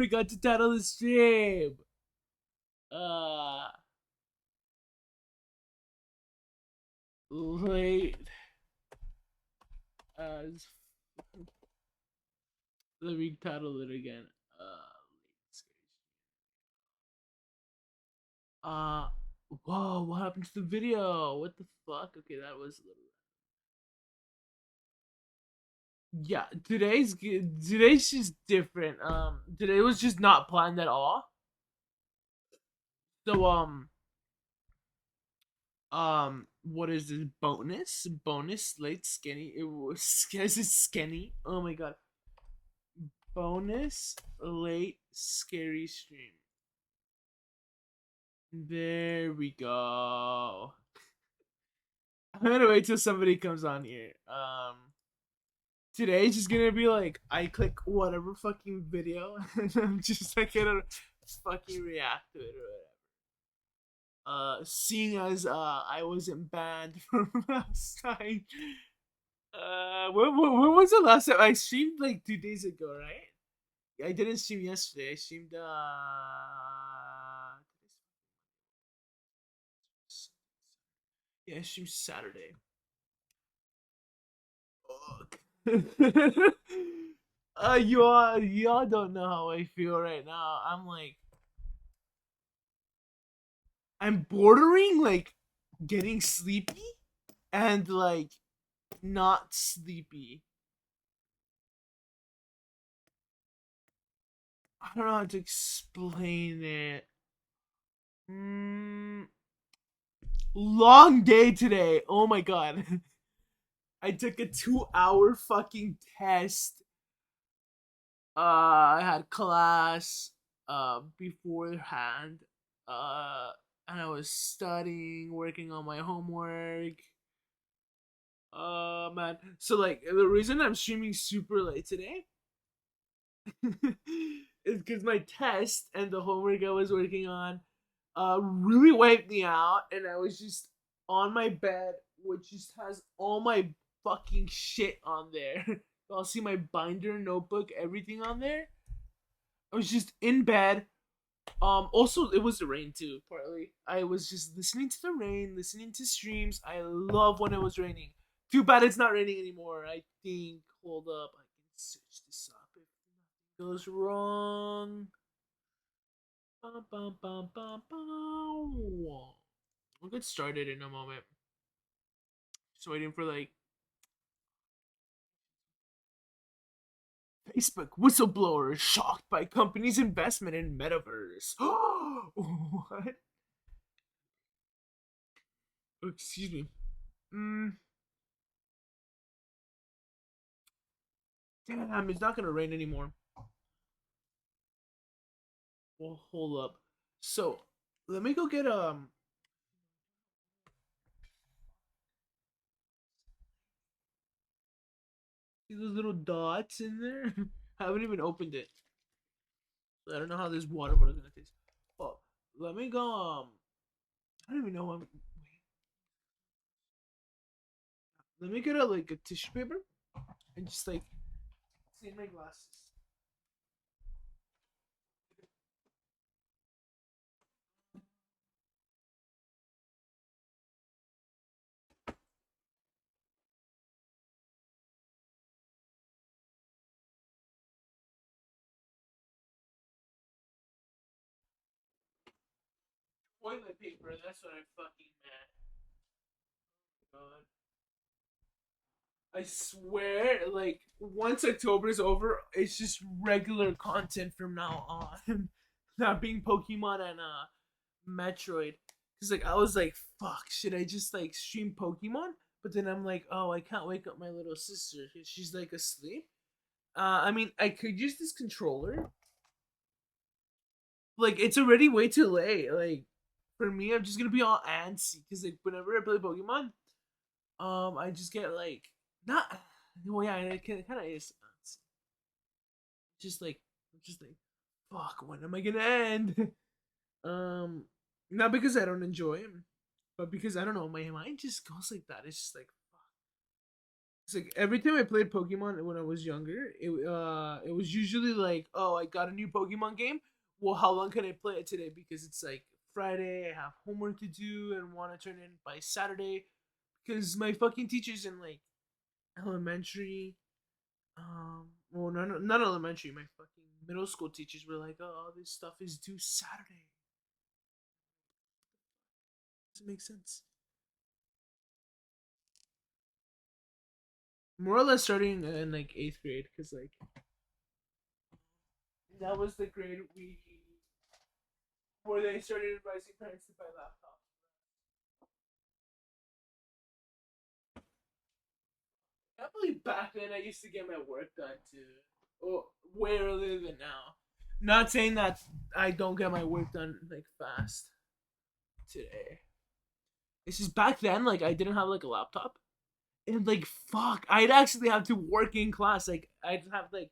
forgot to title the stream. Uh, wait. Uh, Let me title it again. Uh, Whoa, what happened to the video? What the fuck? Okay, that was a little. Yeah, today's just different. Today was just not planned at all. So what is this bonus late skinny? It was is it skinny? Oh my god, bonus late scary stream. There we go. I'm gonna wait till somebody comes on here. Today's just gonna be like I click whatever fucking video and I'm just like gonna fucking react to it or whatever. Seeing as I wasn't banned from last time. When was the last time I streamed? Like 2 days ago, right? I didn't stream yesterday. I streamed yeah, I streamed Saturday. Fuck. y'all don't know how I feel right now. I'm bordering like getting sleepy and like not sleepy. I don't know how to explain it. Mm, long day today. Oh my god. I took a 2 hour fucking test. I had class beforehand. Uh and I was studying, working on my homework. Man. So like the reason I'm streaming super late today is because my test and the homework I was working on really wiped me out, and I was just on my bed, which just has all my fucking shit on there. I'll see my binder, notebook, everything on there. I was just in bed. Also it was the rain too, partly. I was just listening to the rain, listening to streams. I love when it was raining. Too bad it's not raining anymore. I think. Hold up, I can search this up if nothing goes wrong. Bum, bum, bum, bum, bum. We'll get started in a moment. Just waiting for like Facebook whistleblower shocked by company's investment in metaverse. What? Oh, excuse me. Mm, damn, it's not gonna rain anymore. Well, hold up. So, let me go get see those little dots in there. I haven't even opened it. I don't know how this water bottle is gonna taste. Oh, let me go. I don't even know. Let me get a like a tissue paper and just like clean my glasses. Toilet paper. That's what I fucking meant. God. I swear, like once October is over, it's just regular content from now on. Not being Pokemon and Metroid. Cause like I was like, fuck, should I just like stream Pokemon? But then I'm like, oh, I can't wake up my little sister. She's like asleep. I mean, I could use this controller. Like it's already way too late. Like for me, I'm just gonna be all antsy because like whenever I play Pokemon, I just get like not. Well, yeah, it kind of is. Just like, just like, fuck. When am I gonna end? um, Not because I don't enjoy him, but because I don't know. My mind just goes like that. It's just like, It's like every time I played Pokemon when I was younger, it was usually like, oh, I got a new Pokemon game. Well, how long can I play it today? Because it's like Friday, I have homework to do and want to turn in by Saturday. Because my fucking teachers in like elementary, well, not elementary, my fucking middle school teachers were like, oh, this stuff is due Saturday. Doesn't make sense. More or less starting in like 8th grade, because like that was the grade where they started advising parents to buy laptops. I believe back then I used to get my work done too. Oh, way earlier than now. Not saying that I don't get my work done like fast today. It's just back then, like I didn't have like a laptop, and like fuck, I'd actually have to work in class. Like I'd have like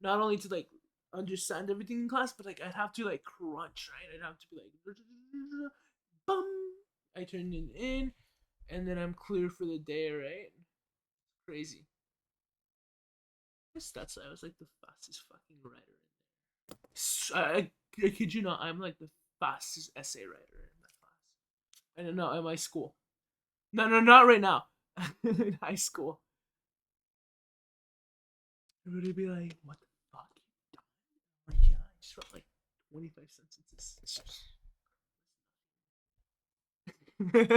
not only to like understand everything in class, but like I'd have to like crunch, right? I'd have to be like, bum. I turn it in, and then I'm clear for the day, right? Crazy. I guess that's why I was like the fastest fucking writer in there. I kid you not, I'm like the fastest essay writer in my class. I don't know, at my school. No, no, not right now. In high school. Everybody be like, what the fuck? Like, yeah, I just wrote like 25 sentences. This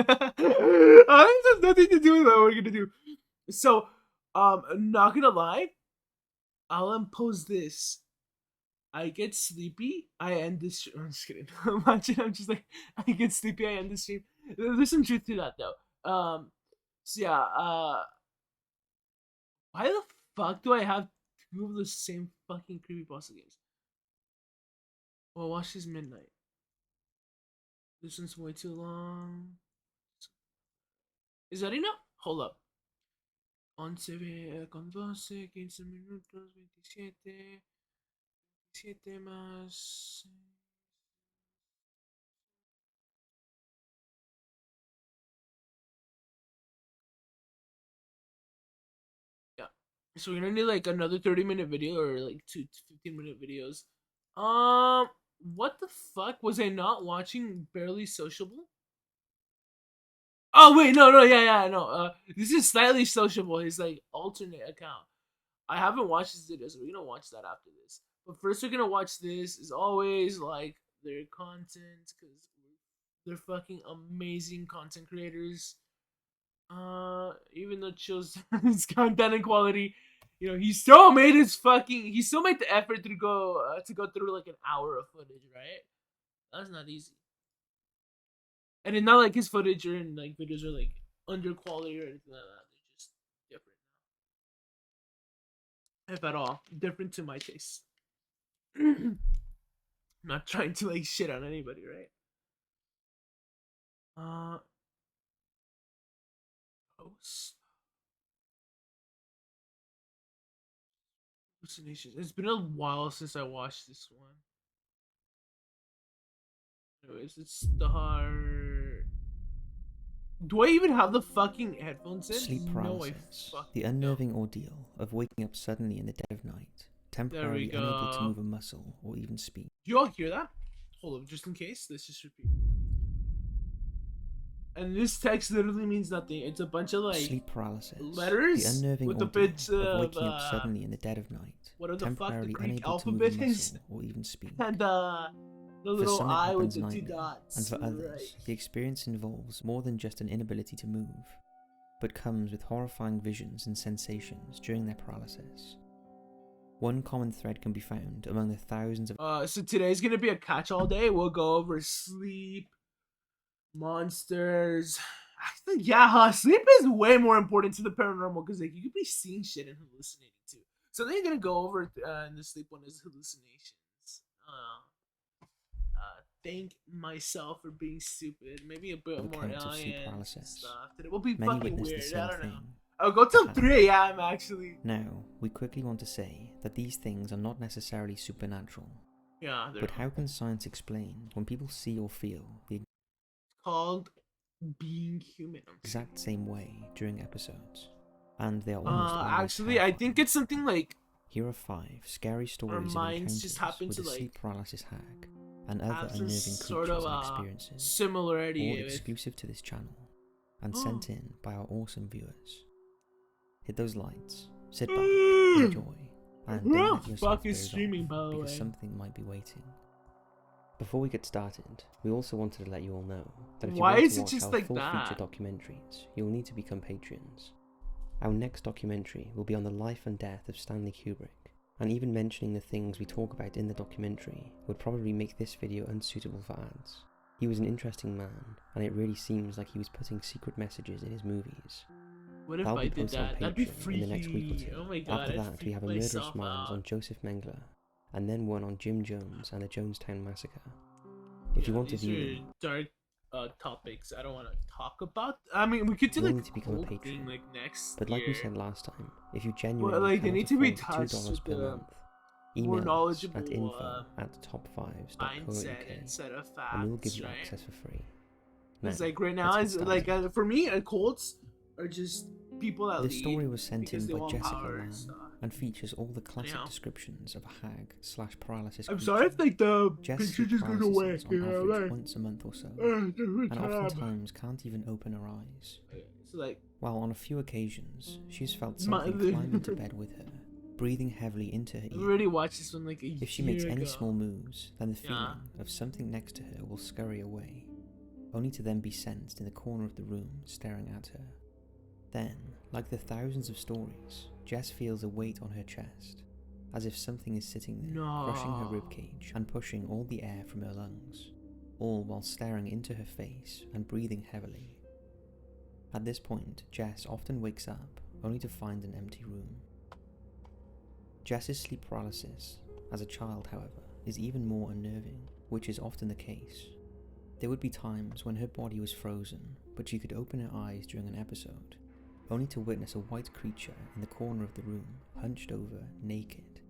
has nothing to do with what we're gonna do. So, not gonna lie, I'll impose this. I get sleepy, I end this. I'm just kidding. Imagine I'm just like, I get sleepy, I end the stream. There's some truth to that though. So yeah. Why the fuck do I have two of the same fucking creepypasta games? Well, watch this midnight. This one's way too long. Is that enough? Hold up. 11 con 12, 15 minutos, 27. 7 más. Yeah. So we're gonna need like another 30-minute video or like 2 15-minute videos. What the fuck? Was I not watching Barely Sociable? Oh wait, no, no, yeah, no. This is Slightly Sociable. His like alternate account. I haven't watched this video, so we're gonna watch that after this. But first, we're gonna watch this. As always, like their content because they're fucking amazing content creators. Even though Chill's his content and quality, you know, he still made his fucking. He still made the effort to go through like an hour of footage, right? That's not easy. And it's not like his footage or in like videos are like under quality or anything like that. They're just different, if at all, different to my taste. I'm not trying to like shit on anybody, right? Uh, hallucinations. It's been a while since I watched this one. Anyways, it's the hard. Do I even have the fucking headphones in? Sleep paralysis, the unnerving ordeal of waking up suddenly in the dead of night, temporarily unable to move a muscle or even speak. Do you all hear that? Hold up, just in case. Let's just repeat. And this text literally means nothing. It's a bunch of like sleep paralysis, letters the unnerving with the ordeal bits of waking up suddenly in the dead of night, what the temporarily fuck the Greek unable to move a muscle or even speak. And the little some, eye with the 2 dots. And for others, right, the experience involves more than just an inability to move, but comes with horrifying visions and sensations during their paralysis. One common thread can be found among the thousands of... So today's gonna be a catch-all day. We'll go over sleep, monsters. Actually, yeah, sleep is way more important to the paranormal because like you could be seeing shit and hallucinating too. So then you're gonna go over in the sleep one is hallucinations. Thank myself for being stupid. Maybe a bit more alien stuff. It will be Many fucking weird. I don't know. Thing. I'll go till 3 a.m. actually. Now, we quickly want to say that these things are not necessarily supernatural. Yeah, but how can science explain when people see or feel the called being human exact same way during episodes? and they are almost always Actually, I think terrifying. it's something like Here are 5 scary our stories of minds just encounters happen with to a sleep like paralysis hag and other have some unnerving sort of creatures and experiences, all similarity with. exclusive to this channel and sent in by our awesome viewers. Hit those lights, sit back, enjoy, and Who don't the let yourself fuck is doze streaming, off, by the because way? something might be waiting. Before we get started, we also wanted to let you all know that if you Why want is to it watch just our like full feature that? documentaries, you'll need to become Patreons. Our next documentary will be on the life and death of Stanley Kubrick, and even mentioning the things we talk about in the documentary would probably make this video unsuitable for ads. He was an interesting man, and it really seems like he was putting secret messages in his movies. What if That'll I be did posted on that? That'd be Patreon in the next week or freaky. two. Oh my god, After I'd that, we freak have a Murderous myself Minds out. on Joseph Mengele, and then one on Jim Jones and the Jonestown Massacre. If you Yeah, want to these view are them, dark topics I don't want to talk about. I mean, we could do you'll like need to a become a whole patron. thing like next But like we year. said last time, if you But genuinely like they cannot need to be afford the touched $2 with per the month, more email us at knowledgeable info@top5s.co.uk mindset instead of and we will give facts, you right? access for free. Now, Because like right now, let's get is like started. for me, cults are just people that This story lead was sent because in they by want Jessica power and Lamb stuff. and features all the classic Anyhow, descriptions of a hag/paralysis I'm creature. sorry if like the Jess picture sleep just goes away. paralysis on You know, average like once a month or so, every and time. oftentimes can't even open her eyes. So like While on a few occasions, she's felt my, something climb into bed with her, breathing heavily into her I ear. already watched this one like a If she makes year any ago. small moves, then the Yeah. feeling of something next to her will scurry away, only to then be sensed in the corner of the room staring at her. Then, like the thousands of stories, Jess feels a weight on her chest, as if something is sitting there, crushing her No. ribcage and pushing all the air from her lungs, all while staring into her face and breathing heavily. At this point, Jess often wakes up, only to find an empty room. Jess's sleep paralysis, as a child however, is even more unnerving, which is often the case. There would be times when her body was frozen, but she could open her eyes during an episode, only to witness a white creature in the corner of the room, hunched over, naked,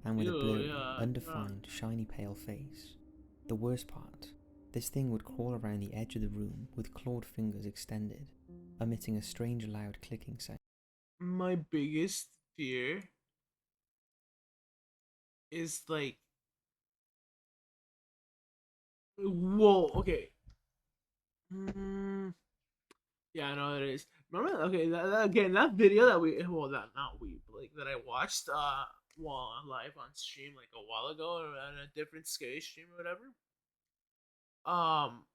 and with a blurry, undefined, shiny pale face. The worst part, this thing would crawl around the edge of the room with clawed fingers extended, emitting a strange loud clicking sound. My biggest fear is like, whoa, okay. Yeah, I know it is. Remember, okay, again, that video that well, that not we, but like that I watched, well, live on stream like a while ago on a different scary stream or whatever. Um,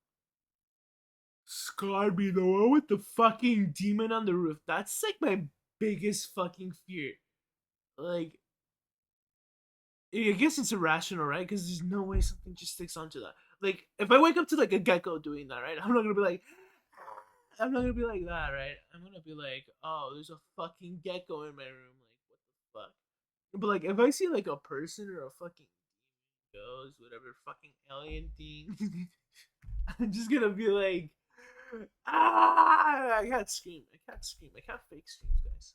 scarred me, the one with the fucking demon on the roof. That's like my biggest fucking fear. Like, I guess it's irrational, right? Because there's no way something just sticks onto that. Like, if I wake up to like a gecko doing that, right? I'm not gonna be like, I'm not gonna be like that, right? I'm gonna be like, oh, there's a fucking gecko in my room. Like, what the fuck? But like, if I see like a person or a fucking ghost, whatever fucking alien thing, I'm just gonna be like, ah! I can't scream. I can't scream. I can't fake screams, guys.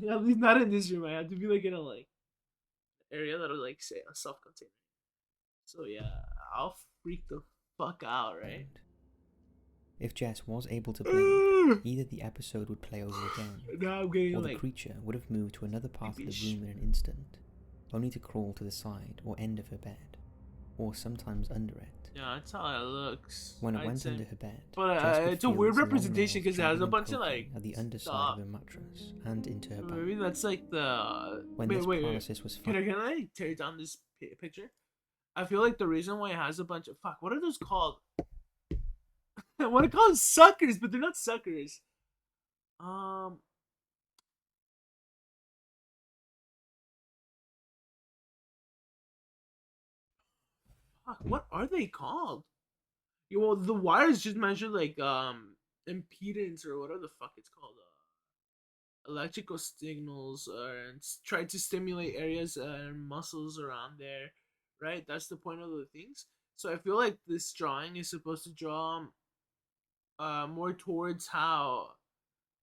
At least not in this room. I have to be like in a like area that'll like say a self-contained. So yeah, I'll freak the fuck out, right? If Jess was able to blink, either the episode would play over again, Now I'm getting or the like creature would have moved to another part of the creepy room in an instant, only to crawl to the side or end of her bed, or sometimes under it. yeah, that's how it looks. When it I'd went say. under her bed, But Jess could it's a feel weird its long representation nails because it has dragging a and bunch of poking like at the underside stuff. of her mattress and into her back. Maybe that's like the. When this paralysis was Can I tear down this picture? I feel like the reason why it has a bunch of fuck. What are those called? I want to call them suckers, but they're not suckers. Fuck, what are they called? Yeah, well, the wires just measure like impedance or whatever the fuck it's called. Electrical signals and try to stimulate areas and muscles around there, right? That's the point of the things. So I feel like this drawing is supposed to draw more towards how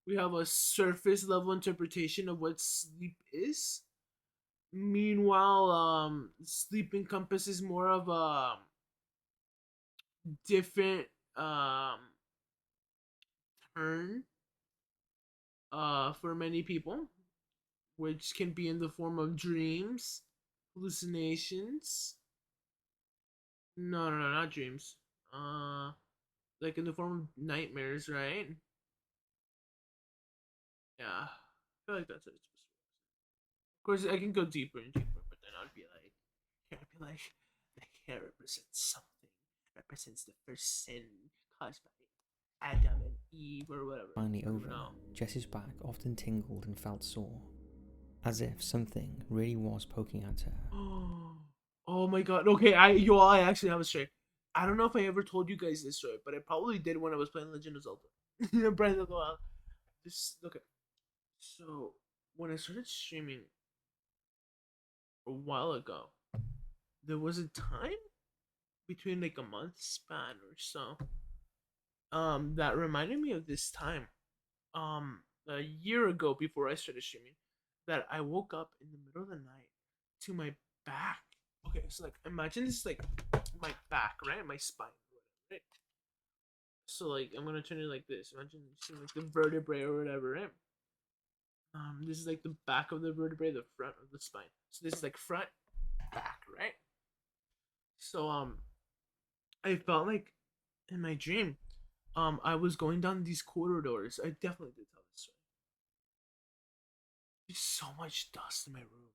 we have a surface level interpretation of what sleep is. Meanwhile, sleep encompasses more of a different um turn for many people, which can be in the form of dreams, hallucinations. No, not dreams. Uh, like in the form of nightmares, right? Yeah, I feel like that's what it's supposed to be. Of course, I can go deeper and deeper, but then I'd be like, the hair represents something. It represents the first sin caused by Adam and Eve or whatever. Finally I don't over, know. Jess's back often tingled and felt sore, as if something really was poking at her. Oh my god. Okay, I actually have a story. I don't know if I ever told you guys this story, but I probably did when I was playing Legend of Zelda. Breath of the Wild. This okay. So when I started streaming a while ago, there was a time between like a month span or so. That reminded me of this time. A year ago before I started streaming, that I woke up in the middle of the night to my back. Okay, so like imagine this like my back, right? My spine, right? So like I'm gonna turn it like this. Imagine seeing like the vertebrae or whatever, right? This is like the back of the vertebrae, the front of the spine. So this is like front, back, right? So I felt like in my dream, I was going down these corridors. I definitely did tell this story. There's so much dust in my room.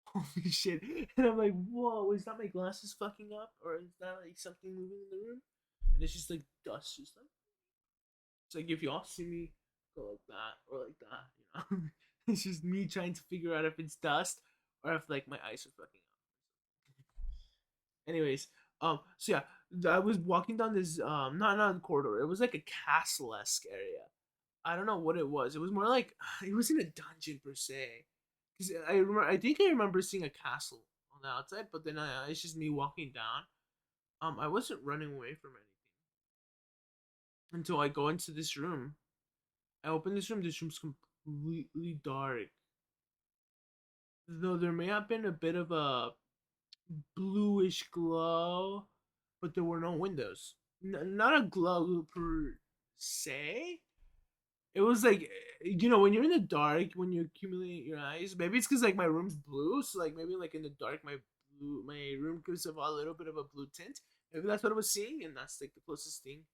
Holy shit. And I'm like, whoa, is that my glasses fucking up? Or is that like something moving in the room? And it's just like dust, just like it's like if y'all see me go like that or like that, you know. It's just me trying to figure out if it's dust or if like my eyes are fucking up. Anyways, so yeah, I was walking down this not a corridor, it was like a castle esque area. I don't know what it was. It was more like it wasn't a dungeon per se. Because I think I remember seeing a castle on the outside, but then it's just me walking down. I wasn't running away from anything until I go into this room. I open this room. This room's completely dark. Though there may have been a bit of a bluish glow, but there were no windows. Not a glow per se. It was like when you're in the dark, when you accumulate your eyes. Maybe it's because like my room's blue, so like maybe like in the dark, my room gives off a little bit of a blue tint. Maybe that's what I was seeing, and that's like the closest thing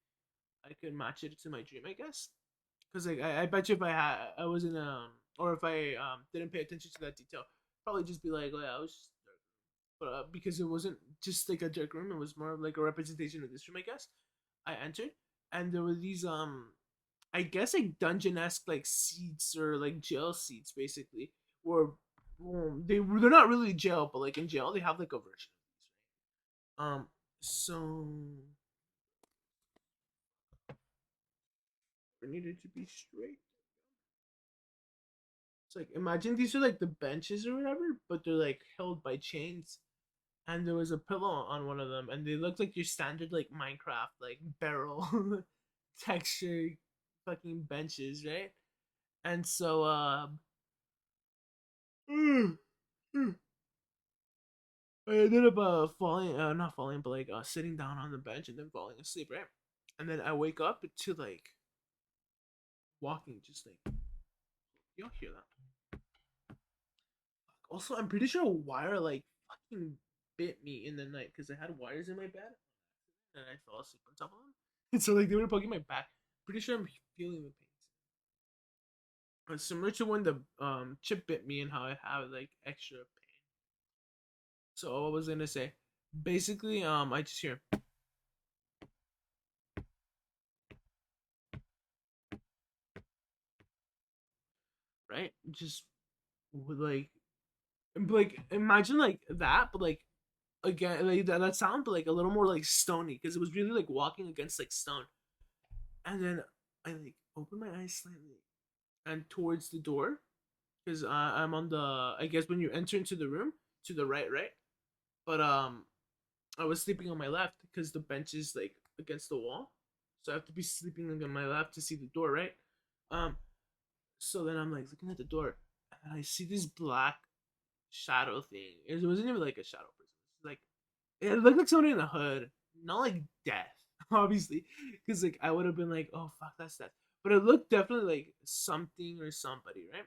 I could match it to my dream, I guess. Because like I bet you if I was in or if I didn't pay attention to that detail, probably just be like, oh yeah, I was just dark. But because it wasn't just like a dark room, it was more of like a representation of this room, I guess. I entered, and there were these I guess like dungeon esque like seats or like jail seats basically, where they're not really jail, but like in jail they have like a version of these, right? So it needed to be straight. It's like imagine these are like the benches or whatever, but they're like held by chains, and there was a pillow on one of them, and they looked like your standard like Minecraft like barrel texture fucking benches, right? And so I ended up falling, not falling, but like sitting down on the bench and then falling asleep, right? And then I wake up to like walking, just like you'll hear that. Also, I'm pretty sure a wire like fucking bit me in the night because I had wires in my bed and I fell asleep on top of them. And so like they were poking my back. Pretty sure I'm feeling the pain. It's similar to when the chip bit me and how I have like extra pain. So what was I gonna say? Basically, I just hear right, just with like imagine like that, but like again like that sound, but like a little more like stony because it was really like walking against like stone. And then I like open my eyes slightly and towards the door because I'm on the I guess when you enter into the room to the right, right? But I was sleeping on my left because the bench is like against the wall, so I have to be sleeping on my left to see the door, right? Um, so then I'm like looking at the door, and I see this black shadow thing. It wasn't even like a shadow person. It's like it looked like somebody in the hood, not like death, obviously, because like I would have been like, oh fuck, that's death. but it looked definitely like something or somebody, right?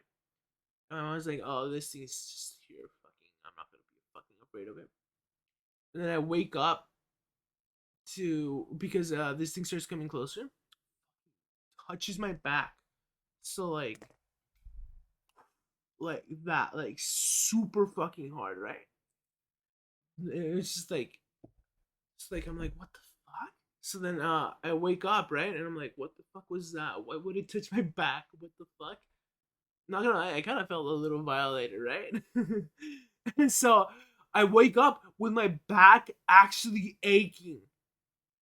And I was like, oh, this thing is just here, fucking. I'm not gonna be fucking afraid of it. And then I wake up to because this thing starts coming closer, touches my back, so like that, like super fucking hard, right? It's just like it's like I'm like, what the fuck? So then I wake up, right? And I'm like, what the fuck was that? Why would it touch my back? What the fuck? Not gonna lie, I kind of felt a little violated, right? And so I wake up with my back actually aching.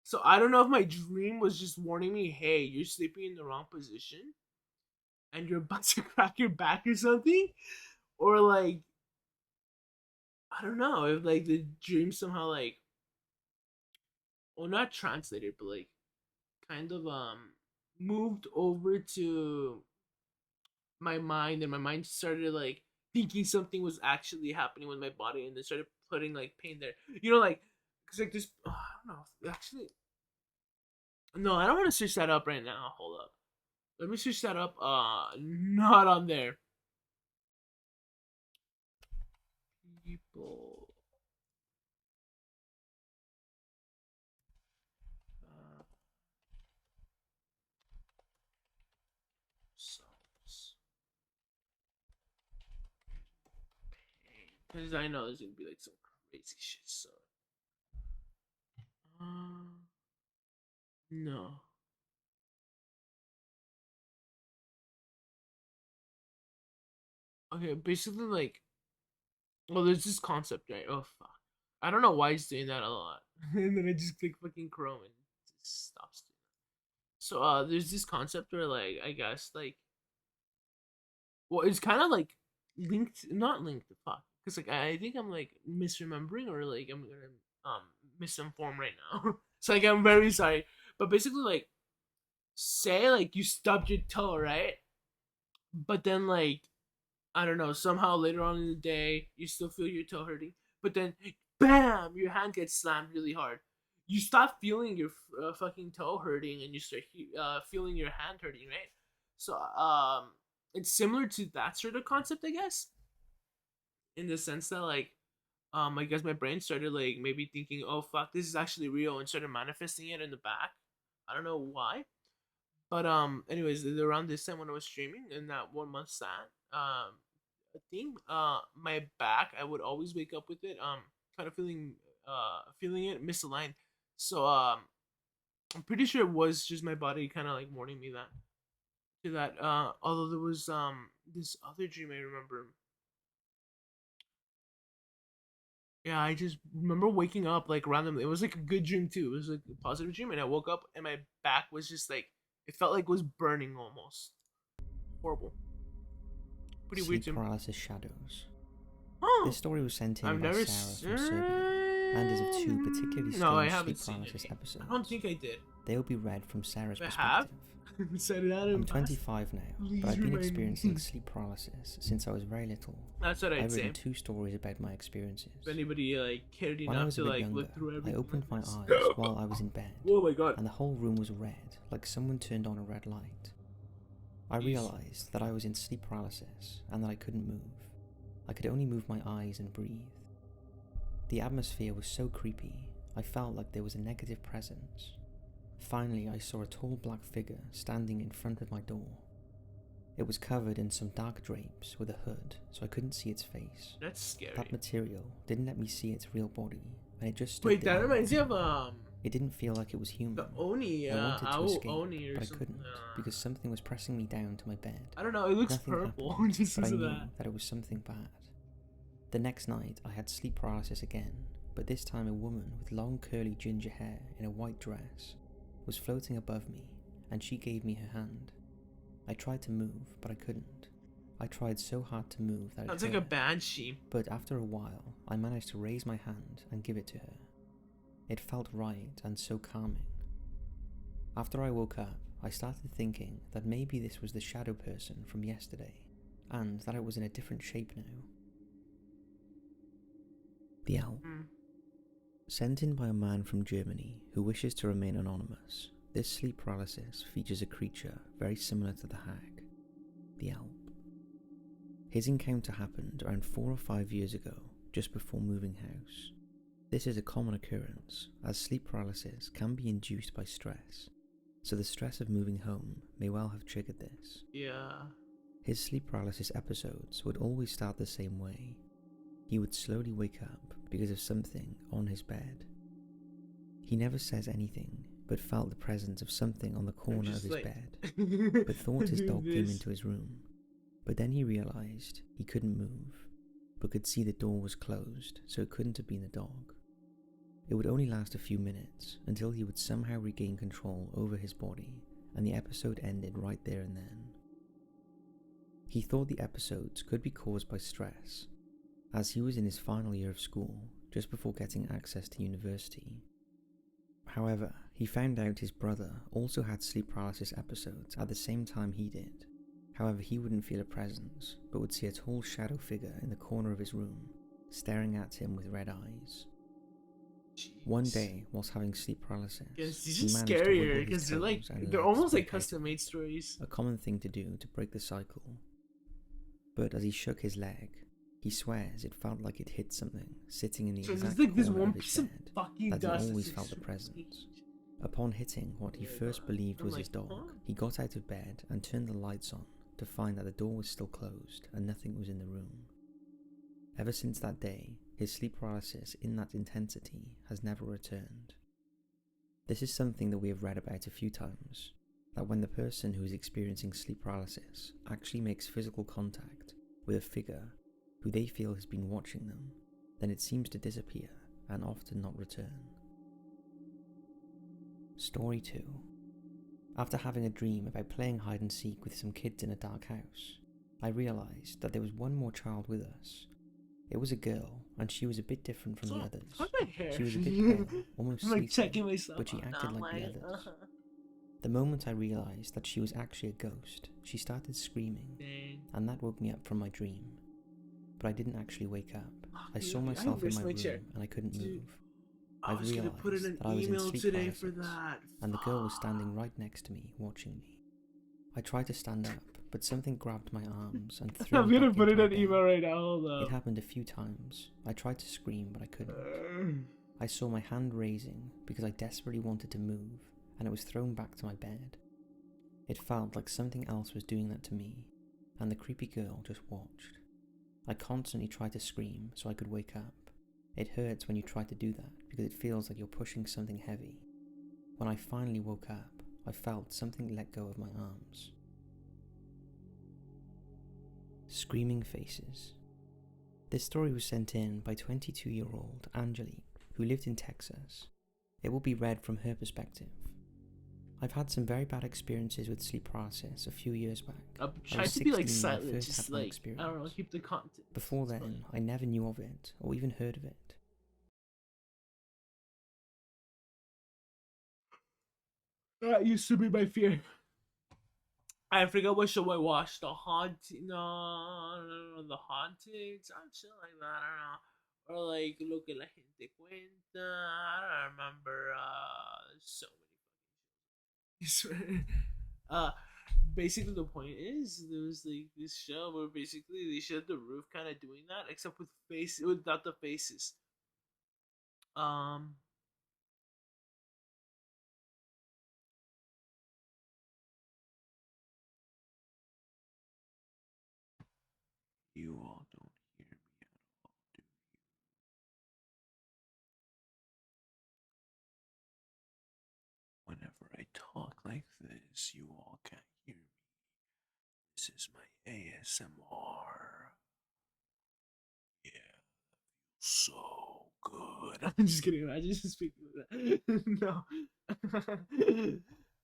So I don't know if my dream was just warning me, hey, you're sleeping in the wrong position and you're about to crack your back or something, or like I don't know if like the dream somehow like, well, not translated, but like kind of moved over to my mind, and my mind started like thinking something was actually happening with my body, and then started putting like pain there. You know, like because like this, I don't know. Actually, no, I don't want to search that up right now. Hold up, let me search that up. Not on there. People. Uh, songs. Because I know there's gonna be like some crazy shit. So, no. Okay, basically like, well, there's this concept, right? Oh fuck, I don't know why it's doing that a lot, and then I just click fucking Chrome and it just stops doing that. So there's this concept where like I guess like, well, it's kind of like linked, not linked to fuck, because like I think I'm like misremembering or like I'm gonna misinform right now. So like I'm very sorry, but basically like, say like you stubbed your toe, right? But then like I don't know, somehow later on in the day, you still feel your toe hurting, but then, bam, your hand gets slammed really hard. You stop feeling your fucking toe hurting, and you start feeling your hand hurting, right? So, it's similar to that sort of concept, I guess, in the sense that like, I guess my brain started like maybe thinking, oh fuck, this is actually real, and started manifesting it in the back. I don't know why, but anyways, around this time when I was streaming in that 1 month stat, I think my back, I would always wake up with it kind of feeling it misaligned. So I'm pretty sure it was just my body kind of like warning me that to that. Although there was this other dream I remember. Yeah, I just remember waking up like randomly. It was like a good dream too. It was like a positive dream, and I woke up and my back was just like, it felt like it was burning almost. Horrible. Pretty weird Sleep to me. paralysis shadows. Huh. This story was sent in I've by never Sarah from Serbia, and is of two particularly No, I strange haven't sleep seen paralysis any. episodes. I don't think I did. They will be read from Sarah's I have. perspective. Said it out I'm of 25 now, Please but I've been remind me. experiencing sleep paralysis since I was very little. That's what I'd I've say. written 2 stories about my experiences. If anybody like cared When I enough was a to bit like younger, look through I everything. opened my like eyes this. while I was in bed, Oh my god. and the whole room was red, like someone turned on a red light. I Jeez. realised that I was in sleep paralysis and that I couldn't move. I could only move my eyes and breathe. The atmosphere was so creepy, I felt like there was a negative presence. Finally, I saw a tall black figure standing in front of my door. It was covered in some dark drapes with a hood, so I couldn't see its face. That's scary. That material didn't let me see its real body, and it just stood Wait, there. that reminds me of It didn't feel like it was human. the Oni. I wanted to Owl escape, Oni or but I something. couldn't, because something was pressing me down to my bed. I don't know. It looks Nothing purple. happened, Just but I because of knew that. that it was something bad. The next night, I had sleep paralysis again, but this time a woman with long curly ginger hair in a white dress was floating above me, and she gave me her hand. I tried to move, but I couldn't. I tried so hard to move that Sounds it like a hurt, banshee. but after a while, I managed to raise my hand and give it to her. It felt right and so calming. After I woke up, I started thinking that maybe this was the shadow person from yesterday, and that it was in a different shape now. The Owl. Sent in by a man from Germany who wishes to remain anonymous, This sleep paralysis features a creature very similar to the hag, the Alp. His encounter happened around 4 or 5 years ago, just before moving house. This is a common occurrence, as sleep paralysis can be induced by stress, so the stress of moving home may well have triggered this. Yeah. His sleep paralysis episodes would always start the same way. He would slowly wake up because of something on his bed. He never says anything, but felt the presence of something on the corner of his bed, but thought his dog came into his room. But then he realised he couldn't move, but could see the door was closed, so it couldn't have been the dog. It would only last a few minutes until he would somehow regain control over his body, and the episode ended right there and then. He thought the episodes could be caused by stress, as he was in his final year of school, just before getting access to university. However, he found out his brother also had sleep paralysis episodes at the same time he did. However, he wouldn't feel a presence, but would see a tall shadow figure in the corner of his room, staring at him with red eyes. Jeez. One day, whilst having sleep paralysis, Yes, these he are managed to scarier wiggle his because they're toes and they're legs almost like back out custom of made it, stories. a common thing to do to break the cycle. But as he shook his leg, he swears it felt like it hit something sitting in the So exact there's like this corner one of his piece of bed, fucking that he dust. always that's felt the just presence. Upon hitting what he Yeah, first believed I'm was like, his dog, huh? he got out of bed and turned the lights on to find that the door was still closed and nothing was in the room. Ever since that day, his sleep paralysis in that intensity has never returned. This is something that we have read about a few times, that when the person who is experiencing sleep paralysis actually makes physical contact with a figure who they feel has been watching them, then it seems to disappear and often not return. Story 2. After having a dream about playing hide and seek with some kids in a dark house, I realised that there was one more child with us. It was a girl, and she was a bit different from the others. My hair. She was a bit pale, almost I'm like sleepy, checking myself, but she out acted now, like the like, others. The moment I realised that she was actually a ghost, she started screaming, Dang. and that woke me up from my dream. But I didn't actually wake up. I saw Dude, myself in missed my room chair. and I couldn't Dude, move. I I've was gonna put in realised an that I was in email sleep today for paralysis, that. and the girl was standing right next to me, watching me. I tried to stand up, but something grabbed my arms and threw I'm me gonna back put into in my an email bed. right now. Hold up. It happened a few times. I tried to scream, but I couldn't. I saw my hand raising because I desperately wanted to move, and it was thrown back to my bed. It felt like something else was doing that to me, and the creepy girl just watched. I constantly tried to scream so I could wake up. It hurts when you try to do that because it feels like you're pushing something heavy. When I finally woke up, I felt something let go of my arms. Screaming faces. This story was sent in by 22-year-old Angelique, who lived in Texas. It will be read from her perspective. I've had some very bad experiences with sleep paralysis a few years back. Try to be like 16 when I silent, first just had my like, experience. I don't know, keep the content. Before It's then, fine. I never knew of it or even heard of it. That used to be my fear. I forgot what show I watched. The Haunted. No, The Haunted. Some shit like that. I don't know. Or like Lo que la gente cuenta. I don't remember. So many. Basically the point is there was like this show where basically they showed the roof kind of doing that, except with face without the faces. Um. You all don't hear me at all, do you? Whenever I talk like this, you all can't hear me. This is my ASMR. Yeah, so good. I'm just kidding. I just speaking like that. No.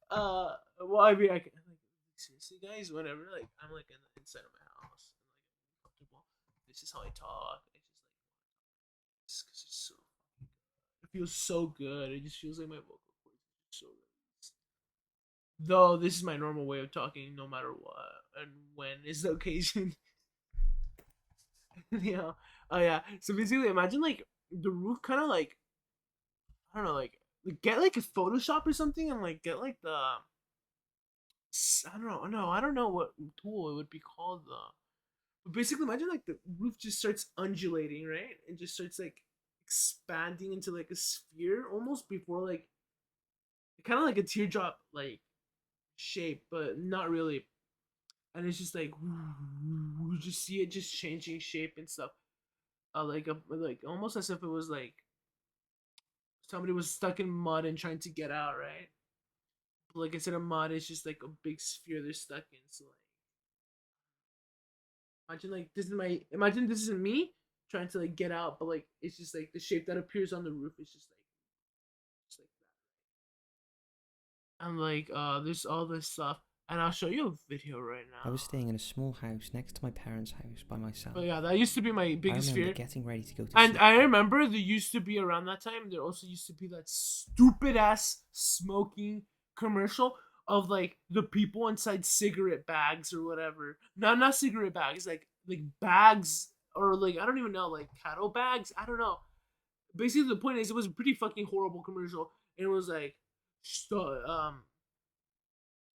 Well, I mean, I can, like, seriously, guys. Whenever like I'm like in the inside of my house and like I'm comfortable, this is how I talk. I just like because it's so fucking good. It feels so good. It just feels like my vocal cords are so released. Though this is my normal way of talking, no matter what and when is the occasion. Yeah. Oh yeah. So basically, imagine like the roof, kind of like I don't know, like like, get like a Photoshop or something and like get like the I don't know, no, I don't know what tool it would be called though. But basically, imagine like the roof just starts undulating, right? It just starts like expanding into like a sphere almost before like kind of like a teardrop like shape, but not really. And it's just like you just see it just changing shape and stuff. Like almost as if it was like somebody was stuck in mud and trying to get out, right? But like instead of mud, it's just like a big sphere they're stuck in. So like imagine this isn't me trying to like get out, but like it's just like the shape that appears on the roof is just like that. And like there's all this stuff. And I'll show you a video right I now. was staying in a small house next to my parents' house by myself. But yeah, that used to be my I biggest remember fear. getting ready to go to And sleep. I remember there used to be around that time, there also used to be that stupid ass smoking commercial of like the people inside cigarette bags or whatever. No, not cigarette bags, like bags or like I don't even know, like cattle bags. I don't know. Basically, the point is, it was a pretty fucking horrible commercial, and it was like,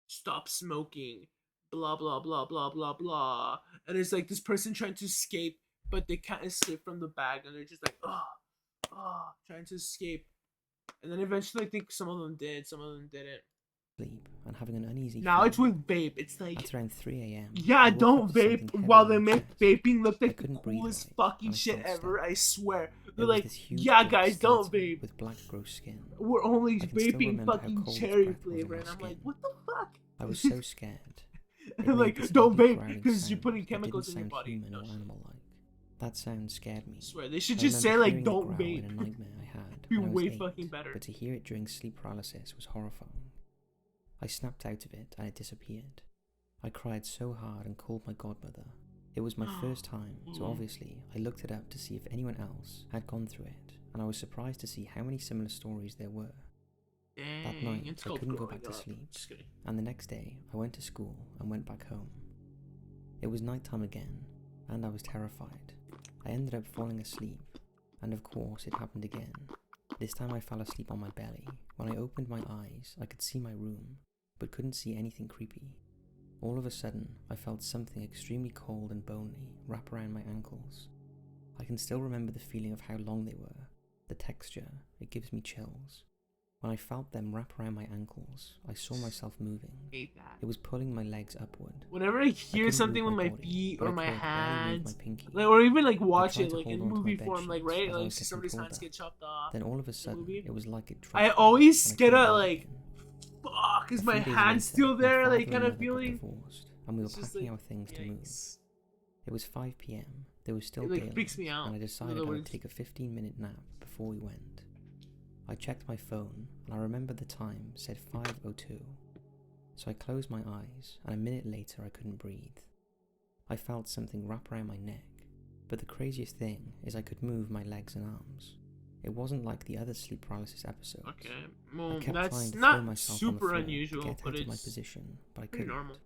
stop smoking, blah blah blah blah blah blah, and it's like this person trying to escape, but they can't escape from the bag, and they're just like, trying to escape, and then eventually I think some of them did, some of them didn't. Sleep and having an uneasy Now it's feeling. with vape. It's like, At around 3 a.m. yeah, don't vape while they make vaping look like the coolest fucking shit ever. I swear. They're like, yeah, guys, don't vape. With black gross skin. We're only I can still vaping remember how fucking cold its cherry breath was on flavor, my and I'm like, skin. what the fuck? I was so scared. It And made like, this don't vaguely vape growling because you're sound putting that chemicals in didn't your sound body. human No or shit. animal-like. That sound scared me. I swear, they should I just say remember like, hearing it don't growl vape. in a nightmare I had Be when I was way 8, fucking better. but to hear it during sleep paralysis was horrifying. I snapped out of it and it disappeared. I cried so hard and called my godmother. It was my first time, so obviously I looked it up to see if anyone else had gone through it, and I was surprised to see how many similar stories there were. Dang, That night, it's I called couldn't go growing back to up. sleep, Just kidding. and the next day, I went to school and went back home. It was nighttime again, and I was terrified. I ended up falling asleep, and of course it happened again. This time I fell asleep on my belly. When I opened my eyes, I could see my room, but couldn't see anything creepy. All of a sudden, I felt something extremely cold and bony wrap around my ankles. I can still remember the feeling of how long they were. The texture, it gives me chills. When I felt them wrap around my ankles, I saw myself moving. Hate that. It was pulling my legs upward. Whenever I hear couldn't something move with my body, feet but or I my could barely move hands, my pinky. like, or even like watch tried it to like hold in on to my movie bed form, like sheets right, as I like was see getting somebody's pulled hands up. get chopped off. Then all of a in the sudden, movie. it was like it dropped I me, always and I get couldn't a move like, again. fuck, is A my few days hand later, still my there? father Like and kind of mother got feeling. divorced, and we were It's just packing like, our things to move. yikes. It was 5 p.m. There was still It like daylight, freaks me out. and I In decided other I would words. take a 15-minute nap before we went. I checked my phone, and I remember the time said 5:02. So I closed my eyes, and a minute later I couldn't breathe. I felt something wrap around my neck, but the craziest thing is I could move my legs and arms. It wasn't like the other sleep paralysis episodes. Okay, I well, kept that's trying to throw not myself on the super floor unusual, to get but out of my it's position, but I pretty couldn't. normal.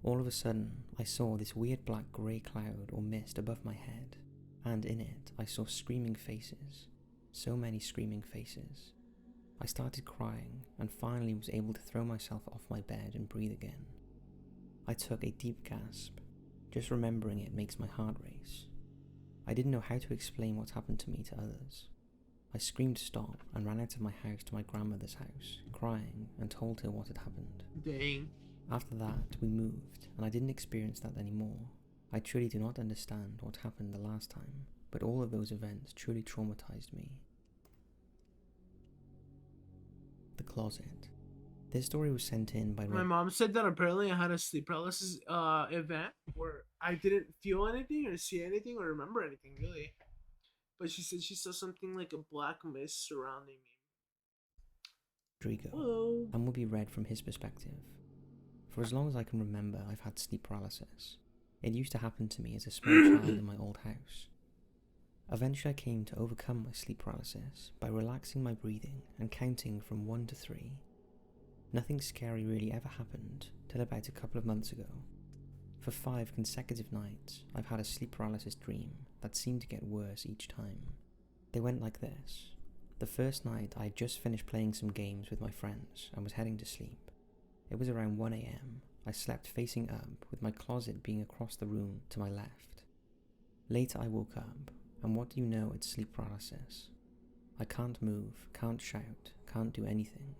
All of a sudden, I saw this weird black grey cloud or mist above my head, and in it I saw screaming faces. So many screaming faces. I started crying and finally was able to throw myself off my bed and breathe again. I took a deep gasp. Just remembering it makes my heart race. I didn't know how to explain what happened to me to others. I screamed stop and ran out of my house to my grandmother's house, crying, and told her what had happened. Dang. After that, we moved, and I didn't experience that anymore. I truly do not understand what happened the last time, but all of those events truly traumatized me. The closet. This story was sent in by My mom said that apparently I had a sleep paralysis event where I didn't feel anything or see anything or remember anything really. But she said she saw something like a black mist surrounding me. Rodrigo, Whoa. and will be read from his perspective. For as long as I can remember, I've had sleep paralysis. It used to happen to me as a small child in my old house. Eventually I came to overcome my sleep paralysis by relaxing my breathing and counting from 1 to 3. Nothing scary really ever happened till about a couple of months ago. For 5 consecutive nights, I've had a sleep paralysis dream that seemed to get worse each time. They went like this. The first night, I had just finished playing some games with my friends and was heading to sleep. It was around 1 a.m. I slept facing up, with my closet being across the room to my left. Later I woke up, and what do you know, it's sleep paralysis. I can't move, can't shout, can't do anything.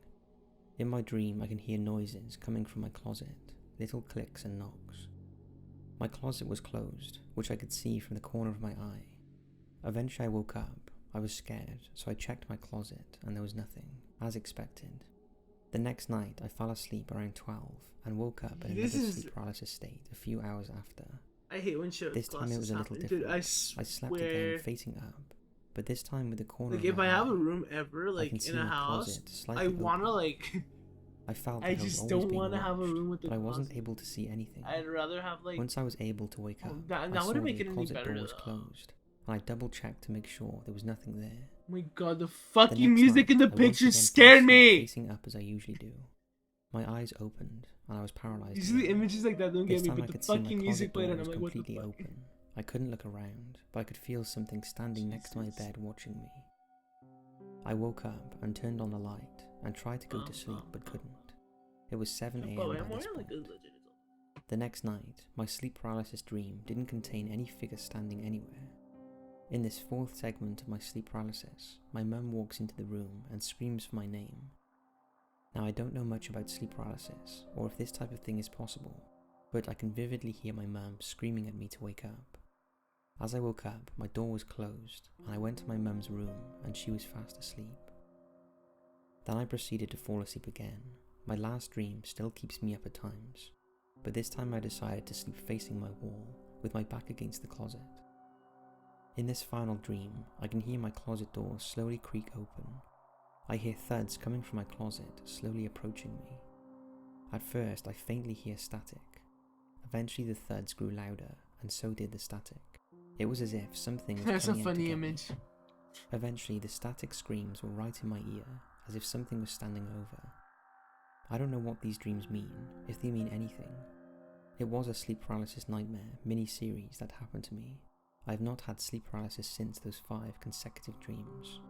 In my dream I can hear noises coming from my closet, little clicks and knocks. My closet was closed, which I could see from the corner of my eye. Eventually I woke up. I was scared, so I checked my closet and there was nothing, as expected. The next night I fell asleep around 12 and woke up in another sleep paralysis state a few hours after. I hate when shit This time it was a little different. Dude, I slept again facing up, but this time with the corner like of if my I have eye, a room ever, like in a house, I wanna like I felt I just don't want to have a room with the but I wasn't closet. able to see anything. I'd rather have like Once I was able to wake up, that I saw wouldn't that make the it any closet better door was though. closed, and I double checked to make sure there was nothing there. Oh my god, the The fucking next music night, in the I once picture again fell scared asleep me! Facing up as I usually do. My eyes opened, and I was paralyzed. Usually again. images like that don't This get me, time I but the could see my fucking music closet played door and I'm was like, what the completely fuck? open. I couldn't look around, but I could feel something standing next to my Jesus. bed watching me. I woke up and turned on the light and tried to go to sleep but couldn't. It was 7 a.m. Oh, by I'm this wearing like point. a legend. The next night, my sleep paralysis dream didn't contain any figure standing anywhere. In this fourth segment of my sleep paralysis, my mum walks into the room and screams for my name. Now I don't know much about sleep paralysis, or if this type of thing is possible, but I can vividly hear my mum screaming at me to wake up. As I woke up, my door was closed, and I went to my mum's room, and she was fast asleep. Then I proceeded to fall asleep again. My last dream still keeps me up at times, but this time I decided to sleep facing my wall, with my back against the closet. In this final dream, I can hear my closet door slowly creak open. I hear thuds coming from my closet, slowly approaching me. At first, I faintly hear static. Eventually the thuds grew louder, and so did the static. It was as if something was That's a coming out to funny get me. image. Eventually the static screams were right in my ear, as if something was standing over. I don't know what these dreams mean, if they mean anything. It was a sleep paralysis nightmare mini-series that happened to me. I have not had sleep paralysis since those 5 consecutive dreams.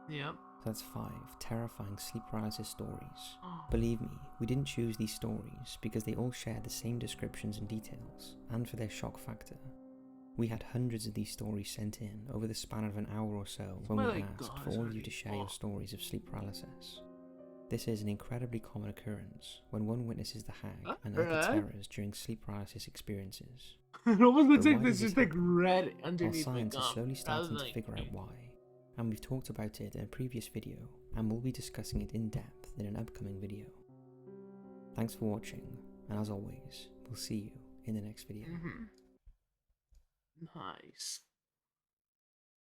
Yep. So that's 5 terrifying sleep paralysis stories. Oh. Believe me, we didn't choose these stories because they all share the same descriptions and details, and for their shock factor. We had hundreds of these stories sent in over the span of an hour or so when Oh we my asked God, for all of you to share your stories of sleep paralysis. This is an incredibly common occurrence when one witnesses the hag and other terrors during sleep paralysis experiences. It almost looks But like why there's does just this like happen? red Well, underneath my science is gum. slowly starting to like, figure out why, and we've talked about it in a previous video, and we'll be discussing it in depth in an upcoming video. Thanks for watching, and as always, we'll see you in the next video. Nice.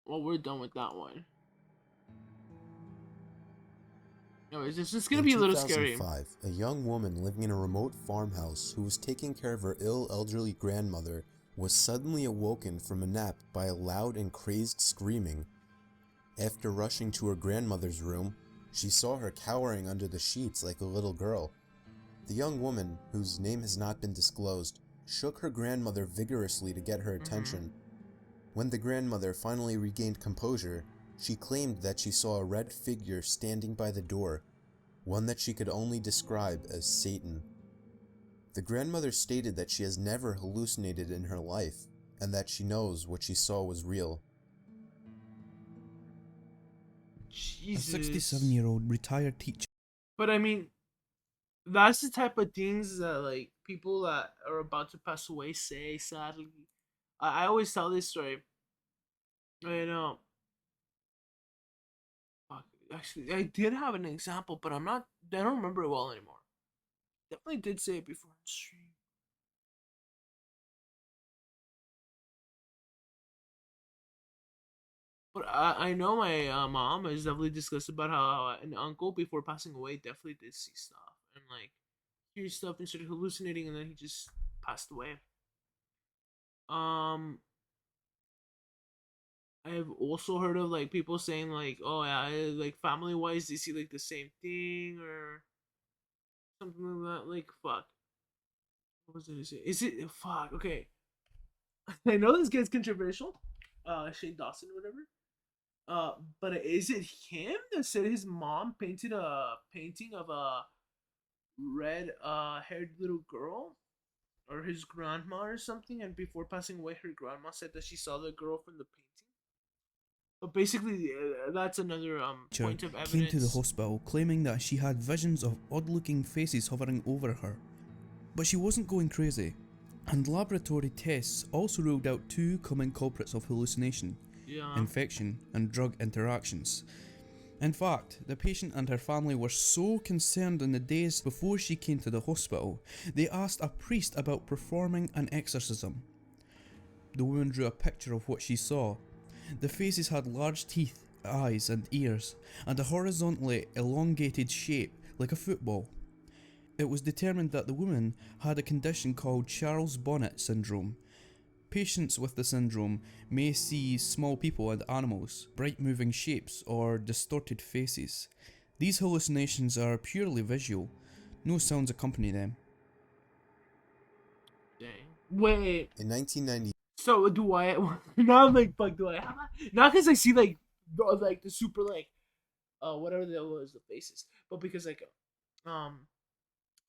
Well, we're done with that one. Anyways, this is gonna be a little scary. In 2005, a young woman living in a remote farmhouse who was taking care of her ill elderly grandmother was suddenly awoken from a nap by a loud and crazed screaming. After rushing to her grandmother's room, she saw her cowering under the sheets like a little girl. The young woman, whose name has not been disclosed, shook her grandmother vigorously to get her attention. When the grandmother finally regained composure, she claimed that she saw a red figure standing by the door, one that she could only describe as Satan. The grandmother stated that she has never hallucinated in her life, and that she knows what she saw was real. Jesus. A 67-year-old retired teacher. But I mean, that's the type of things that like people that are about to pass away say. Sadly, I always tell this story. I know. Actually, I did have an example, but I don't remember it well anymore. Definitely did say it before on stream. But I know my mom has definitely discussed about how an uncle before passing away definitely did see stuff and like hear stuff and started hallucinating, and then he just passed away. I've also heard of like people saying like, oh yeah, like family wise they see like the same thing or something like that. Like fuck, what was it? Is it fuck? Okay, I know this gets controversial. Shane Dawson or whatever. But is it him that said his mom painted a painting of a red haired little girl? Or his grandma or something, and before passing away, her grandma said that she saw the girl from the painting. But basically, that's another point of evidence. Came to the hospital claiming that she had visions of odd-looking faces hovering over her. But she wasn't going crazy, and laboratory tests also ruled out 2 common culprits of hallucination, Yeah. infection and drug interactions. In fact, the patient and her family were so concerned in the days before she came to the hospital, they asked a priest about performing an exorcism. The woman drew a picture of what she saw. The faces had large teeth, eyes and ears, and a horizontally elongated shape like a football. It was determined that the woman had a condition called Charles Bonnet syndrome. Patients with the syndrome may see small people and animals, bright moving shapes, or distorted faces. These hallucinations are purely visual. No sounds accompany them. Dang. Wait. In 1990, So do I? Now I'm like, fuck. Do I have? Not because I see like the super like, whatever that was the faces, but because like,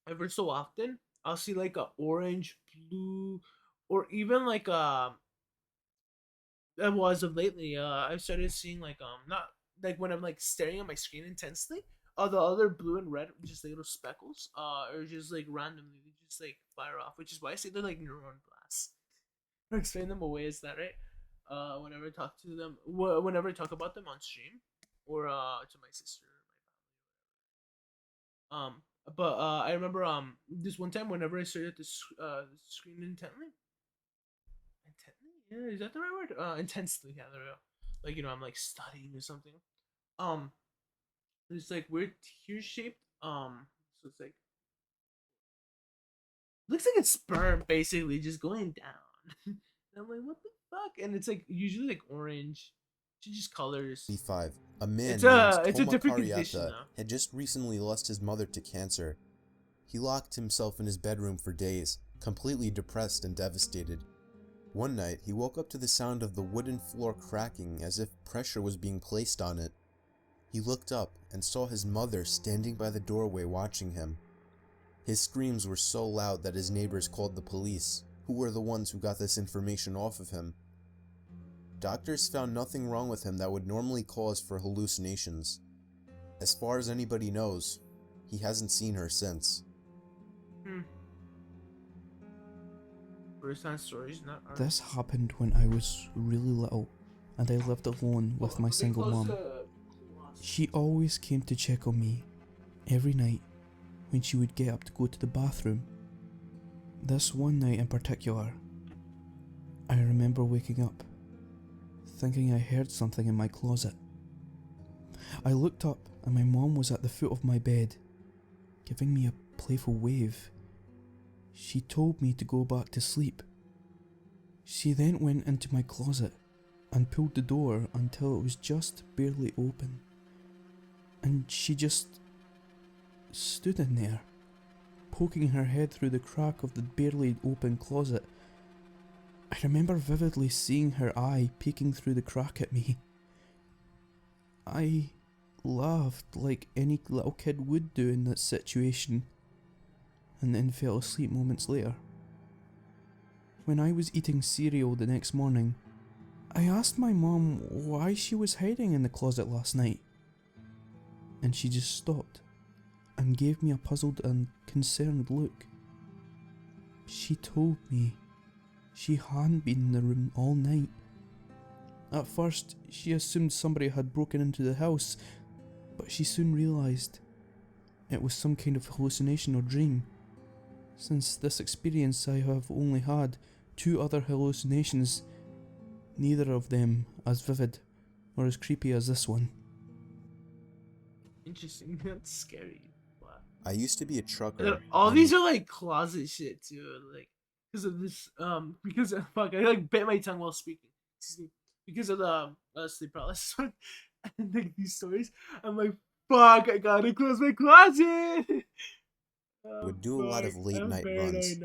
every so often I'll see like a orange, blue, or even like as of lately, I've started seeing like not like when I'm like staring at my screen intensely. The other blue and red, just like little speckles, or just like randomly they just like fire off, which is why I say they're like neuron blasts. Or explain them away is that right? Whenever I talk to them, whenever I talk about them on stream, or to my sister, my family. But I remember this one time whenever I stared at the screen intently. Yeah, is that the right word? Intensely, yeah, there we go. Like, you know, I'm like studying or something. It's like weird tear shaped. So it's like looks like it's sperm basically just going down. And I'm like, what the fuck? And it's like usually like orange, just colors. 1995, a man It's named a Toma different condition, Cariata though. had just recently lost his mother to cancer. He locked himself in his bedroom for days, completely depressed and devastated. One night, he woke up to the sound of the wooden floor cracking as if pressure was being placed on it. He looked up and saw his mother standing by the doorway watching him. His screams were so loud that his neighbors called the police, who were the ones who got this information off of him. Doctors found nothing wrong with him that would normally cause for hallucinations. As far as anybody knows, he hasn't seen her since. First hand stories, not ours. This happened when I was really little, and I lived alone with my single mom. She always came to check on me every night when she would get up to go to the bathroom. This one night in particular, I remember waking up, thinking I heard something in my closet. I looked up and my mom was at the foot of my bed, giving me a playful wave. She told me to go back to sleep. She then went into my closet and pulled the door until it was just barely open. And she just stood in there, poking her head through the crack of the barely open closet. I remember vividly seeing her eye peeking through the crack at me. I laughed like any little kid would do in that situation, and then fell asleep moments later. When I was eating cereal the next morning, I asked my mom why she was hiding in the closet last night, and she just stopped and gave me a puzzled and concerned look. She told me she hadn't been in the room all night. At first, she assumed somebody had broken into the house, but she soon realised it was some kind of hallucination or dream. Since this experience, I have only had 2 other hallucinations, neither of them as vivid or as creepy as this one. Interesting. That's scary. Wow. I used to be a trucker. All and these are like closet shit too, like because of this. Because fuck, I like bit my tongue while speaking. Excuse me. Because of the sleep paralysis one, and like these stories, I'm like, fuck, I gotta close my closet. would do a lot of late night runs.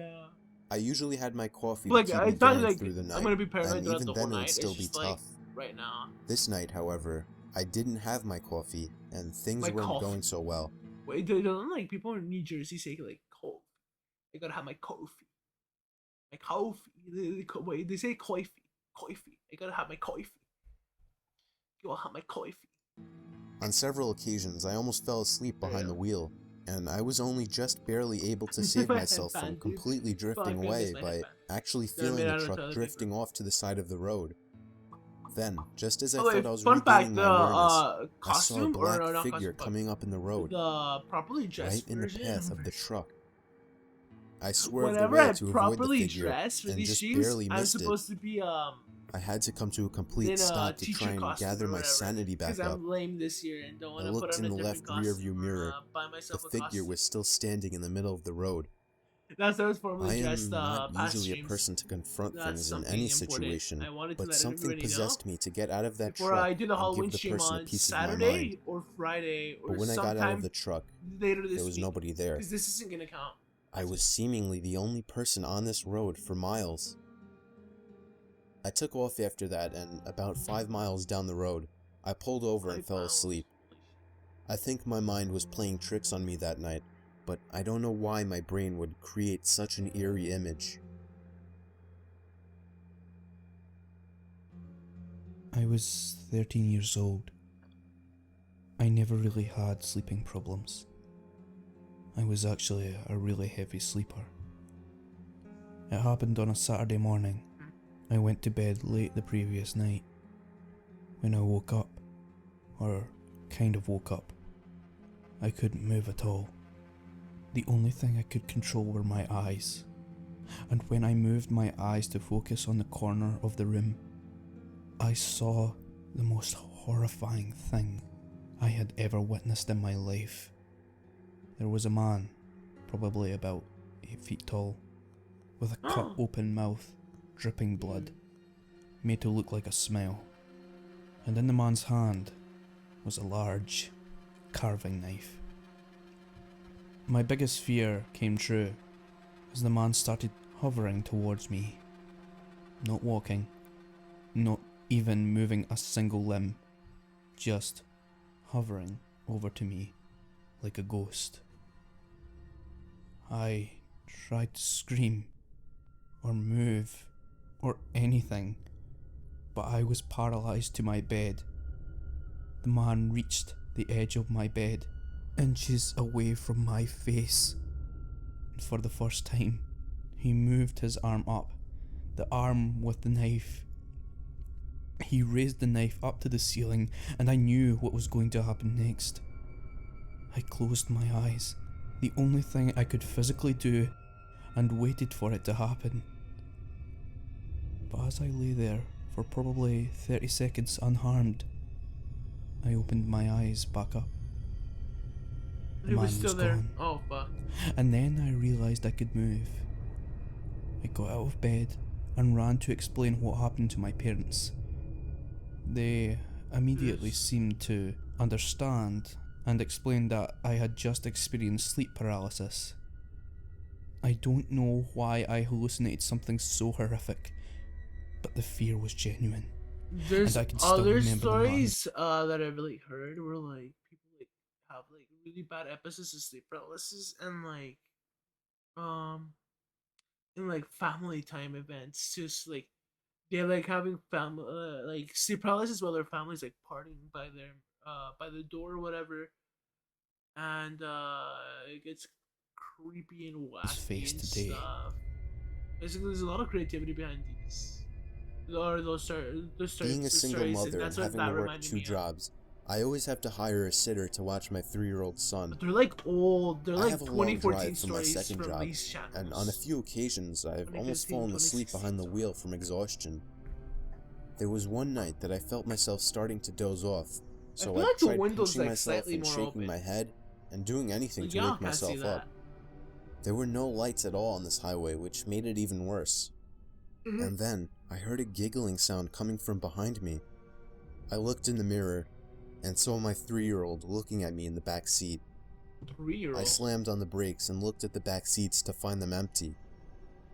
I usually had my coffee to Like keep I me thought, going like through the night, I'm gonna be paranoid and throughout even the then whole it would night. still It's be just like tough. right now. This night, however, I didn't have my coffee, and things My weren't coffee. going so well. Wait, don't like people in New Jersey say like coffee? I gotta have my coffee. My coffee. Wait, they say coffee. Coffee. I gotta have my coffee. You will have my coffee. On several occasions, I almost fell asleep behind the wheel, and I was only just barely able to save My myself from headband, dude. completely drifting Fuck, I away miss my by headband. actually They're feeling made out the of truck toilet drifting paper. off to the side of the road. Then, just as I Oh, thought wait, I was fun regaining fact, my awareness, I saw a costume, black or not figure costume, but coming up in the road, the properly dressed right in the version path of the version. truck. I swerved Whenever away I to avoid the properly figure, dress for and these just streams, barely I'm missed it. supposed to be I had to come to a complete in a stop to teacher try and costume gather or my whatever. sanity back Because up. I'm lame this year and don't want I to put looked on in a the different left rearview costume mirror. buy The myself a figure costume. was still standing in the middle of the road. That's how I was I formally dressed am not past usually a streams. person to confront That's things in something any important. situation, I wanted to but let something everybody know possessed me to get out of that before truck I do the and Halloween give the stream person a on piece of my mind. Saturday or Friday or But when I got out of sometime the truck, later this there was week. nobody there. Because this isn't gonna count. I was seemingly the only person on this road for miles. I took off after that, and about 5 miles down the road, I pulled over and 5 fell miles. asleep. I think my mind was playing tricks on me that night, but I don't know why my brain would create such an eerie image. I was 13 years old. I never really had sleeping problems. I was actually a really heavy sleeper. It happened on a Saturday morning. I went to bed late the previous night. When I woke up, or kind of woke up, I couldn't move at all. The only thing I could control were my eyes. And when I moved my eyes to focus on the corner of the room, I saw the most horrifying thing I had ever witnessed in my life. There was a man, probably about 8 feet tall, with a cut open mouth, dripping blood, made to look like a smile. And in the man's hand was a large carving knife. My biggest fear came true as the man started hovering towards me. Not walking, not even moving a single limb, just hovering over to me like a ghost. I tried to scream or move or anything, but I was paralyzed to my bed. The man reached the edge of my bed, inches away from my face, and for the first time, he moved his arm up, the arm with the knife. He raised the knife up to the ceiling, and I knew what was going to happen next. I closed my eyes, the only thing I could physically do, and waited for it to happen. But as I lay there for probably 30 seconds unharmed, I opened my eyes back up. The He man was still there. gone. Oh fuck. And then I realised I could move. I got out of bed and ran to explain what happened to my parents. They immediately Yes. seemed to understand and explained that I had just experienced sleep paralysis. I don't know why I hallucinated something so horrific, but the fear was genuine. There's I can still other remember the man. stories that I've like heard where like people like have like really bad episodes of sleep paralysis and in like family time events, just like they're like having family like sleep paralysis while their family's like partying by the door or whatever, and it gets creepy and wacky and face today. stuff. Basically, there's a lot of creativity behind these. Or those stories. Being a single stories, mother and that's what having that to work reminded 2 me of. jobs, I always have to hire a sitter to watch my 3-year-old son. But they're like old. They're I like have a long 2014 drive for my stories second from job, these channels. and on a few occasions I've 2015, almost fallen asleep 2016, behind the sorry. wheel from exhaustion. There was one night that I felt myself starting to doze off, so feel I like the tried window's, pinching like, myself slightly and more shaking open. my head and doing anything Like, to y'all wake can't see myself that. up. There were no lights at all on this highway, which made it even worse. Mhm. And then I heard a giggling sound coming from behind me. I looked in the mirror and saw my 3-year-old looking at me in the back seat. 3-year-old. I slammed on the brakes and looked at the back seats to find them empty.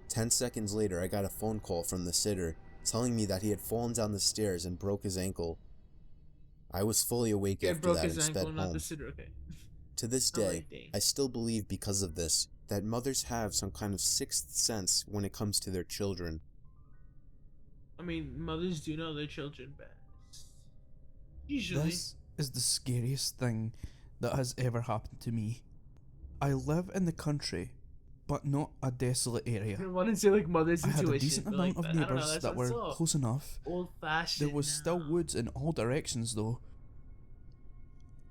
10 seconds later, I got a phone call from the sitter telling me that he had fallen down the stairs and broke his ankle. I was fully awake Yeah, after broke that his and sped ankle, not home. the sitter. Okay. To this I'm day, like, dang. I still believe because of this that mothers have some kind of sixth sense when it comes to their children. I mean, mothers do know their children best. Usually. This is the scariest thing that has ever happened to me. I live in the country, but not a desolate area. I want to say like mother's I had intuition. a decent but, amount like, of I don't know, neighbours that were so close enough. old-fashioned. There was still now. woods in all directions though.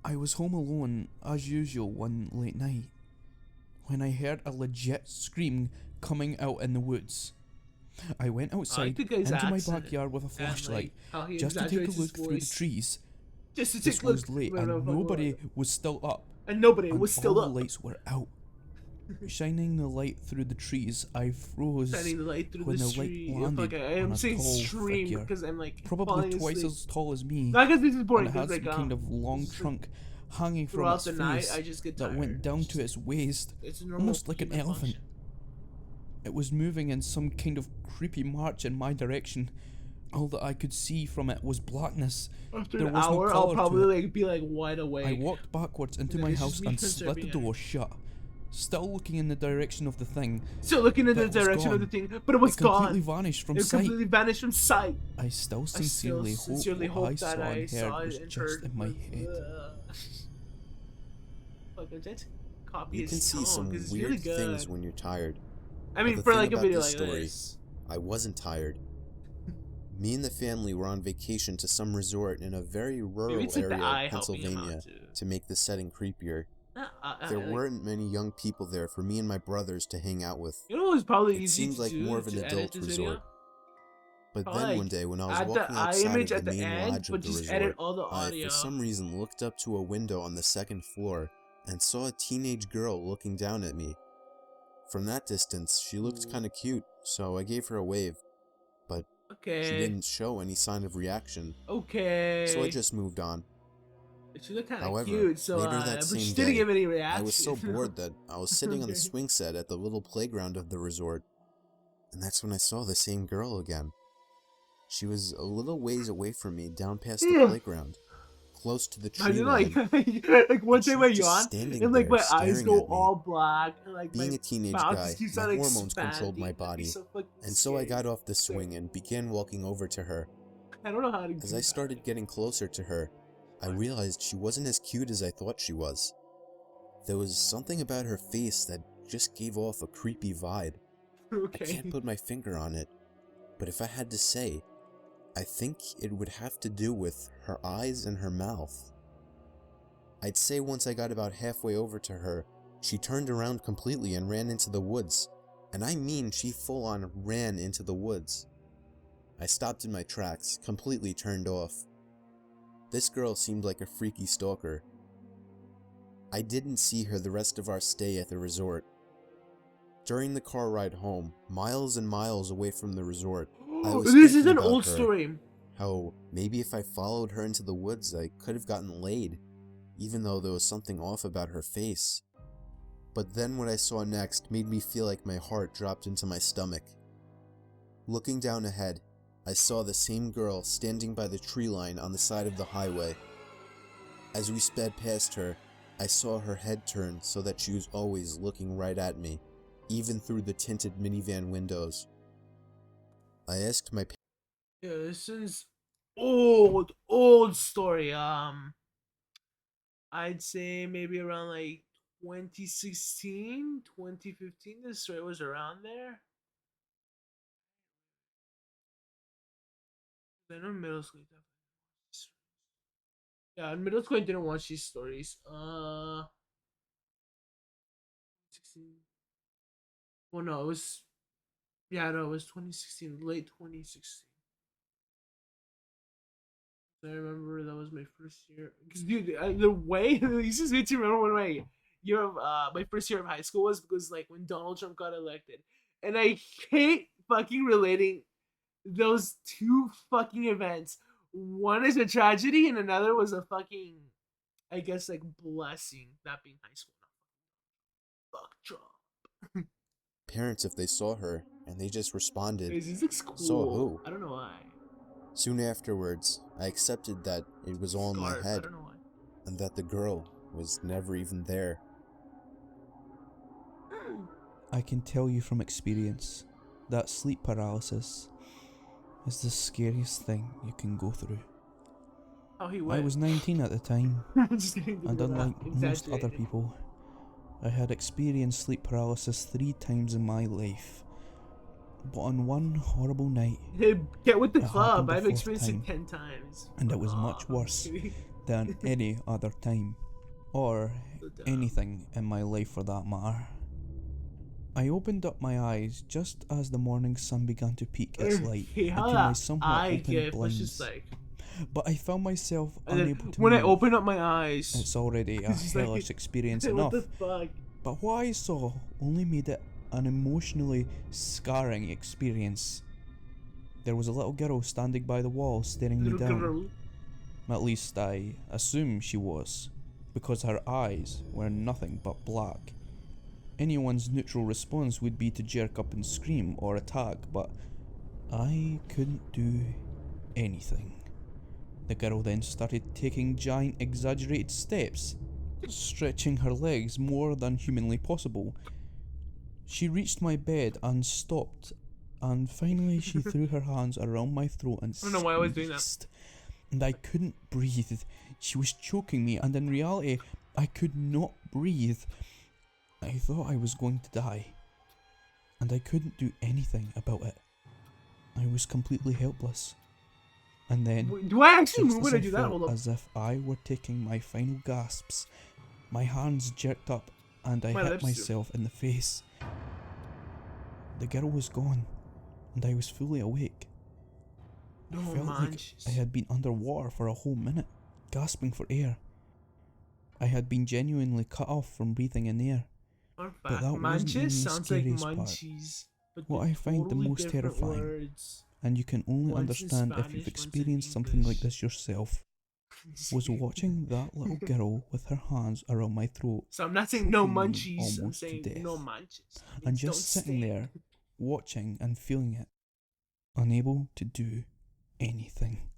I was home alone as usual one late night when I heard a legit scream coming out in the woods. I went outside the guy's into my accent backyard with a and, flashlight like, how he just to take a exaggerates look his through the voice. trees. Just to This take a look. was late Wait, no, and fuck, nobody what? was still up. And nobody And was still all up. the lights were out. Shining the light through the trees, I froze Shining the light through when the the light stream. landed Fuck, I'm on a saying tall stream figure, because I'm like probably falling twice asleep. as tall as me, Not because this is and boring. it Because had like some kind of long just, like, trunk hanging from throughout its the night, face I just get that tired. went down It's to its waist, It's a normal almost like an human elephant. function. It was moving in some kind of creepy march in my direction. All that I could see from it was blackness. After There an was no hour, colour I'll to probably it. like be like wide awake. I walked backwards into And my it's just house me and slid the conserving door shut, still looking in the direction of the thing. Still looking in But the it was direction of the gone. thing, but it was It completely gone. vanished from It sight. completely vanished from sight. I still sincerely, hope what I saw and heard was just in my head. Fuck, I just copy You his can see tone, some 'cause it's weird really good. things when you're tired. I mean, the for thing like a about video this like story- this. I wasn't tired. Me and the family were on vacation to some resort in a very Maybe rural it's like the area eye of helping him Pennsylvania out to make the setting creepier. There like, weren't many young people there for me and my brothers to hang out with. You know what was probably It easy seemed to like do more of an to edit adult this resort. video? But Probably, then like, one day when I was add walking the eye outside image of at the the main end, lodge but of the just resort, edit all the I audio. for some reason looked up to a window on the second floor and saw a teenage girl looking down at me. From that distance, she looked kind of cute, so I gave her a wave, but Okay. she didn't show any sign of reaction, Okay. so I just moved on. She looked kind of However, cute, so later that but same she didn't day, give any reaction. I was so bored that I was sitting on the Okay. swing set at the little playground of the resort, and that's when I saw the same girl again. She was a little ways away from me down past the playground, close to the I tree did line. like one she time was I just yawn standing and like there my eyes staring go at me. all black and like Being my a teenage mouth guy, just keeps my on, like, hormones controlled my expanding. That'd be body, so fucking and so I scary. got off the swing and began walking over to her. I don't know how to. As do I that. started getting closer to her, I realized she wasn't as cute as I thought she was. There was something about her face that just gave off a creepy vibe. I Okay. can't put my finger on it, but if I had to say, I think it would have to do with her eyes and her mouth. I'd say once I got about halfway over to her, she turned around completely and ran into the woods. And I mean she full on ran into the woods. I stopped in my tracks, completely turned off. This girl seemed like a freaky stalker. I didn't see her the rest of our stay at the resort. During the car ride home, miles and miles away from the resort, I was This is thinking an about old her. story. How maybe if I followed her into the woods, I could have gotten laid, even though there was something off about her face. But then what I saw next made me feel like my heart dropped into my stomach. Looking down ahead, I saw the same girl standing by the tree line on the side of the highway. As we sped past her, I saw her head turn so that she was always looking right at me, even through the tinted minivan windows. I asked my Yeah, this is old story. I'd say maybe around like 2016, 2015. This story was around there. Then in middle school, definitely. Yeah, in middle school, I didn't watch these stories. 16. Well, no, it was. Yeah, no, it was 2016, late 2016. I remember that was my first year. Cause dude, the way this just makes me remember when my year of my first year of high school was, because like when Donald Trump got elected, and I hate fucking relating those two fucking events. One is a tragedy, and another was a fucking, I guess, like blessing. That being high school. Fuck Trump. parents if they saw her, and they just responded, This looks cool. "So who?" I don't know why. Soon afterwards, I accepted that it was all in my Scarf, I head, don't know why. and that the girl was never even there. I can tell you from experience that sleep paralysis is the scariest thing you can go through. Oh, he I went. was 19 at the time, Just kidding, and unlike most other exaggerated. people, I had experienced sleep paralysis 3 times in my life. But on one horrible night, Hey, get with the It club. happened the I've 4th experienced time, it 10 times. and it was Aw, much I'm worse kidding. than any other time, or So dumb. anything in my life for that matter. I opened up my eyes just as the morning sun began to peek its light Hey, how into my that somewhat eye open gif was blinds, just like. but I found myself And then unable to when move. I open up my eyes, It's already a it's just like, hellish experience what enough, the fuck? but what I saw only made it an emotionally scarring experience. There was a little girl standing by the wall staring me Little down. girl. At least I assume she was, because her eyes were nothing but black. Anyone's neutral response would be to jerk up and scream or attack, but I couldn't do anything. The girl then started taking giant exaggerated steps, stretching her legs more than humanly possible. She reached my bed and stopped, and finally she threw her hands around my throat and I don't know why I was doing that. squeezed. And I couldn't breathe. She was choking me, and in reality, I could not breathe. I thought I was going to die, and I couldn't do anything about it. I was completely helpless. And then, Wait, do I actually just move as when I I do that? felt Hold up. as if I were taking my final gasps, my hands jerked up, and I My hit lips do. myself in the face. The girl was gone, and I was fully awake. I No felt like manches. I had been underwater for a whole minute, gasping for air. I had been genuinely cut off from breathing in air. Fun but fact, that wasn't manches even the sounds like scariest part. munchies. But What they're I find the totally most different terrifying, words. and you can only One's in understand if Spanish, you've one's in experienced something like English. this yourself, was watching that little girl with her hands around my throat So I'm not saying no choking me munchies. I'm almost to saying death. no manches. and Means just don't sitting stink. there, watching and feeling it, unable to do anything.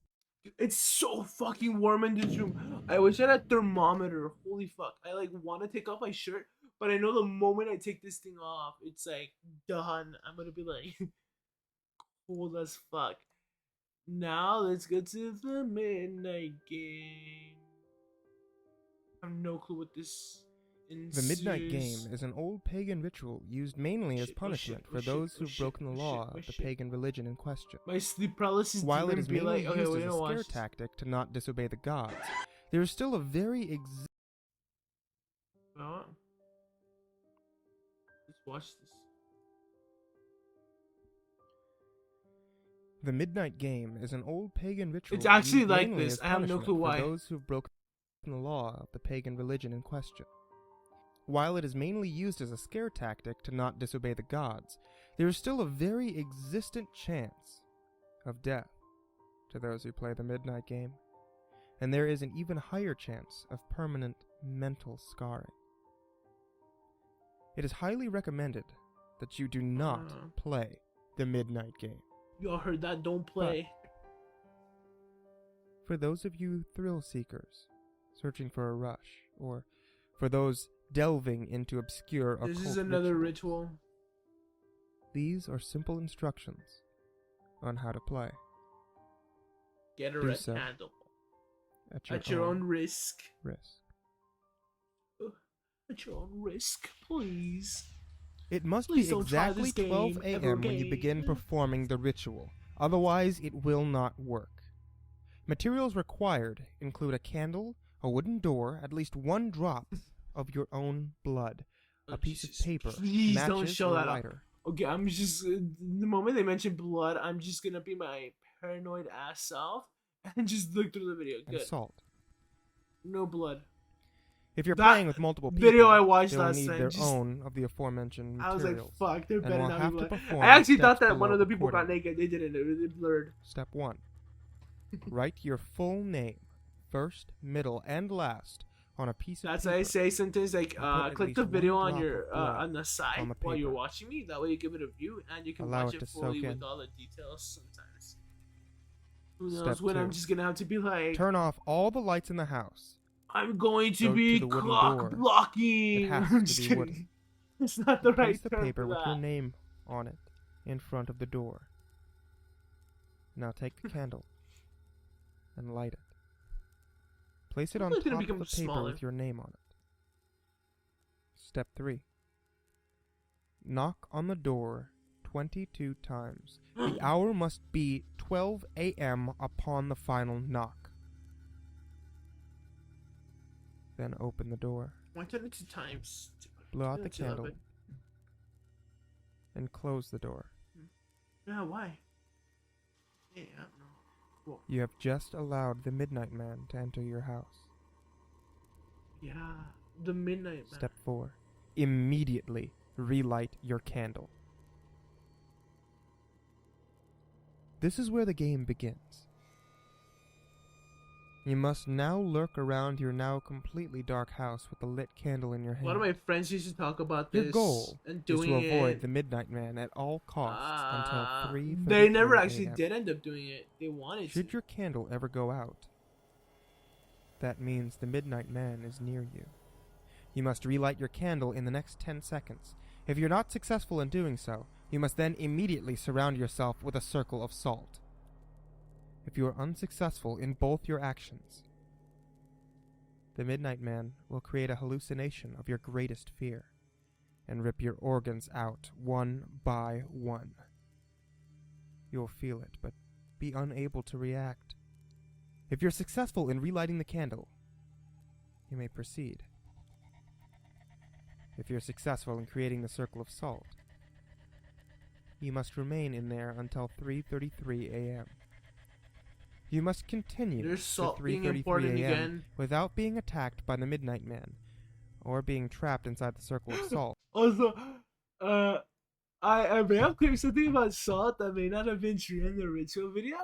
It's so fucking warm in this room. I wish I had a thermometer. Holy fuck. I like want to take off my shirt, but I know the moment I take this thing off, it's like done. I'm gonna be like cold as fuck. Now let's get to the midnight game. I have no clue what this The Midnight ensues. Game is an old pagan ritual used mainly as Shit, oh punishment shit, for oh shit, those oh who've shit, broken the oh law shit, oh of the shit. pagan religion in question. My sleep paralysis While it demon is be mainly like, okay, used we as a don't watch scare this. tactic to not disobey the gods, there is still a very Oh. Let's watch this. The Midnight Game is an old pagan ritual. It's actually used like mainly this. as I have no punishment clue why. For those who've broken the law of the pagan religion in question. While it is mainly used as a scare tactic to not disobey the gods, there is still a very existent chance of death to those who play the Midnight Game, and there is an even higher chance of permanent mental scarring. It is highly recommended that you do not play the Midnight Game. Y'all heard that? Don't play. For those of you thrill seekers searching for a rush, or for those delving into obscure occult This is another rituals, ritual. these are simple instructions on how to play Get a Do red so. candle. at At your own risk. risk. At your own risk, please. It must Please be don't try exactly this game 12 ever a.m. when you begin again. performing the ritual, otherwise it will not work. Materials required include a candle, a wooden door, at least one drop of your own blood, Oh, a piece Jesus, of paper, please matches, don't show or that a up. lighter. Okay, I'm just the moment they mention blood, I'm just gonna be my paranoid ass self and just look through the video. and Good. salt. No blood. If you're That playing with multiple people, video I watched they will last need time their just- own of the aforementioned I was like, materials. fuck, there and better will not have be to blood. perform I actually the thought steps that one of the below people got accordingly. naked. They didn't. It blurred. Step 1. Write your full name, first, middle, and last, on a piece of That's paper. why I say sometimes like and put at click least the one video on drop your of blood on the side on the while you're paper. watching me. That way you give it a view and you can Allow watch it it to soak fully with in. all the details sometimes. Who Step knows when I'm 2. just gonna have to be like, Turn off all the lights in the house. I'm going to Go to be the wooden clock door. blocking. It has I'm to just be kidding. wooden. It's not the Place right the term paper for with your that. name on it in front of the door. Now take the candle and light it. Place it on It's gonna top of become the paper smaller. with your name on it. Step 3. Knock on the door 22 times. The hour must be 12 a.m. upon the final knock. Then open the door, 122 times. blow out the That's candle, 11. and close the door. Yeah, why? Yeah, I don't know. Well, You have just allowed the Midnight Man to enter your house. yeah, the midnight man. Step 4. Immediately relight your candle. This is where the game begins. You must now lurk around your now completely dark house with a lit candle in your hand. One of my friends used to talk about Your this. goal and is doing to avoid it. the Midnight Man at all costs until 3:33 They never actually a.m. did end up doing it. They wanted Should to. your candle ever go out, that means the Midnight Man is near you. You must relight your candle in the next 10 seconds. If you're not successful in doing so, you must then immediately surround yourself with a circle of salt. If you are unsuccessful in both your actions, the Midnight Man will create a hallucination of your greatest fear and rip your organs out one by one. You will feel it, but be unable to react. If you're successful in relighting the candle, you may proceed. If you're successful in creating the circle of salt, you must remain in there until 3:33 a.m. You must continue There's to salt being 3:33 important a.m. again. without being attacked by the Midnight Man or being trapped inside the circle of salt. Also, I may have claimed something about salt that may not have been true in the ritual video.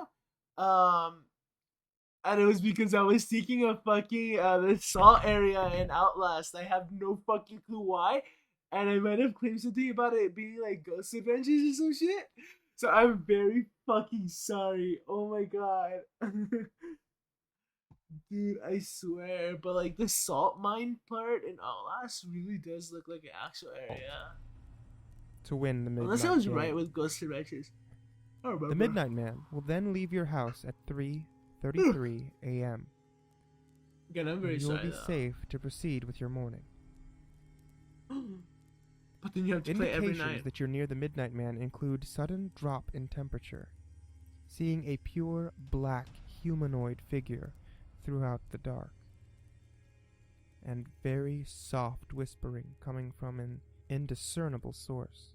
And it was because I was seeking a fucking the salt area in Outlast. I have no fucking clue why, and I might have claimed something about it being like Ghost Adventures or some shit. So I'm very fucking sorry. Oh my god. Dude, I swear. But like the salt mine part in Outlast really does look like an actual area. To win the Midnight Unless I was Game. right with Ghost Adventures. I don't remember. The Midnight Man will then leave your house at 3:33 a.m. Again, I'm very and you will sorry be though. safe to proceed with your morning. But then you have to play every Indications night. that you're near the Midnight Man include sudden drop in temperature, seeing a pure black humanoid figure throughout the dark, and very soft whispering coming from an indiscernible source.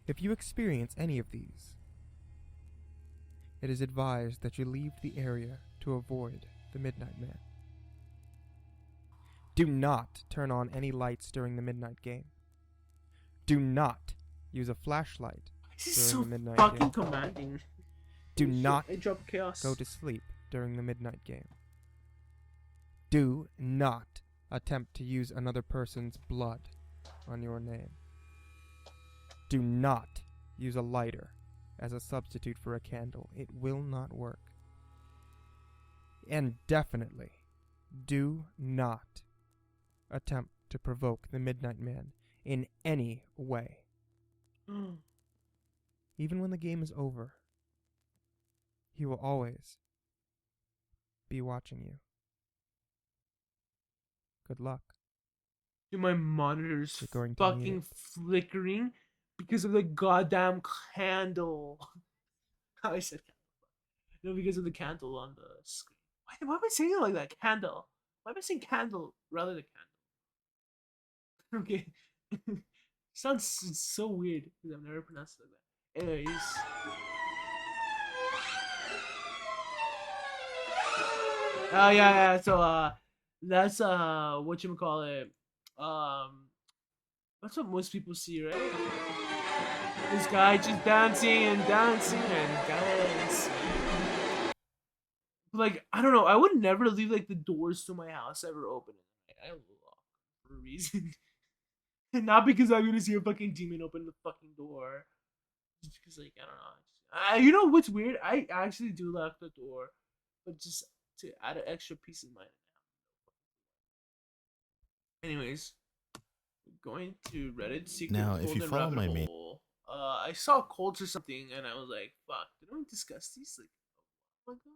If you experience any of these, it is advised that you leave the area to avoid the Midnight Man. Do not turn on any lights during the midnight game. Do not use a flashlight This is during so the midnight fucking game. commanding. Do Shit, not I dropped chaos. go to sleep during the midnight game. Do not attempt to use another person's blood on your name. Do not use a lighter as a substitute for a candle. It will not work. And definitely do not attempt to provoke the Midnight Man in any way. Even when the game is over, he will always be watching you. Good luck. Dude, my monitor's You're going to need fucking it. flickering because of the goddamn candle. I said candle. No, because of the candle on the screen. Why am I saying it like that? Candle. Why am I saying candle rather than candle? Okay. Sounds so weird because I've never pronounced it like that. Anyways. Oh yeah. So that's whatchamacallit. That's what most people see, right? This guy just dancing and dancing and dancing. Like, I don't know. I would never leave like the doors to my house ever open. I don't lock for a reason. And not because I'm gonna see a fucking demon open the fucking door. Just because, like, I don't know. You know what's weird? I actually do lock the door, but just to add an extra peace of mind. Anyways, going to Reddit secret Now, if you golden follow rabbit my main hole. I saw cults or something, and I was like, "Fuck, didn't we discuss these?" Like, oh my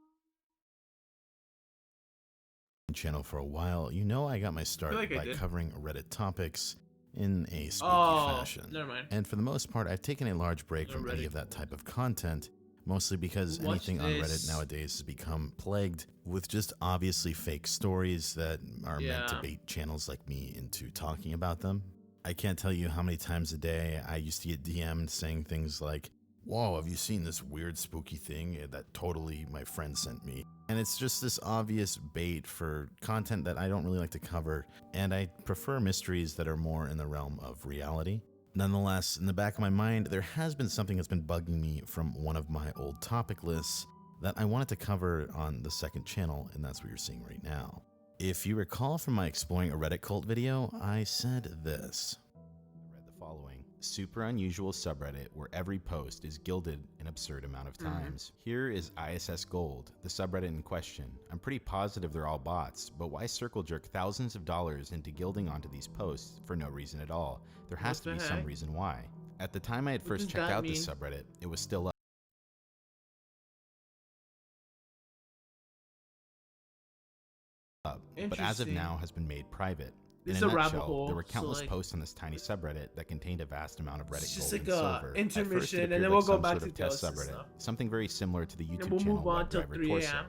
god. channel for a while, you know I got my start like I by did. covering Reddit topics in a spooky Oh, fashion. never mind. And for the most part, I've taken a large break No from any Reddit of that type of content, mostly because Watch anything on Reddit this. nowadays has become plagued with just obviously fake stories that are meant to Yeah. bait channels like me into talking about them. I can't tell you how many times a day I used to get DM'd saying things like, "Whoa, have you seen this weird spooky thing that totally my friend sent me?" And it's just this obvious bait for content that I don't really like to cover, and I prefer mysteries that are more in the realm of reality. Nonetheless, in the back of my mind, there has been something that's been bugging me from one of my old topic lists that I wanted to cover on the second channel, and that's what you're seeing right now. If you recall from my Exploring a Reddit Cult video, I said this. I read the following. Super unusual subreddit where every post is gilded an absurd amount of times. Here is ISS Gold, the subreddit in question. I'm pretty positive they're all bots, but why circle jerk thousands of dollars into gilding onto these posts for no reason at all? There has What to be the some heck? reason why. At the time I had What first does checked that out this mean? subreddit, it was still up. But as of Interesting. now has been made private. In This a is a rabbit nutshell, hole. there were So, countless like, posts on this tiny subreddit that contained a vast amount of Reddit it's just gold like and a silver. At first, it intermission, and appeared then like we'll go some back sort to of test ghosts and subreddit, stuff. something very similar to the YouTube we'll channel move on till WebDriver 3 Torso. a.m.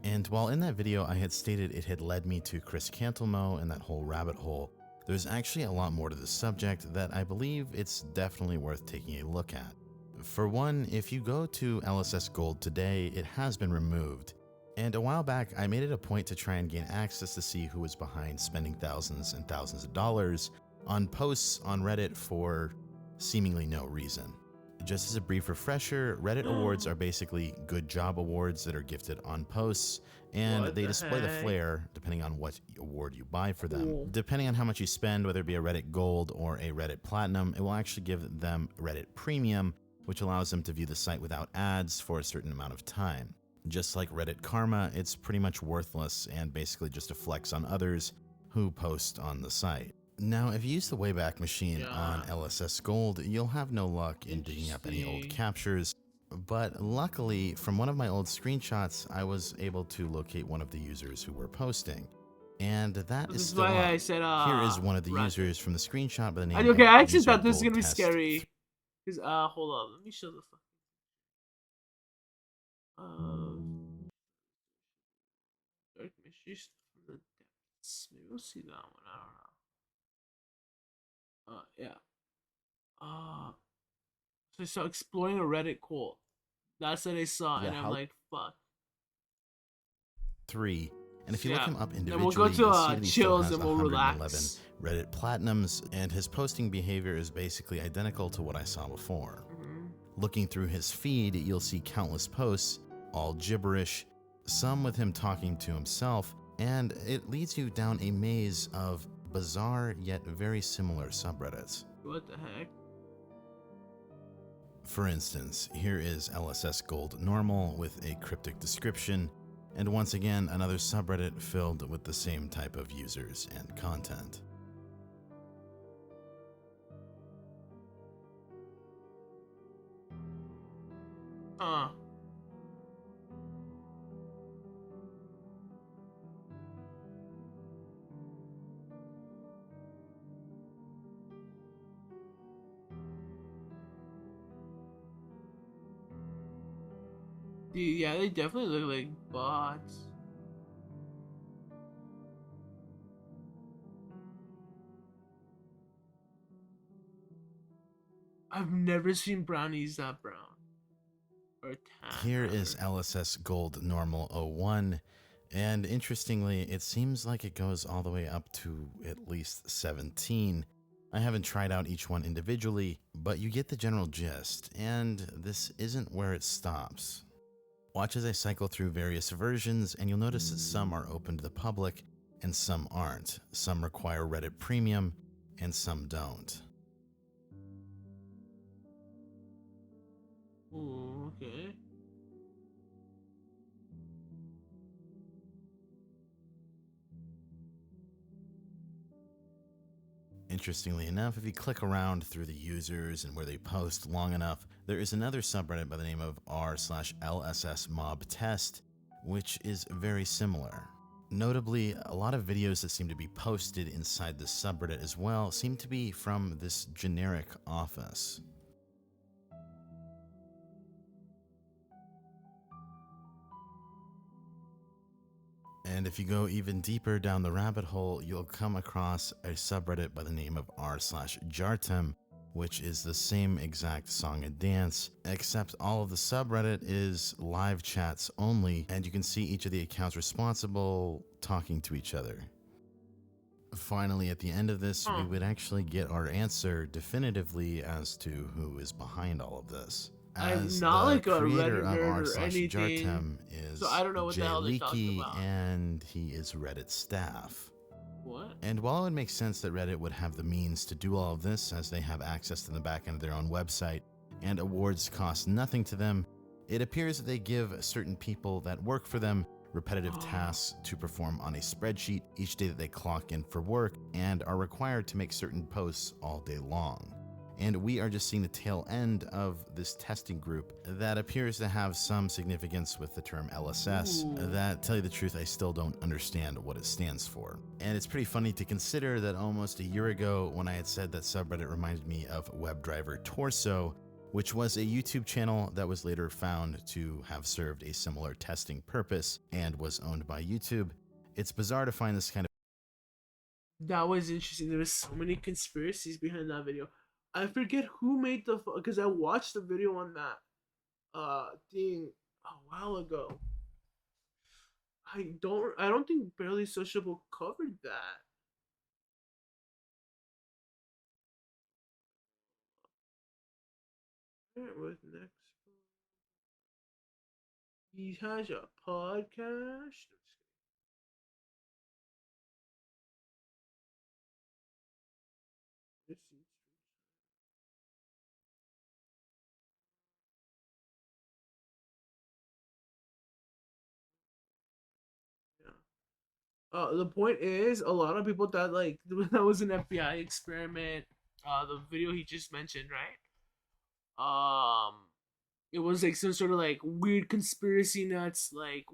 And while in that video I had stated it had led me to Chris Cantelmo and that whole rabbit hole, there's actually a lot more to the subject that I believe it's definitely worth taking a look at. For one, if you go to LSS Gold today, it has been removed. And a while back, I made it a point to try and gain access to see who was behind spending thousands and thousands of dollars on posts on Reddit for seemingly no reason. Just as a brief refresher, Reddit awards are basically good job awards that are gifted on posts, and What they the display the heck? flair depending on what award you buy for them. Cool. Depending on how much you spend, whether it be a Reddit Gold or a Reddit Platinum, it will actually give them Reddit Premium, which allows them to view the site without ads for a certain amount of time. Just like Reddit Karma, it's pretty much worthless and basically just a flex on others who post on the site. Now, if you use the Wayback Machine on LSS Gold, you'll have no luck in digging up any old Interesting. captures, but luckily, from one of my old screenshots, I was able to locate one of the users who were posting. And that This is is still why up. I said, Here is one of the rat. users from the screenshot by the name Okay, of I actually User thought this was Gold gonna be Test. scary. Cause hold on, let me show the fuck. Dark mysteries from the depths. Maybe we'll see that one. I don't know. Yeah. So I saw exploring a Reddit cult. That's what I saw, Yeah, and I'm how- like, fuck. 3. And if you Yeah. look him up Then individually, we'll go to, you'll see that he still chills has and we'll 111 relax. Reddit Platinums, and his posting behavior is basically identical to what I saw before. Looking through his feed, you'll see countless posts, all gibberish, some with him talking to himself, and it leads you down a maze of bizarre yet very similar subreddits. What the heck? For instance, here is LSS Gold Normal with a cryptic description, and once again another subreddit filled with the same type of users and content. Yeah, they definitely look like bots. I've never seen brownies that brown. Or tan. Here rather. is LSS Gold Normal 01, and interestingly, it seems like it goes all the way up to at least 17. I haven't tried out each one individually, but you get the general gist, and this isn't where it stops. Watch as I cycle through various versions, and you'll notice that some are open to the public and some aren't. Some require Reddit Premium and some don't. Oh, okay. Interestingly enough, if you click around through the users and where they post long enough, there is another subreddit by the name of r/LSSmobtest, which is very similar. Notably, a lot of videos that seem to be posted inside the subreddit as well seem to be from this generic office. And if you go even deeper down the rabbit hole, you'll come across a subreddit by the name of r/Jartem, which is the same exact song and dance, except all of the subreddit is live chats only, and you can see each of the accounts responsible talking to each other. Finally, at the end of this, we would actually get our answer definitively as to who is behind all of this. I'm As not the like a creator Reddit of nerd or anything, r/Jartem is so I don't know what the Jay hell they're talking Leakey, about. and he is Reddit staff. What? And while it would make sense that Reddit would have the means to do all of this, as they have access to the back end of their own website, and awards cost nothing to them, it appears that they give certain people that work for them repetitive tasks to perform on a spreadsheet each day that they clock in for work, and are required to make certain posts all day long. And we are just seeing the tail end of this testing group that appears to have some significance with the term LSS that, tell you the truth, I still don't understand what it stands for. And it's pretty funny to consider that almost a year ago, when I had said that subreddit reminded me of WebDriver Torso, which was a YouTube channel that was later found to have served a similar testing purpose and was owned by YouTube, it's bizarre to find this kind of That was interesting. There was so many conspiracies behind that video. I forget who made the because I watched the video on that thing a while ago. I don't think Barely Sociable covered that. Alright, what's next? He has a podcast. Let's see. The point is, a lot of people thought like that was an FBI experiment. The video he just mentioned, right? It was like some sort of like weird conspiracy nuts like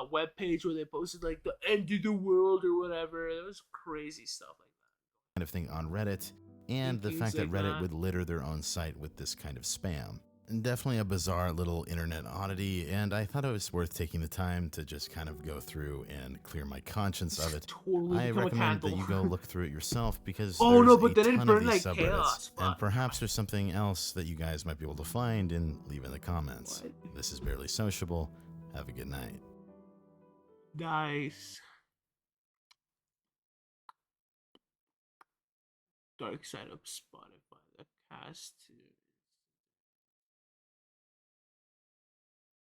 web page where they posted like the end of the world or whatever. It was crazy stuff like that. kind of thing on Reddit, and the Things fact that like Reddit that. would litter their own site with this kind of spam. And definitely a bizarre little internet oddity, and I thought it was worth taking the time to just kind of go through and clear my conscience of it. Totally I become a recommend that candle. you go look through it yourself because Oh, there's no, a but then it ton of burned these like subreddits, chaos. and Fuck. perhaps there's something else that you guys might be able to find and leave in the comments. What? This is Barely Sociable. Have a good night. Nice. Dark side of Spotify. The cast.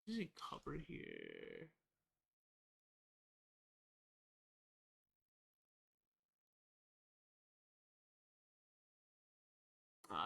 What does it cover here?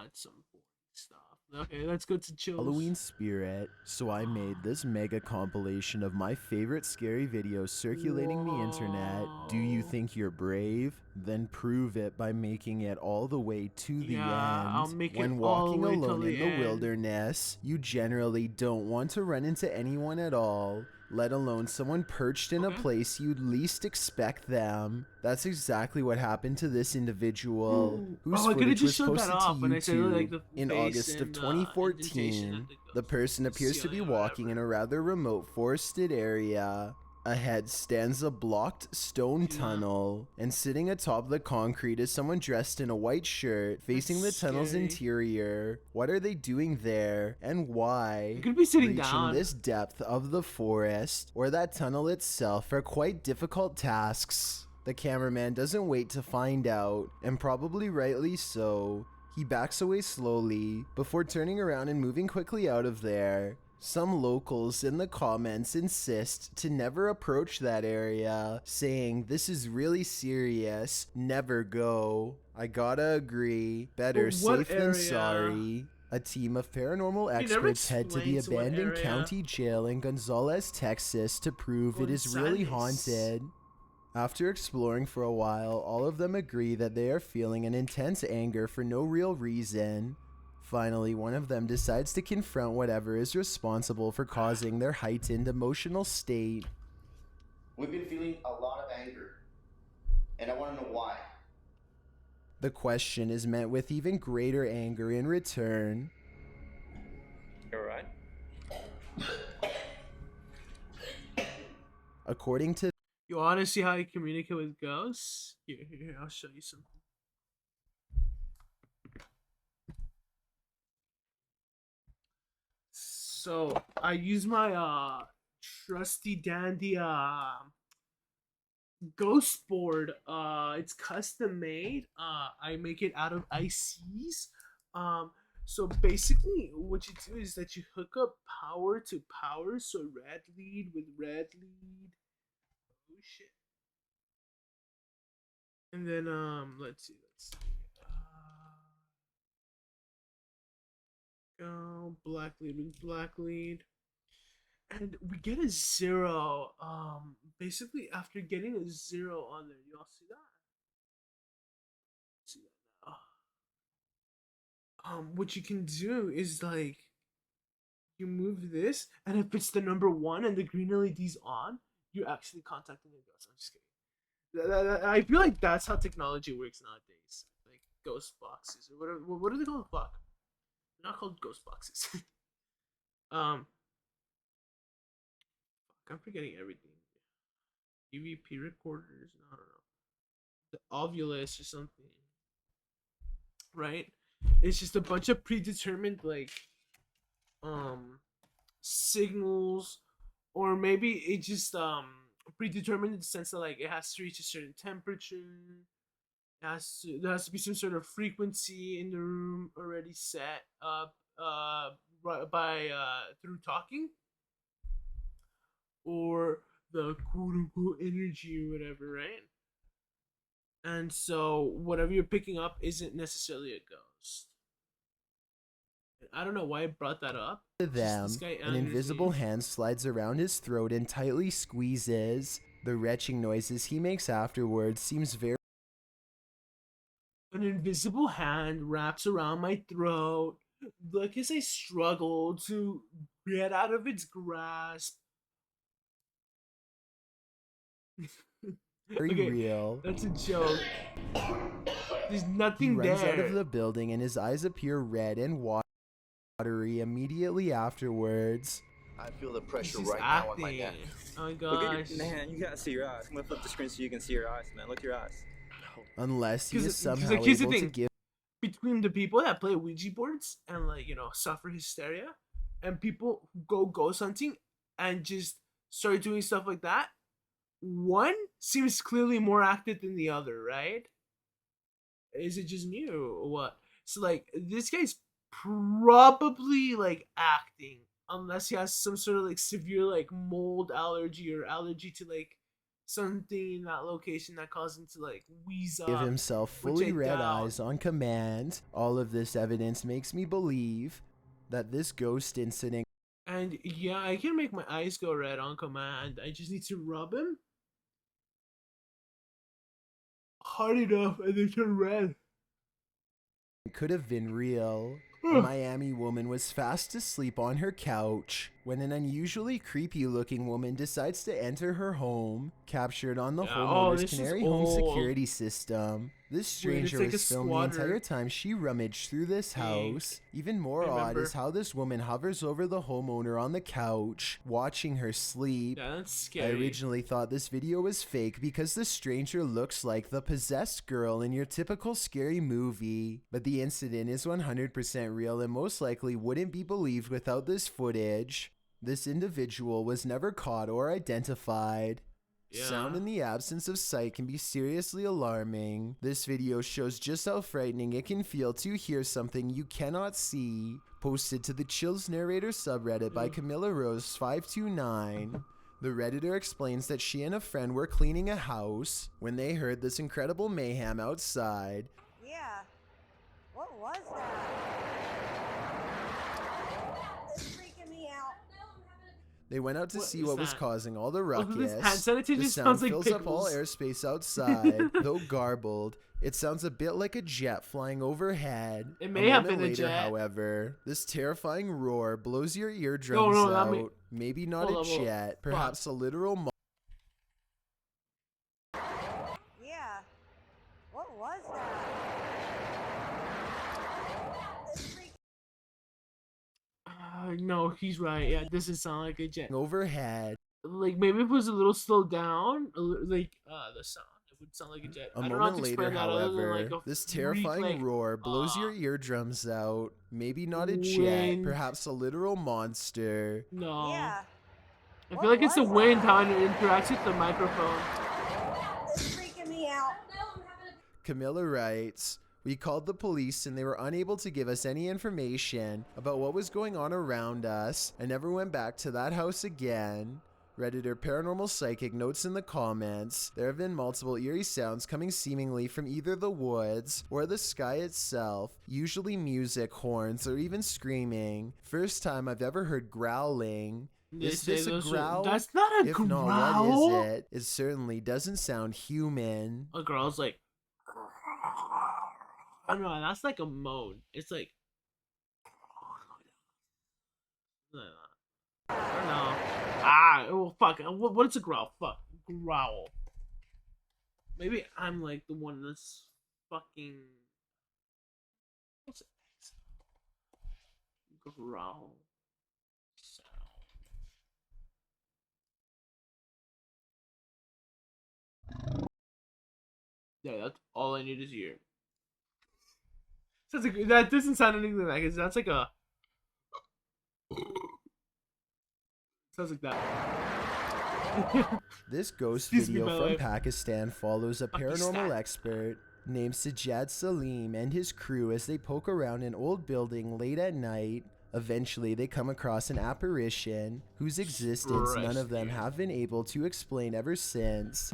It's some boring stuff. Okay, let's go to chills. Halloween spirit, so I made this mega compilation of my favorite scary videos circulating the internet. Do you Whoa. think you're brave? Then prove it by making it all the way to the Yeah, end. I'll make it when all the walking way till alone the in the end. wilderness, you generally don't want to run into anyone at all, let alone someone perched in a Okay. place you'd least expect them. That's exactly what happened to this individual, whose Oh, I could've footage just was showed that posted off when I to said, like, YouTube the in face August of and, 2014. indentation at The person appears to be ceiling or walking in a rather remote forested area. Ahead stands a blocked stone Yeah. tunnel, and sitting atop the concrete is someone dressed in a white shirt facing That's the tunnel's scary. interior. What are they doing there, and why? You could be sitting Reaching down. this depth of the forest or that tunnel itself are quite difficult tasks. The cameraman doesn't wait to find out, and probably rightly so. He backs away slowly before turning around and moving quickly out of there. Some locals in the comments insist to never approach that area, saying this is really serious, never go. I gotta agree, better But what safe than area? sorry. A team of paranormal He never experts head to the explains what abandoned area. county jail in Gonzales, Texas to prove it is really Gonzales. haunted. After exploring for a while, all of them agree that they are feeling an intense anger for no real reason. Finally, one of them decides to confront whatever is responsible for causing their heightened emotional state. We've been feeling a lot of anger, and I want to know why. The question is met with even greater anger in return. You're right. According to You want to see how you communicate with ghosts? Here, I'll show you something. So I use my trusty dandy ghost board. It's custom made. I make it out of ICs. So basically what you do is that you hook up power to power, so red lead with red lead. Oh shit. And then let's see. Go black lead with black lead. And we get a 0. Basically after getting a 0 on there, y'all see that? See that now. What you can do is like you move this, and if it's the number 1 and the green LED's on, you're actually contacting a ghost. I'm just kidding. I feel like that's how technology works nowadays. Like ghost boxes or whatever. What are they called? Fuck. They're not called ghost boxes. I'm forgetting everything. EVP recorders. No, I don't know. The Ovulus or something. Right? It's just a bunch of predetermined like signals, or maybe it just predetermined in the sense that like it has to reach a certain temperature. There has to be some sort of frequency in the room already set up by through talking, or the quote unquote energy or whatever, right? And so whatever you're picking up isn't necessarily a ghost. I don't know why I brought that up. to them, an invisible hand slides around his throat and tightly squeezes. The retching noises he makes afterwards seems very An invisible hand wraps around my throat. Look as I struggle to get out of its grasp. Okay, real. that's a joke. There's He nothing runs there. out of the building and his eyes appear red and watery immediately afterwards. I feel the He's pressure just right now on my acting. neck. Oh my Look gosh. at your, man, you gotta see your eyes. I'm gonna flip the screen so you can see your eyes, man. Look at your eyes. Unless he is 'Cause, somehow like, here's the able to thing. give Between the people that play Ouija boards and like, you know, suffer hysteria, and people who go ghost hunting and just start doing stuff like that, one seems clearly more active than the other, right? Is it just me or what? So like this guy's probably like acting, unless he has some sort of like severe like mold allergy or allergy to like something in that location that caused him to like wheeze up. himself which fully I red doubt. eyes on command. All of this evidence makes me believe that this ghost incident And yeah, I can make my eyes go red on command. I just need to rub him hard enough and they turn red. could have been real. A Ugh. Miami woman was fast asleep on her couch when an unusually creepy looking woman decides to enter her home, captured on the Yeah, homeowner's this is Canary Home old. security system. This Weird, it's stranger like a was filmed the squatter. entire time she rummaged through this Pink. house. Even more odd Remember. is how this woman hovers over the homeowner on the couch, watching her sleep. Yeah, that's I scary. originally thought this video was fake because the stranger looks like the possessed girl in your typical scary movie, but the incident is 100% real and most likely wouldn't be believed without this footage. This individual was never caught or identified. Yeah. Sound in the absence of sight can be seriously alarming. This video shows just how frightening it can feel to hear something you cannot see, Posted to the Chills Narrator subreddit by Camilla Rose 529. The Redditor explains that she and a friend were cleaning a house when they heard this incredible mayhem outside. Yeah. What was that? It's freaking me out. They went out to What see is what was that? causing all the Oh, ruckus. this hand sanitizer The just sound smells like fills up all pickles. airspace outside, though garbled. It sounds a bit like a jet flying overhead. It may have moment been a later, jet. however, this terrifying roar blows your eardrums no, out. Maybe not hold a on, hold on. jet, perhaps a literal Yeah. What was that? It's freaking No, he's right. Yeah, it doesn't sound like a jet. overhead. Like maybe if it was a little slowed down, like the sound, it would sound like a jet. A I don't know how to moment explain later, that other than however, like a this freak, terrifying like, roar blows your eardrums out. Maybe not a jet, wind. perhaps a literal monster. No. Yeah. I feel like it's the was wind that? how it interacts with the microphone. It's freaking me out. Camilla writes, "We called the police and they were unable to give us any information about what was going on around us. I never went back to that house again." Redditor Paranormal Psychic notes in the comments, there have been multiple eerie sounds coming seemingly from either the woods or the sky itself, usually music, horns, or even screaming. First time I've ever heard growling. They Is say this a those are- growl? That's not a If growl. not, what is it? It certainly doesn't sound human. A girl's like, I don't know. That's like a moan. It's like, I don't know. Oh fuck. What is a growl? Fuck, growl. Maybe I'm like the one that's fucking. What's it? Growl. Yeah, that's all I need to hear. That doesn't sound anything like it. That's like a. Sounds like that. This ghost Excuse me, video by the from way. Pakistan follows a paranormal Pakistan. expert named Sajjad Salim and his crew as they poke around an old building late at night. Eventually, they come across an apparition whose existence none of them have been able to explain ever since.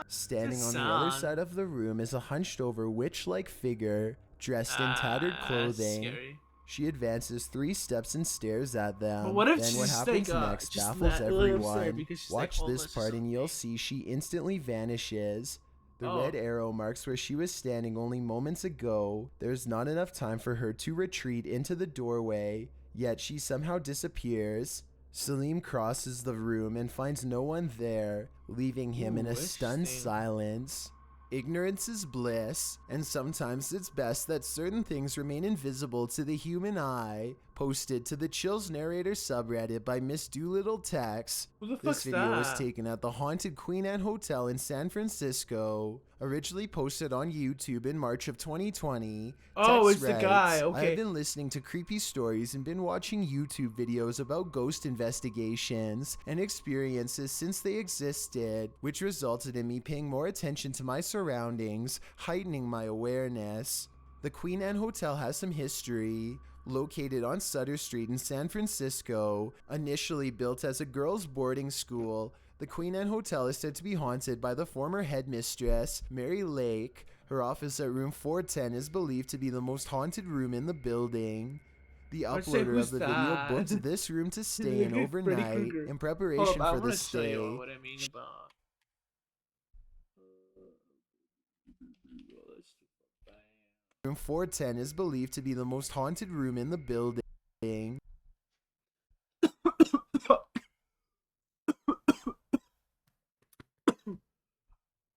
Standing on the other sound. side of the room is a hunched over witch-like figure dressed in tattered That's clothing. scary. She advances 3 steps and stares at them. But what if then what she's happens like, next just baffles let live there everyone. because she's, like, Watch homeless this or part and you'll see she instantly vanishes. The Oh. red arrow marks where she was standing only moments ago. There's not enough time for her to retreat into the doorway, yet she somehow disappears. Salim crosses the room and finds no one there, leaving him in a stunned interesting. silence. Ignorance is bliss, and sometimes it's best that certain things remain invisible to the human eye. Posted to the Chills Narrator subreddit by Miss Doolittle Tex. Who the This fuck's video was that? taken at the haunted Queen Anne Hotel in San Francisco. Originally posted on YouTube in March of 2020. Oh, Tex it's the guy, writes, I okay. have been listening to creepy stories and been watching YouTube videos about ghost investigations and experiences since they existed, which resulted in me paying more attention to my surroundings, heightening my awareness. The Queen Anne Hotel has some history. Located on Sutter Street in San Francisco, initially built as a girls' boarding school, the Queen Anne Hotel is said to be haunted by the former headmistress, Mary Lake. Her office at room 410 is believed to be the most haunted room in the building. The I'd say, uploader of who's the video that? booked this room to stay in Freddy overnight Krueger. in Hold preparation up, I for wanna the show stay. you what I mean about. Room 410 is believed to be the most haunted room in the building.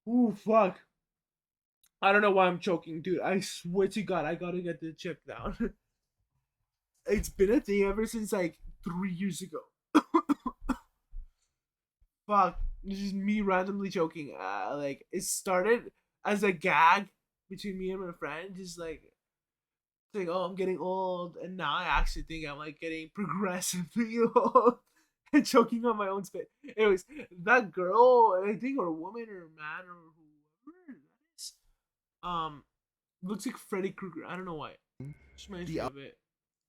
Ooh, fuck. I don't know why I'm choking, dude. I swear to God, I gotta get the chip down. It's been a thing ever since like 3 years ago. Fuck. This is me randomly choking. Like, it started as a gag between me and my friend. Just like, saying, oh, I'm getting old. And now I actually think I'm like getting progressively old. And choking on my own spit. Anyways, that girl, I think, or woman or man or whoever that is, looks like Freddy Krueger. I don't know why. Just reminds me The of it.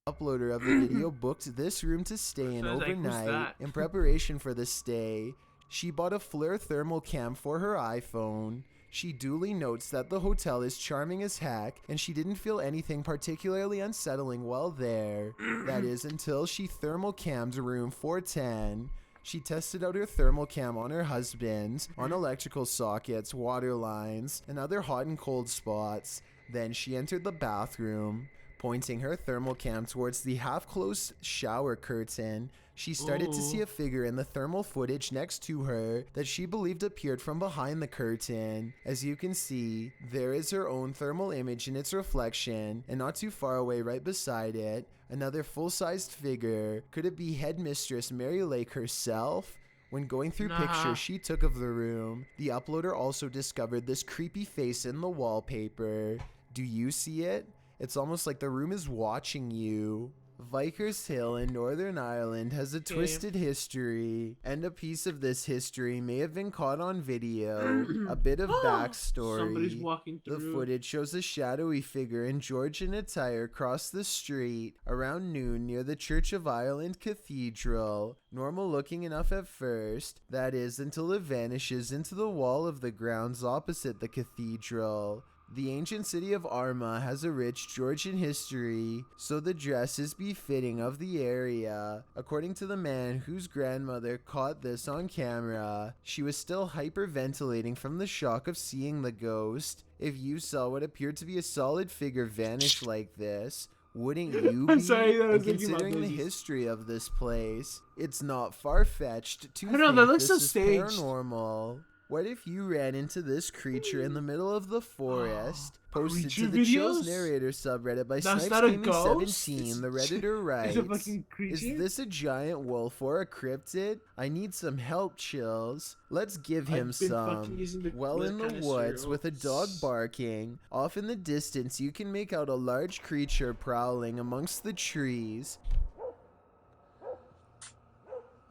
uploader of the video booked this room to stay in I was like, who's overnight. that? In preparation for the stay, she bought a FLIR thermal cam for her iPhone. She duly notes that the hotel is charming as heck, and she didn't feel anything particularly unsettling while there. That is, until she thermal cammed room 410. She tested out her thermal cam on her husband's, on electrical sockets, water lines, and other hot and cold spots. Then she entered the bathroom. Pointing her thermal cam towards the half-closed shower curtain, she started to see a figure in the thermal footage next to her that she believed appeared from behind the curtain. As you can see, there is her own thermal image in its reflection, and not too far away right beside it, another full-sized figure. Could it be headmistress Mary Lake herself? When going through pictures she took of the room, the uploader also discovered this creepy face in the wallpaper. Do you see it? It's almost like the room is watching you. Vikers Hill in Northern Ireland has a twisted history, and a piece of this history may have been caught on video. A bit of backstory. Somebody's walking The through. footage shows a shadowy figure in Georgian attire cross the street around noon near the Church of Ireland Cathedral. Normal looking enough at first, that is, until it vanishes into the wall of the grounds opposite the cathedral. The ancient city of Armagh has a rich Georgian history, so the dress is befitting of the area. According to the man whose grandmother caught this on camera, she was still hyperventilating from the shock of seeing the ghost. If you saw what appeared to be a solid figure vanish like this, wouldn't you be? I'm sorry, I was And thinking about considering the noises. history of this place, it's not far-fetched to I don't know, think that looks this so is staged. paranormal. What if you ran into this creature in the middle of the forest? Posted to Creature the Chills videos? Narrator subreddit by That's Snipes not a Gaming ghost? 17. The Redditor It's a writes, fucking creature? "Is this a giant wolf or a cryptid? I need some help, Chills. Let's give him I've been fucking some." using the Well in the canister. woods with a dog barking. Off in the distance you can make out a large creature prowling amongst the trees.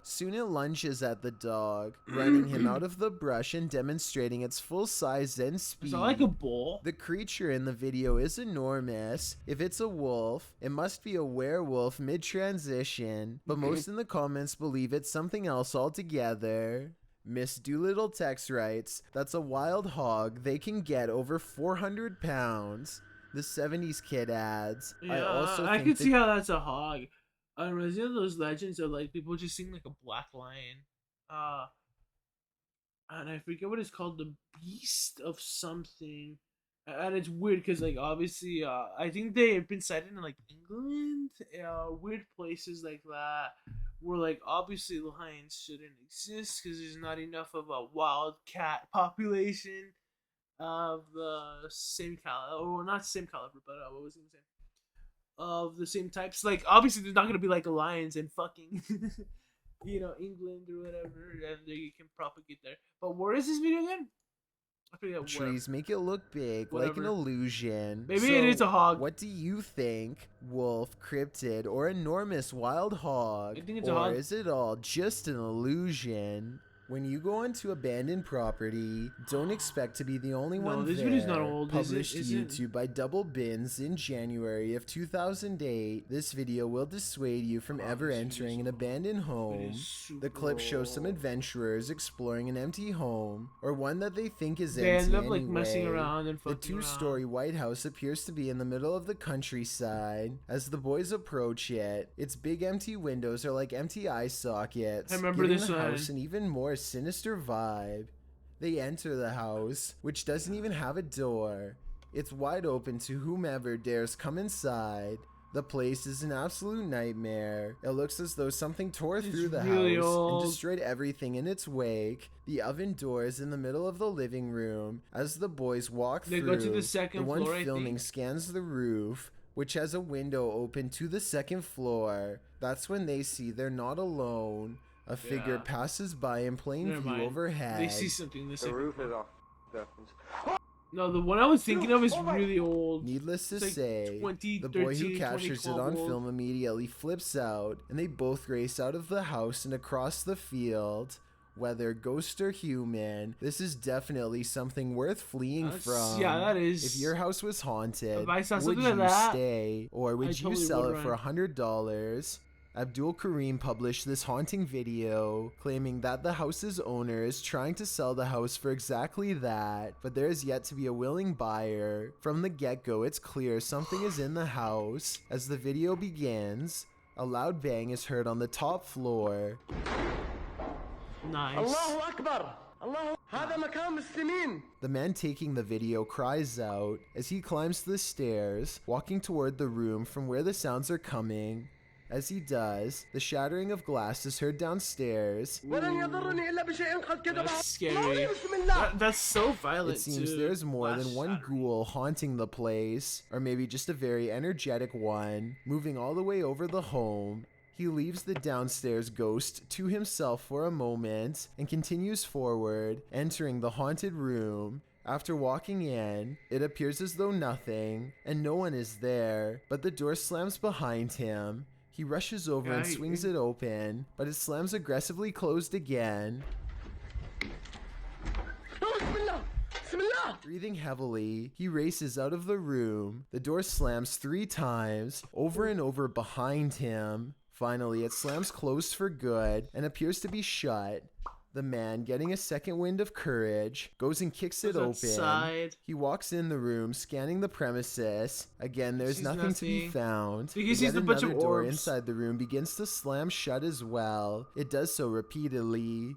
Soon it lunges at the dog, running him out of the brush and demonstrating its full size and speed. Is that like a bull? The creature in the video is enormous. If it's a wolf, it must be a werewolf mid-transition, but most in the comments believe it's something else altogether. Miss Doolittle Tex writes, "That's a wild hog. They can get over 400 pounds. The 70s kid adds, Yeah, I also I think can the see how that's a hog. I reminds me of those legends of like people just seeing like a black lion. And I forget what it's called, the beast of something. And it's weird because like obviously I think they have been sighted in like England, weird places like that, where like obviously lions shouldn't exist because there's not enough of a wild cat population of the same caliber, or not same caliber, but what was I gonna say? Of the same types. Like obviously there's not gonna be like lions in fucking England or whatever, and you can propagate there. But where is this video again? I forget where. trees make it look big, like an Whatever. illusion. Maybe it is a hog. What do you think? Wolf, cryptid, or enormous wild hog? I think it's a or hog. is it all just an illusion? When you go onto abandoned property, don't expect to be the only No, one this there. video's not old, is it? Published to Is it? YouTube by Double Bins in January of 2008, this video will dissuade you from ever this entering an video's old. abandoned It home. is The clip super shows some old. adventurers exploring an empty home, or one that they think is They empty end up like messing anyway. around and The fucking two-story White House appears to be in the middle of the countryside. As the boys approach it, its big empty windows are like empty eye sockets, I remember giving this the one. house an even more sinister vibe. They enter the house, which doesn't even have a door. It's wide open to whomever dares come inside. The place is an absolute nightmare. It looks as though something tore It's through the really house old. and destroyed everything in its wake. The oven door is in the middle of the living room. As the boys walk They through, go to the second one floor, I filming think. scans the roof, which has a window open to the second floor. That's when they see they're not alone. A figure Yeah. passes by in plain Never view mind. overhead. They see something in the The second roof floor. is off. No, the one I was thinking of is really old. Needless to It's like say, the 2013, boy who captures it 2012 on old. film immediately flips out, and they both race out of the house and across the field. Whether ghost or human, this is definitely something worth fleeing from. Yeah, that is. If your house was haunted, If I saw would something you like that, stay or would I you totally sell would it for run. $100? Abdul Karim published this haunting video claiming that the house's owner is trying to sell the house for exactly that, but there is yet to be a willing buyer. From the get-go, it's clear something is in the house. As the video begins, a loud bang is heard on the top floor. Nice. The man taking the video cries out as he climbs the stairs, walking toward the room from where the sounds are coming. As he does, the shattering of glass is heard downstairs. That's scary. That's so violent. It seems too. there's more Glass than one shattering. ghoul haunting the place, or maybe just a very energetic one, moving all the way over the home. He leaves the downstairs ghost to himself for a moment and continues forward, entering the haunted room. After walking in, it appears as though nothing and no one is there, but the door slams behind him. He rushes over and swings it open, but it slams aggressively closed again. Breathing heavily, he races out of the room. The door slams 3 times, over and over behind him. Finally, it slams closed for good and appears to be shut. The man, getting a second wind of courage, goes and kicks it open. Outside. He walks in the room, scanning the premises. Again, there's Sees nothing to be nothing. found. Because Yet he's a bunch of another door orbs. inside the room begins to slam shut as well. It does so repeatedly.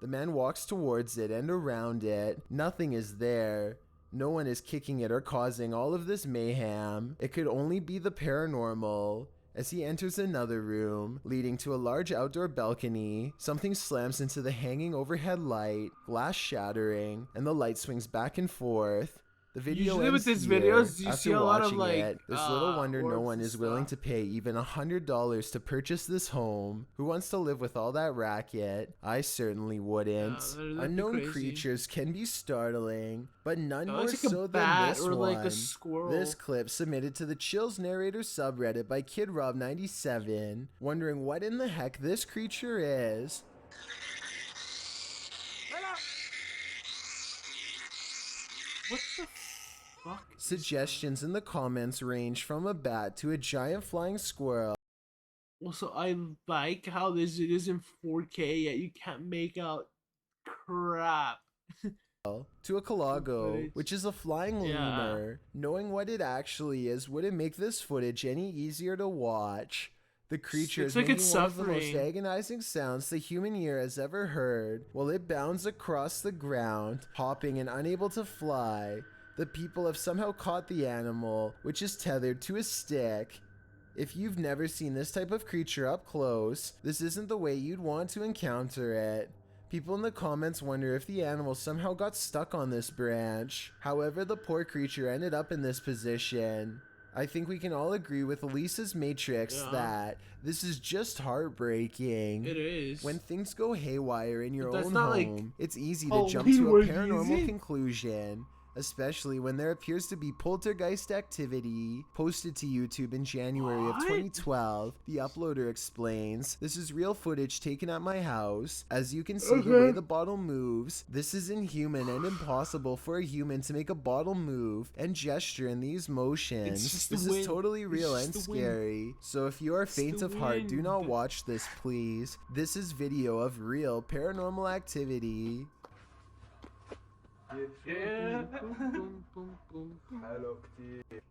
The man walks towards it and around it. Nothing is there. No one is kicking it or causing all of this mayhem. It could only be the paranormal. As he enters another room, leading to a large outdoor balcony, something slams into the hanging overhead light, glass shattering, and the light swings back and forth. The video Usually ends with these here. videos, you After see a lot of, watching like, it, there's little wonder no orbs one and is willing to stuff. pay even $100 to purchase this home. Who wants to live with all that racket? I certainly wouldn't. that'd be Unknown crazy. creatures can be startling, but none Oh, more it's like a so than bat this or one. like a squirrel. This clip submitted to the Chills Narrator subreddit by KidRob97, wondering what in the heck this creature is. What the fuck? Suggestions in the comments range from a bat to a giant flying squirrel. Also, I like how this video is in 4K, yet you can't make out crap. To a Calago, Footage. which is a flying Yeah. lemur. Knowing what it actually is wouldn't make this footage any easier to watch. The creature Looks is like making it's one of the most suffering. agonizing sounds the human ear has ever heard, while it bounds across the ground, hopping and unable to fly. The people have somehow caught the animal, which is tethered to a stick. If you've never seen this type of creature up close, this isn't the way you'd want to encounter it. People in the comments wonder if the animal somehow got stuck on this branch. However, the poor creature ended up in this position. I think we can all agree with Lisa's Matrix Yeah. that this is just heartbreaking. It is. When things go haywire in your But that's own not, like, home, it's easy to all jump we to a were paranormal using. conclusion. Especially when there appears to be poltergeist activity. Posted to YouTube in January of What? 2012, the uploader explains, "This is real footage taken at my house. As you can see the way the bottle moves, this is inhuman and impossible for a human to make a bottle move and gesture in these motions. just the This is wind. totally It's real just and the wind. scary. So if you are It's the faint of heart, do not wind. watch this, please. This is video of real paranormal activity." Yeah.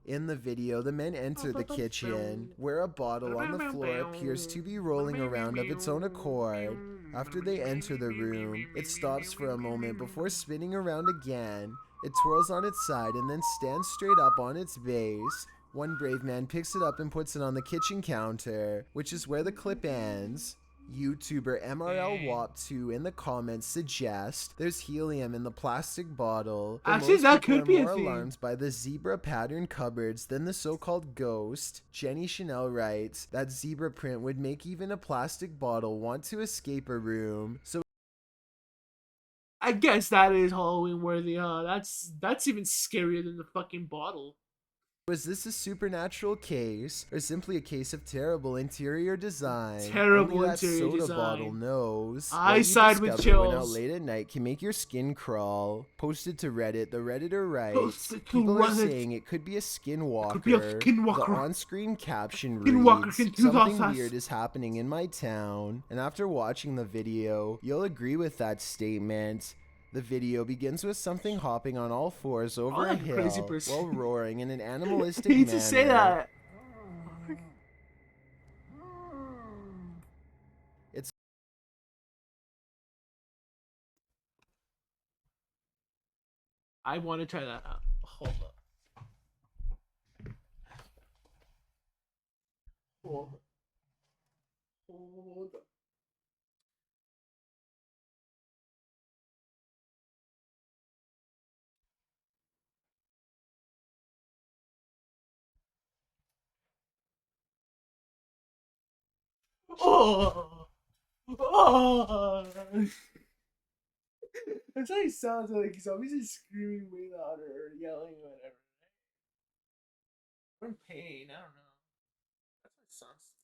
In the video, the men enter the kitchen, where a bottle on the floor appears to be rolling around of its own accord. After they enter the room, it stops for a moment before spinning around again. It twirls on its side and then stands straight up on its base. One brave man picks it up and puts it on the kitchen counter, which is where the clip ends. YouTuber MRLWAP2 in the comments suggest there's helium in the plastic bottle. But Actually, most that people could be are a more thing. alarmed by the zebra pattern cupboards than the so-called ghost. Jenny Chanel writes that zebra print would make even a plastic bottle want to escape a room. So I guess that is Halloween worthy, huh? That's even scarier than the fucking bottle. Was this a supernatural case, or simply a case of terrible interior design? Terrible Only that interior soda design. bottle knows. I what you side with discover when out Chills. late at night can make your skin crawl. Posted to Reddit, the Redditor writes, Posted to people are Reddit. saying it could be a skinwalker. Could be a skinwalker. The on-screen caption Skinwalker reads, can do something that. weird is happening in my town. And after watching the video, you'll agree with that statement. The video begins with something hopping on all fours over a like a hill crazy person. while roaring in an I animalistic hate manner. to say that. It's I want to try that out. Hold up. Hold up. Hold up. Oh! Oh! That's how he sounds like he's obviously screaming way louder or yelling or whatever. Or in pain, I don't know. That's what it sounds like.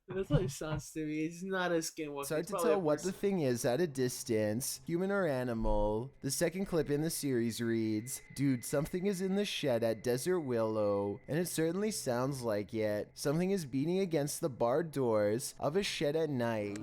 That's what it sounds to me. It's not a skinwalker. It's hard It's to probably tell a what the person. thing is at a distance, human or animal. The second clip in the series reads, "Dude, something is in the shed at Desert Willow," and it certainly sounds like it. Something is beating against the barred doors of a shed at night.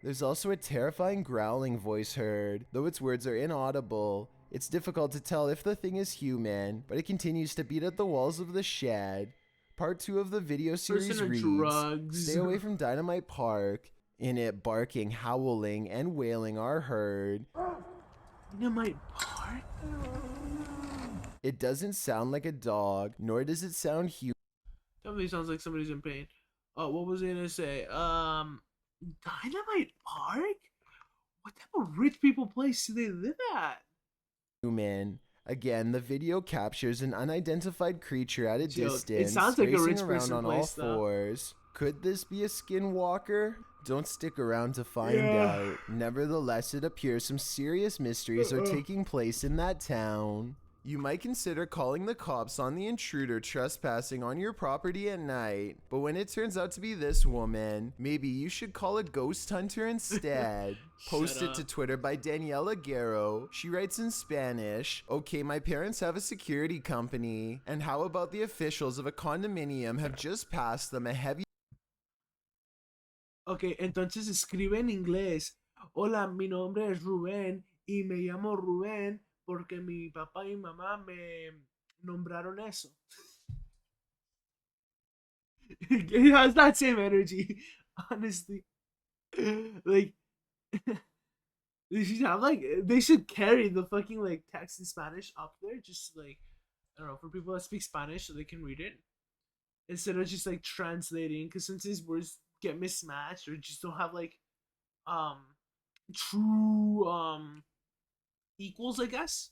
There's also a terrifying growling voice heard. Though its words are inaudible, it's difficult to tell if the thing is human, but it continues to beat at the walls of the shed. Part 2 of the video series Person on reads, drugs. "Stay away from Dynamite Park." In it, barking, howling, and wailing are heard. Dynamite Park? It doesn't sound like a dog, nor does it sound human. Definitely sounds like somebody's in pain. Oh, what was I gonna say? Dynamite Park? What type of rich people place do they live at? Again, the video captures an unidentified creature at a Joke. It distance, sounds like a racing rich around person on all place, though. fours. Could this be a skinwalker? Don't stick around to find Yeah. out. Nevertheless, it appears some serious mysteries are taking place in that town. You might consider calling the cops on the intruder trespassing on your property at night, but when it turns out to be this woman, maybe you should call a ghost hunter instead. Posted to up. Twitter by Daniela Guerrero, she writes in Spanish, "Okay, my parents have a security company, and how about the officials of a condominium have just passed them a heavy..." Ok, entonces escribe en inglés. Hola, mi nombre es Rubén y me llamo Rubén porque mi papá y mamá me nombraron eso. It has that same energy, honestly. Like, they should have they should carry the fucking like text in Spanish up there, just like, I don't know, for people that speak Spanish so they can read it instead of just like translating, because sometimes words get mismatched or just don't have like true equals, I guess.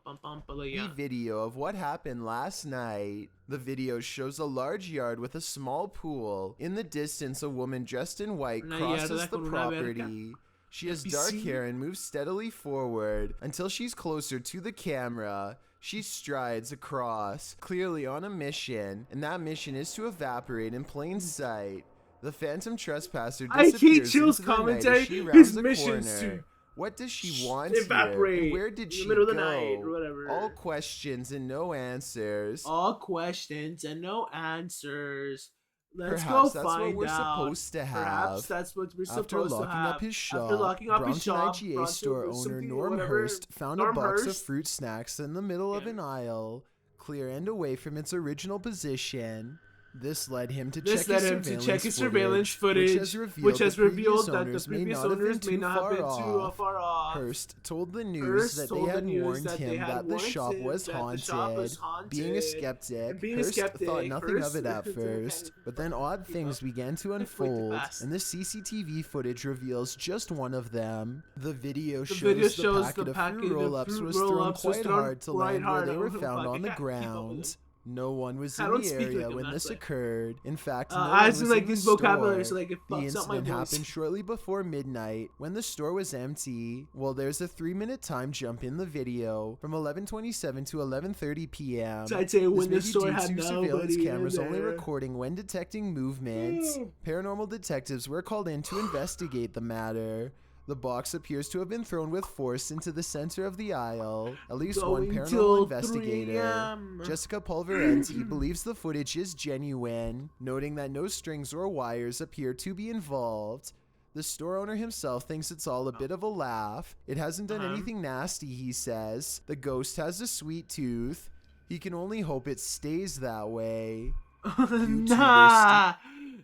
But like, yeah. Video of what happened last night. The video shows a large yard with a small pool. In the distance, a woman dressed in white Una crosses yarda the con una property. verga. She has Piscina. dark hair and moves steadily forward until she's closer to the camera. She strides across, clearly on a mission, and that mission is to evaporate in plain sight. The phantom trespasser I hate disappears Chill's into the night commentary. as she His rounds the mission's corner. to What does she want evaporate here? And where did in the she middle of go? the night or whatever. All questions and no answers. All questions and no answers. Let's Perhaps go that's find what we're out. supposed to have. Perhaps that's what we're After supposed to locking have. up his shop, After locking up his Brompton shop, IGA Brompton store was owner something- Norm whatever. Hurst found Norm a box of Hurst. fruit snacks in the middle of an aisle, clear and away from its original position. This led him to This check led him to check his surveillance footage, which has revealed that the previous owners may not have been too far off. Hearst told the news Hearst that told they the had news warned that they him had that the warned shop him was that the shop was haunted. Being a skeptic, And being a Hearst skeptic, thought nothing of Hearst it at didn't first, kind of but then odd things began to Wait too unfold, fast. and the CCTV footage reveals just one of them. The video The shows video the shows packet the of packet fruit of roll-ups fruit was thrown roll-ups was quite thrown hard to quite land where hard. they were Oh, found fuck, on the I can't keep up with ground. it. No one was I in don't the speak like area him, when that's this why. occurred. In fact, no I one just was like in the his vocabulary, store. so like it The fucks up my incident voice. happened shortly before midnight when the store was empty. Well, there's a 3-minute time jump in the video from 11:27 to 11:30 p.m. So I'd say This when may the be store due had to surveillance nobody in cameras only there. recording when detecting movements. Paranormal detectives were called in to investigate the matter. The box appears to have been thrown with force into the center of the aisle. At least one Going paranormal till investigator, 3 a.m. Jessica Pulverenti, believes the footage is genuine, noting that no strings or wires appear to be involved. The store owner himself thinks it's all a bit of a laugh. It hasn't done anything nasty, he says. The ghost has a sweet tooth. He can only hope it stays that way.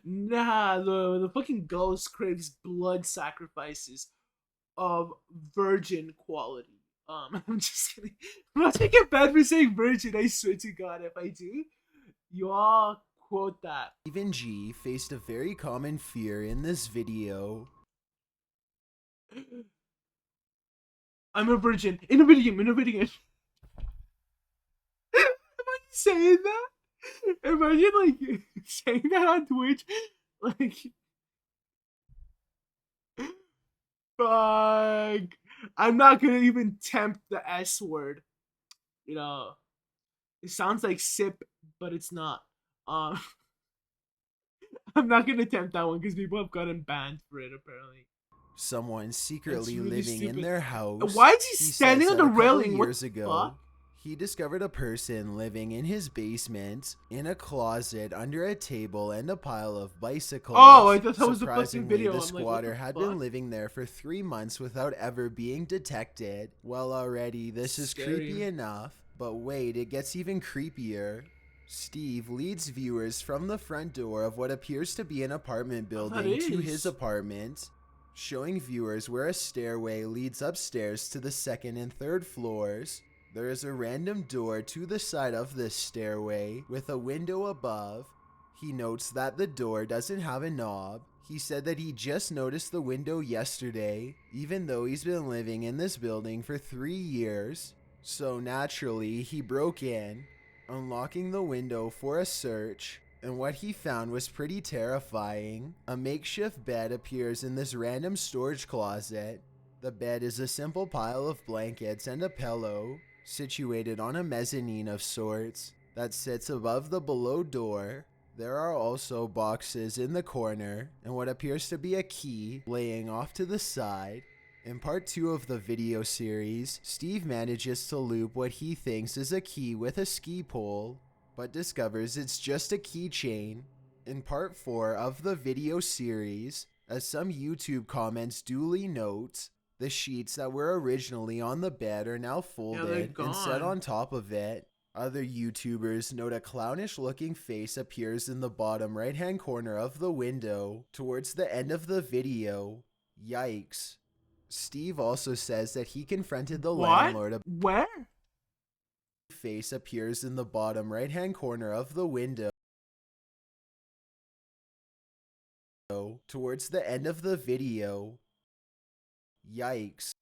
Nah, the fucking ghost craves blood sacrifices of virgin quality. I'm just kidding. I'm not taking bad for saying virgin. I swear to God, if I do, you all quote that. Stephen G faced a very common fear in this video. I'm a virgin. In a video game. Am I saying that? Imagine like saying that on Twitch. Like, fuck. I'm not gonna even tempt the S word. You know, it sounds like sip, but it's not. I'm not gonna tempt that one because people have gotten banned for it apparently. Someone secretly really living in stupid. their house. Why is he standing says on that the a couple railing? What years the ago, fuck? he discovered a person living in his basement in a closet under a table and a pile of bicycles. Oh, I thought that was the fucking Surprisingly, video. the I'm like, what squatter the had fuck? been living there for 3 months without ever being detected. Well, already, this is Scary. creepy enough. But wait, it gets even creepier. Steve leads viewers from the front door of what appears to be an apartment building to his apartment, showing viewers where a stairway leads upstairs to the second and third floors. There is a random door to the side of this stairway with a window above. He notes that the door doesn't have a knob. He said that he just noticed the window yesterday, even though he's been living in this building for 3 years. So naturally, he broke in, unlocking the window for a search, and what he found was pretty terrifying. A makeshift bed appears in this random storage closet. The bed is a simple pile of blankets and a pillow, situated on a mezzanine of sorts that sits above the below door. There are also boxes in the corner and what appears to be a key laying off to the side. In part 2 of the video series, Steve manages to loop what he thinks is a key with a ski pole, but discovers it's just a keychain. In part 4 of the video series, as some YouTube comments duly note, the sheets that were originally on the bed are now folded and set gone. on top of it. Other YouTubers note a clownish looking face appears in the bottom right hand corner of the window towards the end of the video. Yikes. Steve also says that he confronted the landlord. Where? Face appears in the bottom right hand corner of the window towards the end of the video. Yikes.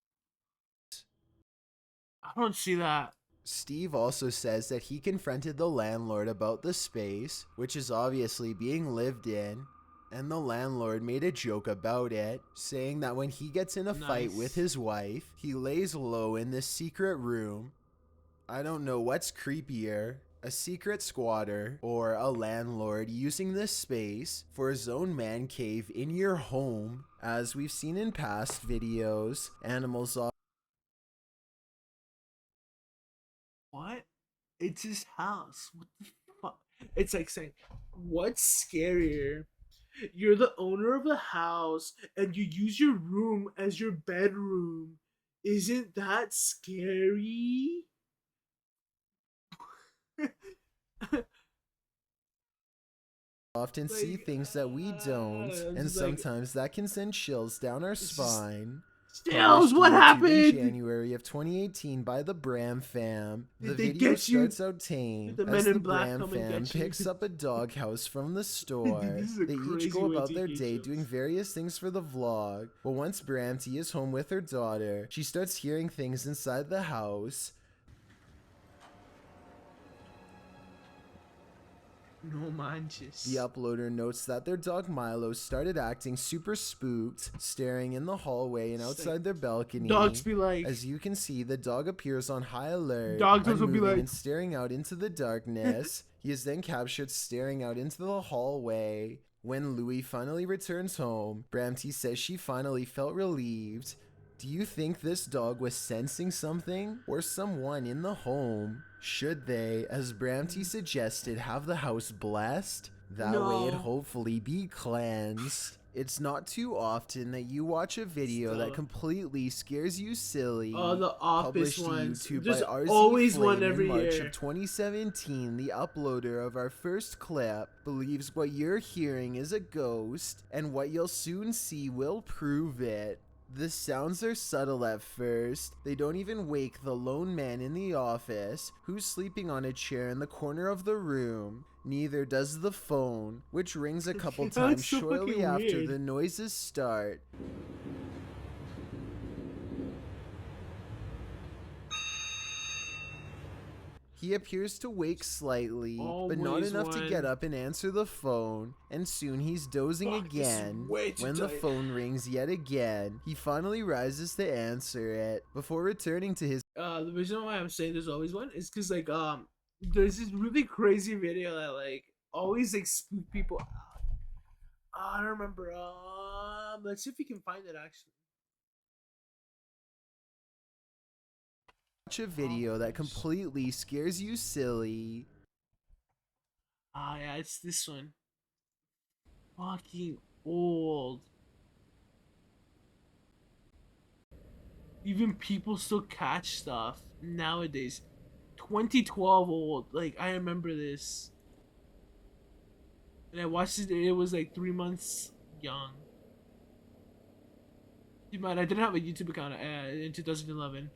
I don't see that. Steve also says that he confronted the landlord about the space, which is obviously being lived in, and the landlord made a joke about it, saying that when he gets in a fight with his wife, he lays low in this secret room. I don't know what's creepier, a secret squatter or a landlord using this space for his own man cave in your home. As we've seen in past videos, animals What? It's his house. What the fuck? It's like saying, what's scarier? You're the owner of the house and you use your room as your bedroom. Isn't that scary? often see things that we don't, I'm and just like, sometimes that can send chills down our It's just- spine. Stills, Published what on YouTube happened? In January of 2018 by the Bram fam. Did The they video get you? starts out tame Did the as Men the in Black Bram come and fam get you? picks up a doghouse from the store. This is a They crazy each go way about to their get day chills. doing various things for the vlog. But once Bramty is home with her daughter, she starts hearing things inside the house. No manches. The uploader notes that their dog Milo started acting super spooked, staring in the hallway and It's like, outside their balcony. Dogs be like, As you can see, the dog appears on high alert, Dogs also be unmoving like- and staring out into the darkness. He is then captured staring out into the hallway. When Louis finally returns home, Bramty says she finally felt relieved. Do you think this dog was sensing something or someone in the home? Should they, as Bramty suggested, have the house blessed? That way it'd No. hopefully be cleansed. It's not too often that you watch a video that Stop. completely scares you silly. Oh, the Office Published to ones. YouTube There's by RZ always Flame one every in March year. of 2017, the uploader of our first clip believes what you're hearing is a ghost, and what you'll soon see will prove it. The sounds are subtle at first. They don't even wake the lone man in the office, who's sleeping on a chair in the corner of the room. Neither does the phone, which rings a couple That's times so shortly fucking after weird. the noises start. He appears to wake slightly, but not Always enough to one. get up and answer the phone, and soon he's dozing Fuck, this is again. way too When the tight. phone rings yet again, he finally rises to answer it, before returning to his The reason why I'm saying there's always one is because like there's this really crazy video that like always like spook people out. I don't remember. Let's see if we can find it actually. watch a video that completely scares you silly. Ah, yeah, it's this one. Fucking old. Even people still catch stuff nowadays. 2012 old. Like, I remember this. And I watched it, it was like 3 months young. Keep in mind, I didn't have a YouTube account in 2011.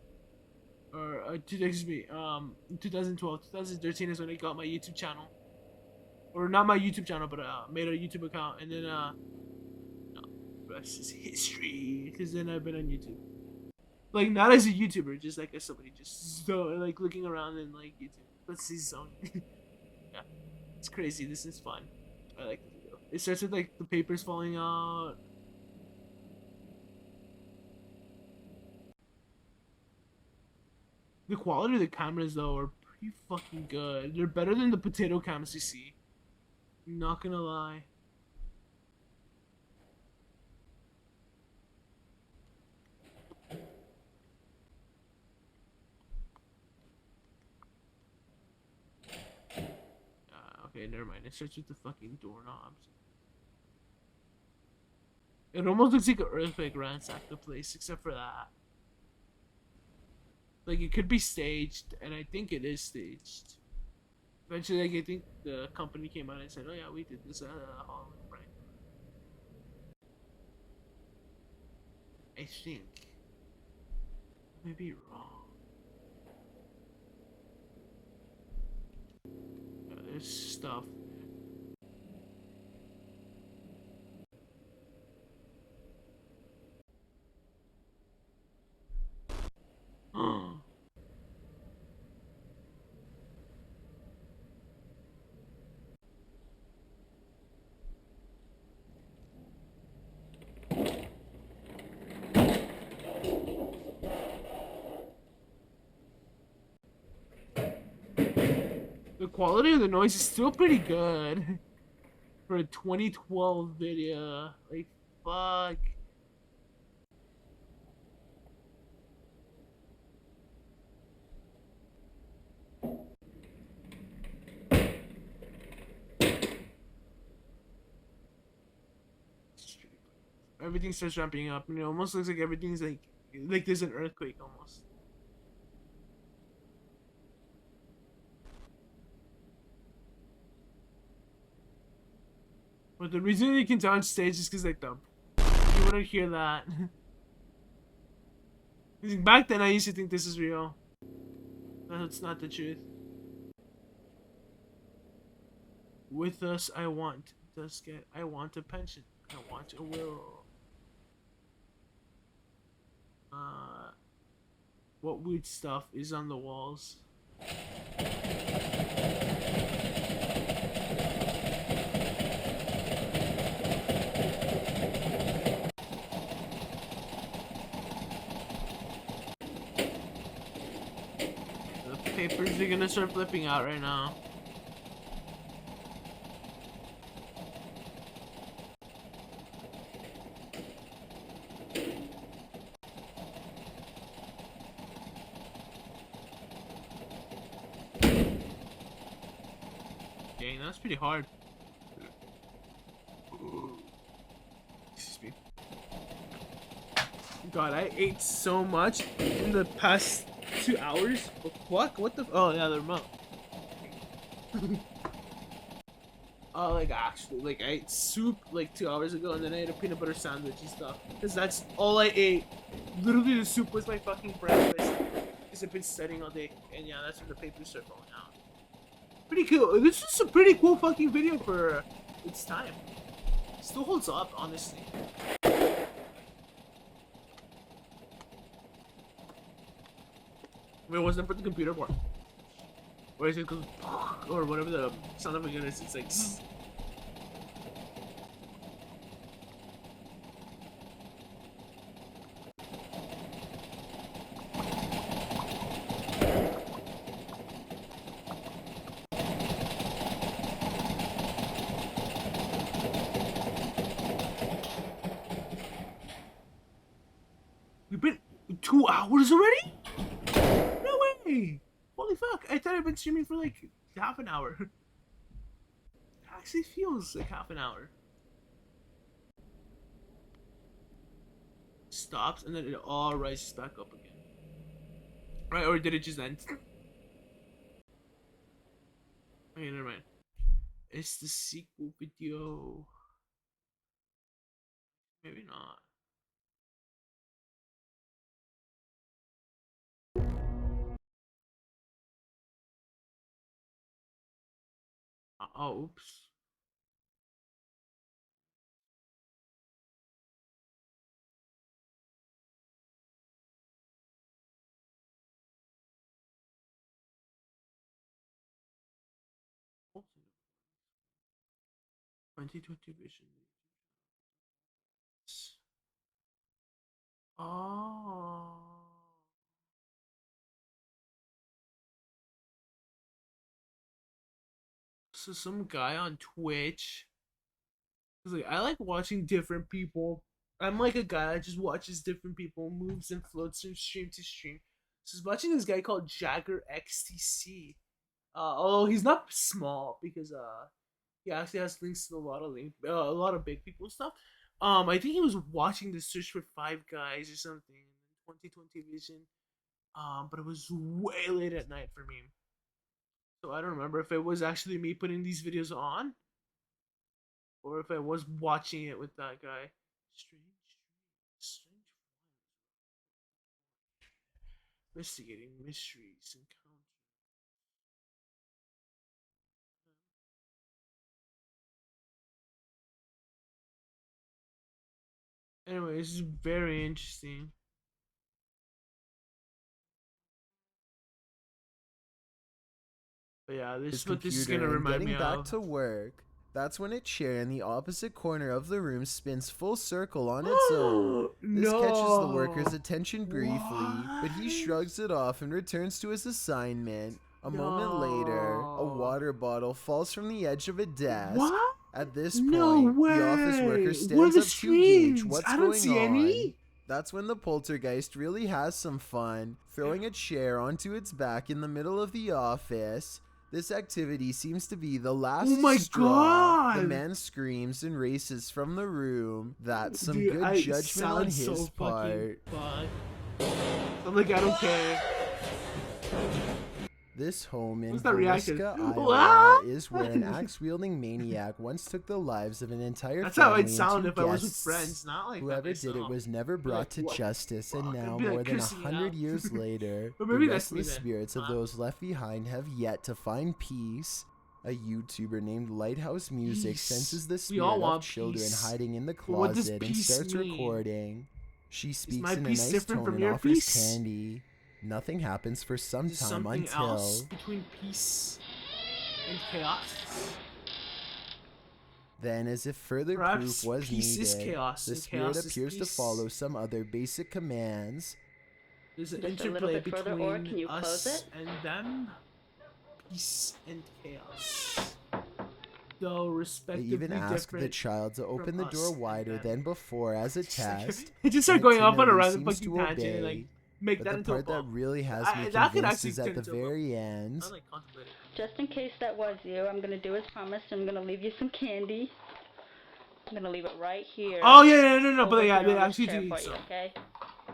Or, excuse me, in 2012. 2013 is when I got my YouTube channel. Or not my YouTube channel, but made a YouTube account. And then, no, the rest is history. Because then I've been on YouTube. Like, not as a YouTuber, just like as somebody just like looking around and like YouTube. Let's see zone. Yeah, it's crazy. This is fun. I like this video. It starts with like the papers falling out. The quality of the cameras though are pretty fucking good. They're better than the potato cams you see. Not gonna lie. Okay, never mind. It starts with the fucking doorknobs. It almost looks like an earthquake ransacked the place, except for that. Like, it could be staged, and I think it is staged. Eventually, like, I think the company came out and said, oh yeah, we did this Halloween prank. I think. I may be wrong. There's stuff. The quality of the noise is still pretty good for a 2012 video. Like, fuck. Everything starts ramping up, and it almost looks like everything's like there's an earthquake almost. But the reason they can tell on stage is because like you wouldn't hear that. Back then I used to think this is real. That's not the truth. With us, I want a pension. I want a will. What weird stuff is on the walls? The papers are gonna start flipping out right now. Dang, that's pretty hard. Excuse me. God, I ate so much in the past 2 hours. What? What the? Oh yeah, the remote. Oh, like actually, like I ate soup like 2 hours ago, and then I ate a peanut butter sandwich and stuff. Cause that's all I ate. Literally, the soup was my fucking breakfast. Cause I've been studying all day, and yeah, that's when the papers start falling out. Pretty cool. This is a pretty cool fucking video for its time. Still holds up, honestly. Wait, wasn't for the computer board. Or is it goes or whatever the sound of a gun is? It's like. Zzz. We've been 2 hours already? No way! Holy fuck! I thought I'd been streaming for like half an hour. It actually feels like half an hour. Stops and then it all rises back up again. Right, or did it just end? Okay, never mind. It's the sequel video. Maybe not. Oh, oops. Also, 2020 vision. Oh. So some guy on Twitch. Like, I like watching different people. I'm like a guy that just watches different people, moves and floats from stream to stream. So I was watching this guy called Jagger XTC. Although he's not small because he actually has links to a lot of big people stuff. I think he was watching the search for Five Guys or something, 2020 vision. But it was way late at night for me. So I don't remember if it was actually me putting these videos on, or if I was watching it with that guy. Strange. Investigating mysteries and anyway, this is very interesting. But yeah, this is what this is gonna remind me of. Getting back to work. That's when a chair in the opposite corner of the room spins full circle on its own. This catches the worker's attention briefly, but he shrugs it off and returns to his assignment. A moment later, a water bottle falls from the edge of a desk. What? At this point, the office worker stands up to gauge what's going on. That's when the poltergeist really has some fun, throwing a chair onto its back in the middle of the office. This activity seems to be the last straw. God. The man screams and races from the room. That's some good judgment on his part. I'm like, I don't care. This home in What's that reaction? Villisca, Wow. Iowa, is where an axe-wielding maniac once took the lives of an entire That's how family it'd sound and if two I was with guests. friends, not like Whoever that did it myself. was never Be brought like, to "What justice, and fuck?" now, I'd be, like, more than cursing it 100 out. years later, But the maybe that's me restless then. spirits of Huh? those left behind have yet to find peace. A YouTuber named Lighthouse Music Peace. senses the We spirit all of want children peace. hiding in the But what does closet and peace starts mean? recording. She speaks my in a peace nice different tone from and your offers peace? candy. Nothing happens for some There's time something until else between peace and chaos. then, as if further Perhaps proof was peace is needed, chaos the and spirit chaos is appears to peace. follow some other basic commands. There's an Just a little interplay bit further, or can between you close us it? and them. Peace and chaos. Though They respectively even ask the different. child to open the us door and wider them. than before as a test. It just started and going off on a timidly random seems fucking to tangent and like obey. make But that the into a part that bomb. really has me that could convinced actually is at turn the into a bomb. very end. I like contemplating. Just in case that was you, I'm gonna do as promised. I'm gonna leave you some candy. I'm gonna leave it right here. Oh yeah, no, over but yeah, here they on this actually chair do for eat you, some. okay?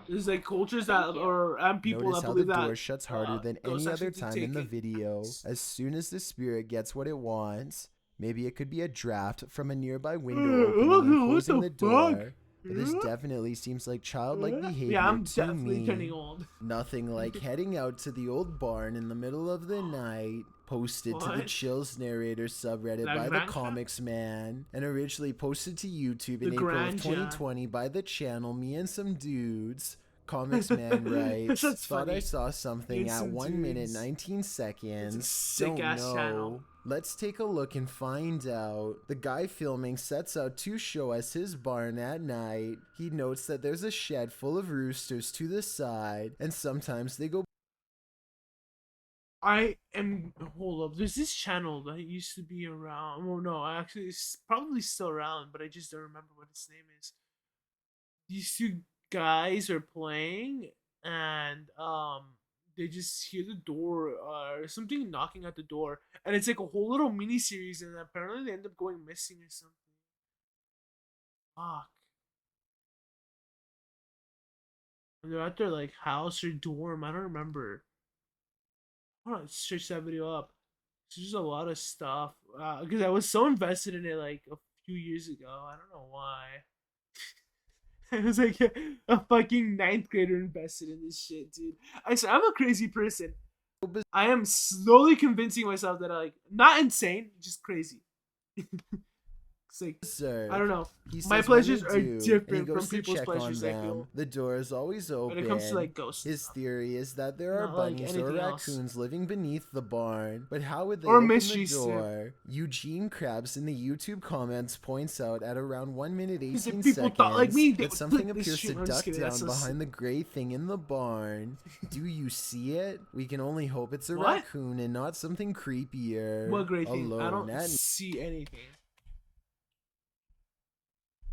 There's like cultures that Thank you. or and people Notice that how believe the that door shuts harder than ghosts any other actually time take in the it. video. As soon as the spirit gets what it wants, maybe it could be a draft from a nearby window opening and What closing the the door. fuck? But this definitely seems like childlike behavior Yeah, I'm to definitely me. turning old. Nothing like heading out to the old barn in the middle of the night. Posted to the What? Chills Narrator subreddit La by the Granja? Comics Man, and originally posted to YouTube in The April of Granja. 2020 by the channel Me and Some Dudes. Comics Man writes, That's thought I funny. saw something Me and at Some 1 minute Dudes. 19 seconds. sick Don't ass know. channel. Let's take a look and find out. The guy filming sets out to show us his barn at night. He notes that there's a shed full of roosters to the side, and sometimes they go I am. Hold up. There's this channel that used to be around. Well, no, actually, it's probably still around, but I just don't remember what its name is. These two guys are playing, and they just hear the door, something knocking at the door, and it's like a whole little mini series, and apparently they end up going missing or something. Fuck. They're at their like house or dorm. I don't remember. I want to search that video up. There's just a lot of stuff because I was so invested in it like a few years ago. I don't know why. I was like a fucking 9th grader invested in this shit, dude. I'm a crazy person. I am slowly convincing myself that I like not insane, just crazy. It's like I don't know. He My says when pleasures they are do, and he different goes from to people's check pleasures. on I them. feel. The door is always open. When it comes to like ghosts, His theory is that there are Not like bunnies or anything else. raccoons living beneath the barn. But how would they Or open mysteries, the too. door? Eugene Krabs in the YouTube comments points out at around 1 minute 18 Because if seconds people thought like me, they that would something click this appears shit. to I'm just duck kidding, down that's so behind the gray thing in the barn. Do you see it? We can only hope it's a What? raccoon and not something creepier. What great thing? Alone I don't at see anything.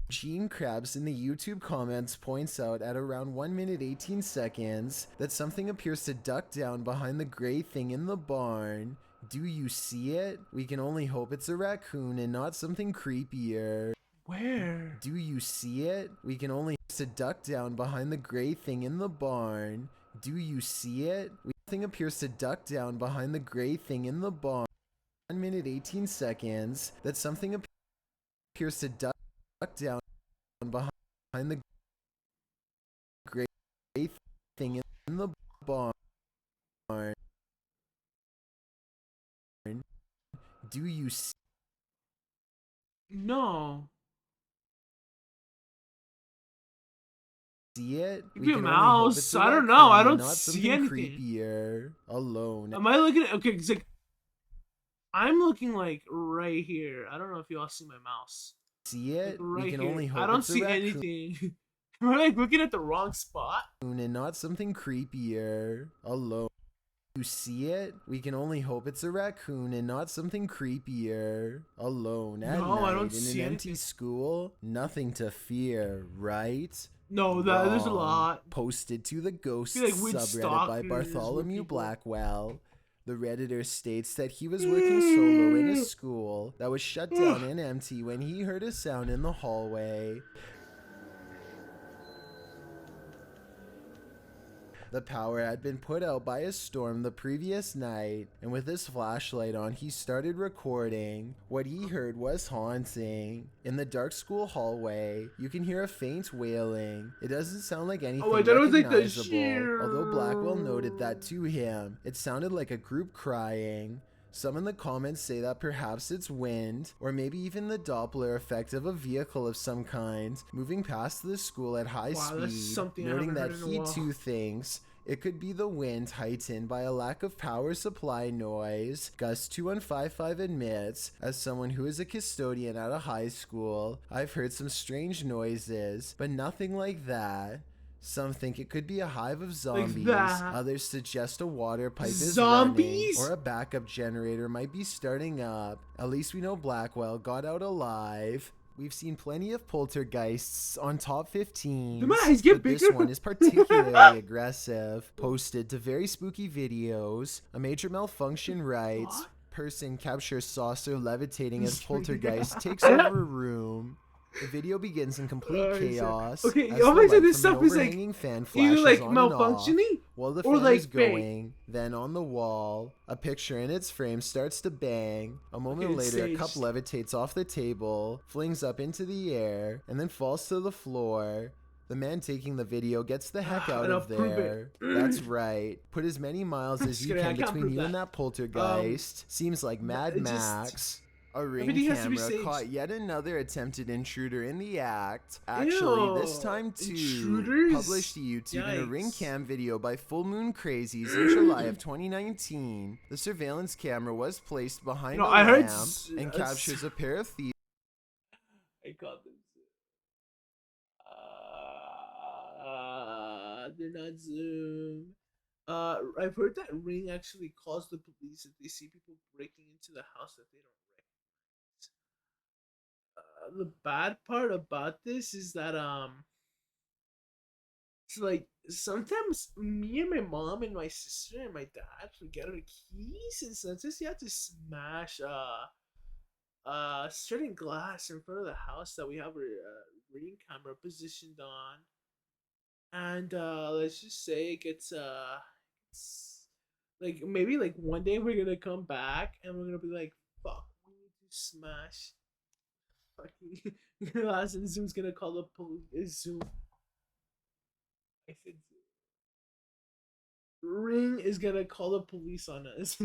Gene Krabs in the YouTube comments points out at around 1 minute 18 seconds that something appears to duck down behind the gray thing in the barn. Do you see it? We can only hope it's a raccoon and not something creepier. Where? Do you see it? We can only hope to duck down behind the gray thing in the barn. Do you see it? Something appears to duck down behind the gray thing in the barn. 1 minute 18 seconds that something appears to duck down behind the gray thing in the barn. Do you see No. it? Maybe a can only hope mouse. it's a I don't know. raccoon I and don't not see something anything. creepier. Alone. Am I looking at okay? Cause like I'm looking like right here. I don't know if you all see my mouse. See Like, it? right We can here. only hope I don't it's a see raccoon anything. Am I like looking at the wrong spot? and not something creepier. Alone. You see it? We can only hope it's a raccoon and not something creepier. Alone at No, I night don't in see an empty anything. school. Nothing to fear, right? No, there's a Wrong. lot. Posted to the Ghost I feel like weird subreddit by stalkers with Bartholomew people. Blackwell. The Redditor states that he was working solo in a school that was shut down and empty when he heard a sound in the hallway. The power had been put out by a storm the previous night, and with his flashlight on, he started recording. What he heard was haunting. In the dark school hallway, you can hear a faint wailing. It doesn't sound like anything I thought it was like the recognizable, although Blackwell noted that to him. It sounded like a group crying. Some in the comments say that perhaps it's wind, or maybe even the Doppler effect of a vehicle of some kind, moving past the school at high speed, noting that he too thinks it could be the wind heightened by a lack of power supply noise. Gus2155 admits, as someone who is a custodian at a high school, I've heard some strange noises, but nothing like that. Some think it could be a hive of zombies. Others suggest a water pipe is running, or a backup generator might be starting up. At least we know Blackwell got out alive. We've seen plenty of poltergeists on top 15, but this one is particularly aggressive. Posted to very spooky videos. A major malfunction writes, person captures saucer levitating as poltergeist takes over room. The video begins in complete chaos. Okay, as obviously the this stuff is like either like malfunctioning while the or fan like is going. Then on the wall, a picture in its frame starts to bang. A moment later, a cup levitates off the table, flings up into the air, and then falls to the floor. The man taking the video gets the heck out of there. That's right. Put as many miles as you can between you and that poltergeist. Seems like Mad Max. A ring camera caught yet another attempted intruder in the act. Actually, this time too. Published to YouTube in a ring cam video by Full Moon Crazies in July of 2019. The surveillance camera was placed behind a lamp and captures a pair of thieves. I got them. They're not Zoom. I've heard that Ring actually calls the police if they see people breaking into the house that they don't recognize. The bad part about this is that it's like sometimes me and my mom and my sister and my dad forget our keys, and sometimes you have to smash certain glass in front of the house that we have a Ring camera positioned on. And let's just say it gets like maybe like one day we're gonna come back and we're gonna be like, fuck, we need to smash fucking glass, and Zoom's gonna call the police. Zoom. I said Zoom. Ring is gonna call the police on us.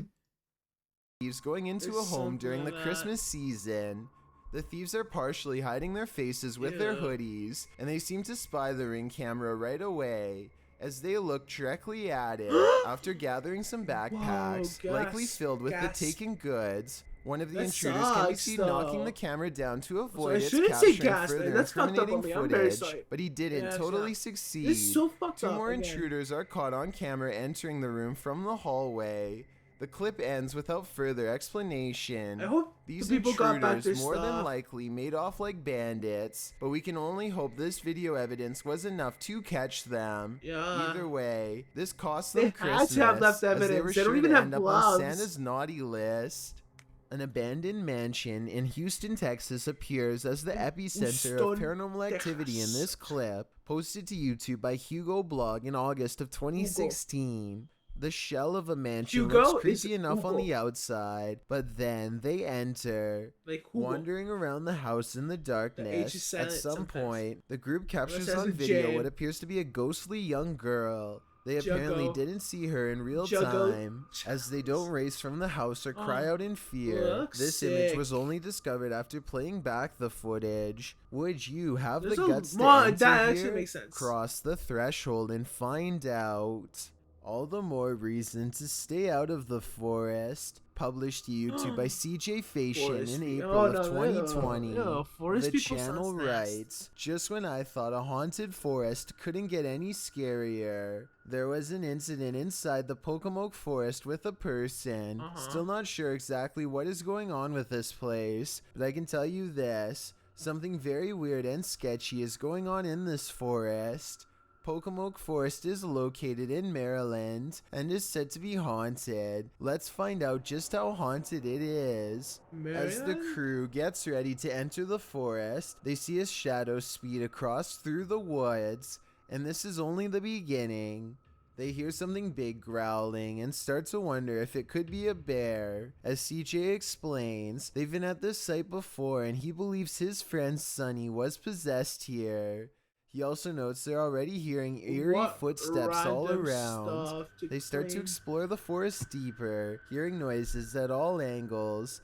Thieves going into a home during the Christmas season. The thieves are partially hiding their faces with their hoodies, and they seem to spy the Ring camera right away as they look directly at it. After gathering some backpacks, likely filled with the taken goods, one of the intruders can be seen knocking the camera down to avoid its capturing further incriminating footage, but he didn't totally succeed. Two more intruders are caught on camera entering the room from the hallway. The clip ends without further explanation. I hope these the people got back their intruders more stuff. than likely made off like bandits, but we can only hope this video evidence was enough to catch them. Either way, this cost them Christmas, had to have left as they evidence. were They sure don't even to have end up gloves. on Santa's naughty list. An abandoned mansion in Houston, Texas appears as the epicenter of paranormal activity in this clip, posted to YouTube by Hugo Blog in August of 2016. The shell of a mansion looks creepy enough on the outside, but then they enter, wandering around the house in the darkness. At some point, the group captures on video what appears to be a ghostly young girl. They apparently didn't see her in real time, as they don't race from the house or cry out in fear. This image was only discovered after playing back the footage. Would you have the guts to enter here? Cross the threshold and find out. All the more reason to stay out of the forest. Published to YouTube by CJ Fashion in April of 2020. The channel writes, just when I thought a haunted forest couldn't get any scarier, there was an incident inside the Pocomoke forest with a person. Still not sure exactly what is going on with this place, but I can tell you this. Something very weird and sketchy is going on in this forest. Pocomoke Forest is located in Maryland and is said to be haunted. Let's find out just how haunted it is. As the crew gets ready to enter the forest, they see a shadow speed across through the woods, and this is only the beginning. They hear something big growling and start to wonder if it could be a bear. As CJ explains, they've been at this site before and he believes his friend Sonny was possessed here. He also notes they're already hearing eerie What footsteps all random around. stuff to They start to claim. explore the forest deeper, hearing noises at all angles.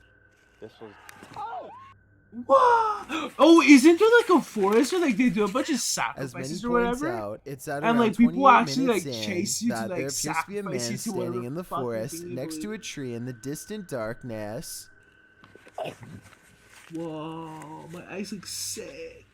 This was. What? Oh, isn't there like a forest where like they do a bunch of As many sacrifices or points whatever? out, it's at And around like people 28 actually like minutes chase in you to that there like appears to be a man sacrifice you to standing whatever in the fucking forest thing you next to a believe. tree in the distant darkness. Whoa, my eyes look sick.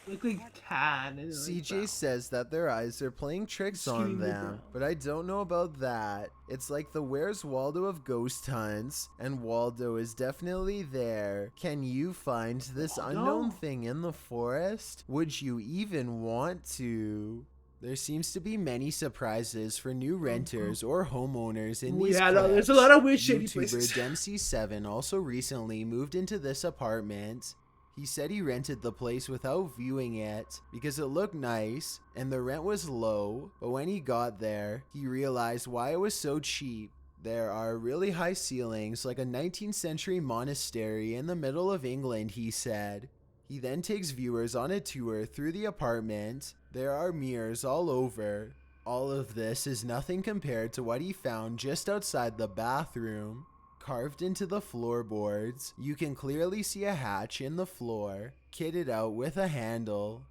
Look like tan. And CJ says that their eyes are playing tricks Just on kidding, they're them, brown. but I don't know about that. It's like the Where's Waldo of ghost hunts, and Waldo is definitely there. Can you find this Waldo? unknown thing in the forest? Would you even want to? There seems to be many surprises for new renters or homeowners in these Yeah, no, there's a clips. lot of weird shady YouTuber places. Dempsey7 also recently moved into this apartment. He said he rented the place without viewing it because it looked nice and the rent was low, but when he got there, he realized why it was so cheap. There are really high ceilings like a 19th century monastery in the middle of England, he said. He then takes viewers on a tour through the apartment. There are mirrors all over. All of this is nothing compared to what he found just outside the bathroom. Carved into the floorboards, you can clearly see a hatch in the floor, kitted out with a handle.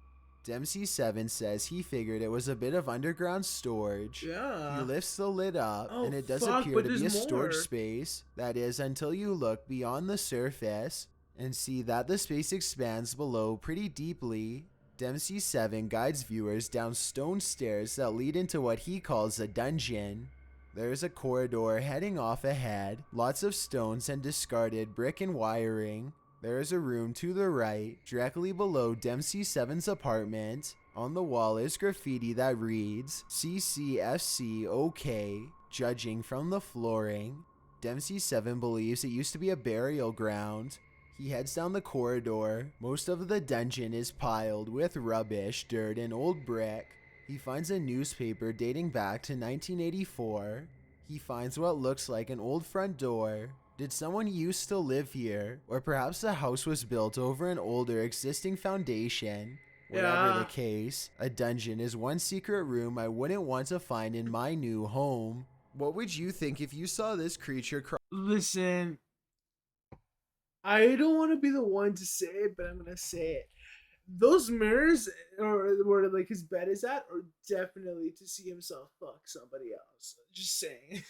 Dempsey7 says he figured it was a bit of underground storage. Yeah. He lifts the lid up, Oh, and it does fuck, appear but to be a there's storage more. space. That is, until you look beyond the surface and see that the space expands below pretty deeply. Dempsey7 guides viewers down stone stairs that lead into what he calls a dungeon. There's a corridor heading off ahead, lots of stones and discarded brick and wiring. There is a room to the right, directly below Dempsey7's apartment. On the wall is graffiti that reads, CCFC OK, judging from the flooring. Dempsey7 believes it used to be a burial ground. He heads down the corridor. Most of the dungeon is piled with rubbish, dirt, and old brick. He finds a newspaper dating back to 1984. He finds what looks like an old front door. Did someone used to live here? Or perhaps the house was built over an older existing foundation? Whatever Yeah. the case, a dungeon is one secret room I wouldn't want to find in my new home. What would you think if you saw this creature Listen, I don't want to be the one to say it, but I'm gonna say it. Those mirrors, or where like his bed is at, are definitely to see himself fuck somebody else. Just saying.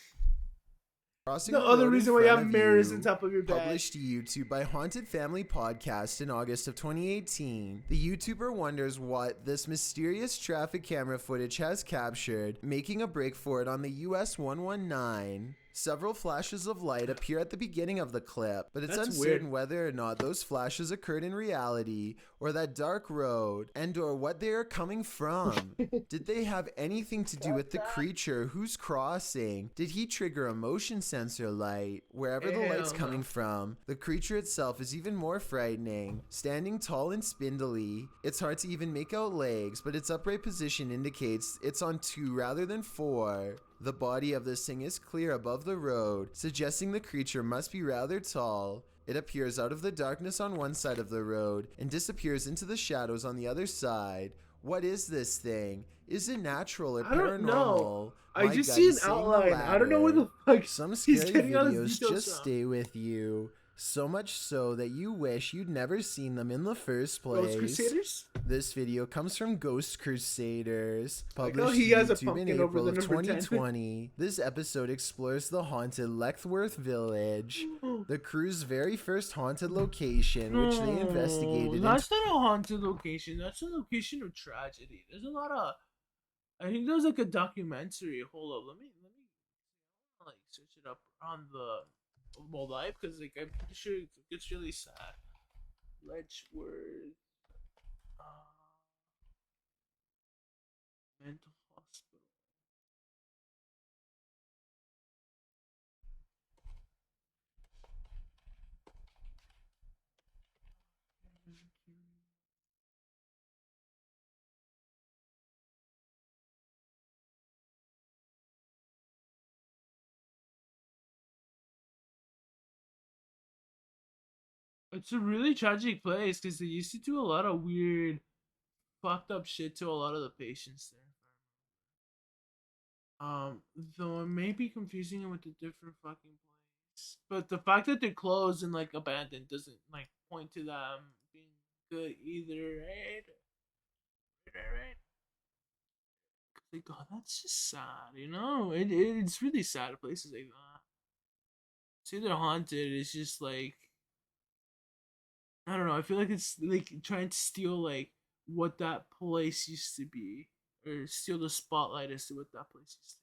crossing The the other road in reason why you front have of mirrors you? on top of your bed. Published to YouTube by Haunted Family Podcast in August of 2018. The YouTuber wonders what this mysterious traffic camera footage has captured, making a break for it on the US 119. Several flashes of light appear at the beginning of the clip, but it's That's uncertain weird. whether or not those flashes occurred in reality, or that dark road, and or what they are coming from. Did they have anything to do with the creature who's crossing? Did he trigger a motion sensor light? Wherever the light's Hell coming no. from, the creature itself is even more frightening. Standing tall and spindly, it's hard to even make out legs, but its upright position indicates it's on 2 rather than 4. The body of this thing is clear above the road, suggesting the creature must be rather tall. It appears out of the darkness on one side of the road and disappears into the shadows on the other side. What is this thing? Is it natural or I don't know. paranormal? I My just gut see an is saying the outline. I don't know where the latter. fuck Some he's scary getting all his videos details just from. stay with you. So much so that you wish you'd never seen them in the first place. Ghost Crusaders? This video comes from Ghost Crusaders, Like, published oh, he to has a YouTube in pumpkin over April the of number 10. 2020. This episode explores the haunted Lethworth Village, the crew's very first haunted location, which they investigated in That's not a haunted location. That's a location of tragedy. There's a lot of. I think there's like a documentary. Hold up, let me like search it up on the mobile live because like I'm pretty sure it's really sad. Letchworth, mental It's a really tragic place because they used to do a lot of weird, fucked up shit to a lot of the patients there. Though it may be confusing it with a different fucking place. But the fact that they're closed and like abandoned doesn't like point to them being good either, right? Right. Like, oh, that's just sad, you know? It's really sad places like that. See, they're haunted. It's just like, I don't know. I feel like it's like trying to steal like what that place used to be, or steal the spotlight as to what that place used to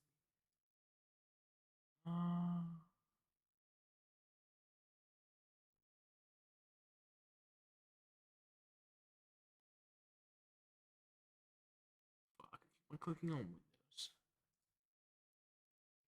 be. Fuck! I'm clicking on Windows.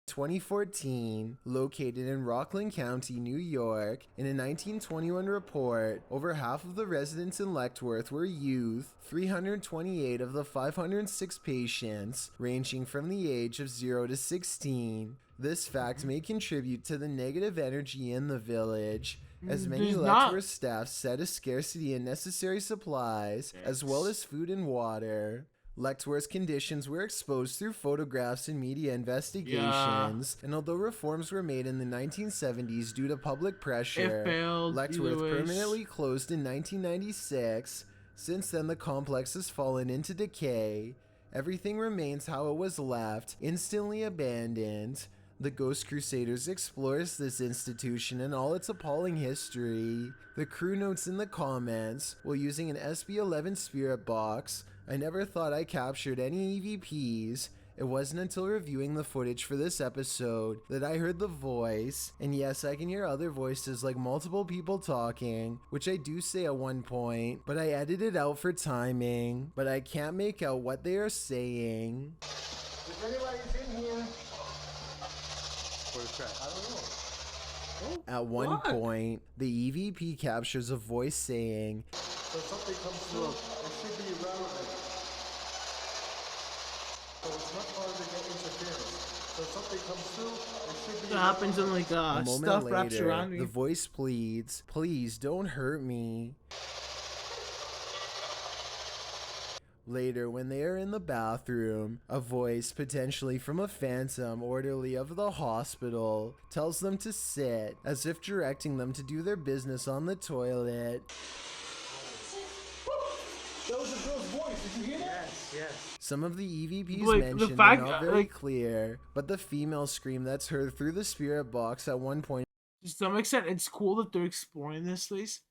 2014, located in Rockland County, New York, in a 1921 report, over half of the residents in Letchworth were youth, 328 of the 506 patients, ranging from the age of 0 to 16. This fact may contribute to the negative energy in the village, as many Letchworth staff said a scarcity in necessary supplies, as well as food and water. Letchworth's conditions were exposed through photographs and media investigations, and although reforms were made in the 1970s due to public pressure, Letchworth permanently closed in 1996. Since then, the complex has fallen into decay. Everything remains how it was left, instantly abandoned. The Ghost Crusaders explores this institution and all its appalling history. The crew notes in the comments, while using an SB11 spirit box, I never thought I captured any EVPs. It wasn't until reviewing the footage for this episode that I heard the voice, and yes, I can hear other voices like multiple people talking, which I do say at one point, but I edited out for timing, but I can't make out what they are saying. If anybody's in here, I don't know. At one point, the EVP captures a voice saying, So something comes through, it should be irrelevant. So it's much harder to get interference. So something comes through, it should be It happens in like a moment stuff later, wraps around me. the voice pleads, please don't hurt me. Later, when they are in the bathroom, a voice, potentially from a phantom orderly of the hospital, tells them to sit, as if directing them to do their business on the toilet. That was a girl's voice, did you hear that? Yes. Some of the EVPs Like, mentioned are not very clear, but the female scream that's heard through the spirit box at one point. To some extent, it's cool that they're exploring this place.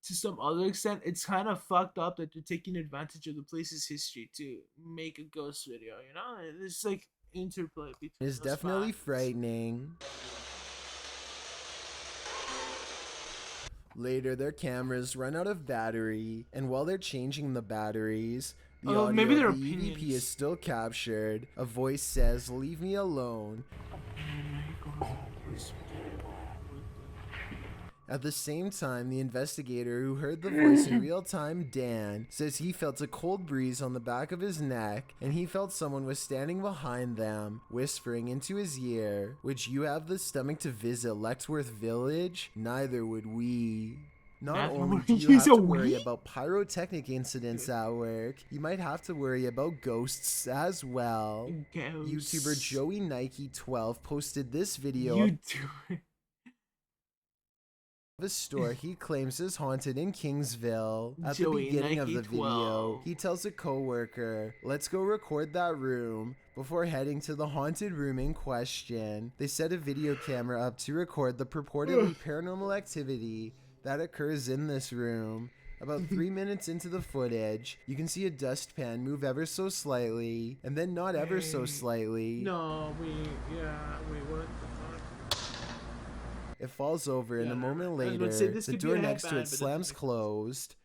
To some other extent, it's kind of fucked up that they're taking advantage of the place's history to make a ghost video, you know? It's like interplay between Is those definitely facts. frightening. Later, their cameras run out of battery, and while they're changing the batteries, the audio maybe their of the EVP opinions. is still captured. A voice says, "Leave me alone." At the same time, the investigator who heard the voice in real time, Dan, says he felt a cold breeze on the back of his neck, and he felt someone was standing behind them, whispering into his ear, "Would you have the stomach to visit Letchworth Village? Neither would we." Not only do you have to worry about pyrotechnic incidents at work, you might have to worry about ghosts as well. YouTuber Joey Nike 12 posted this video of a store he claims is haunted in Kingsville. At the beginning of the video, he tells a co-worker, "Let's go record that room," before heading to the haunted room in question. They set a video camera up to record the purportedly paranormal activity that occurs in this room. About 3 minutes into the footage, you can see a dustpan move ever so slightly, and then not ever so slightly. No, wait, what the fuck? It falls over, and a moment I was about later, to say, this the could be door a next to headband, it but slams closed.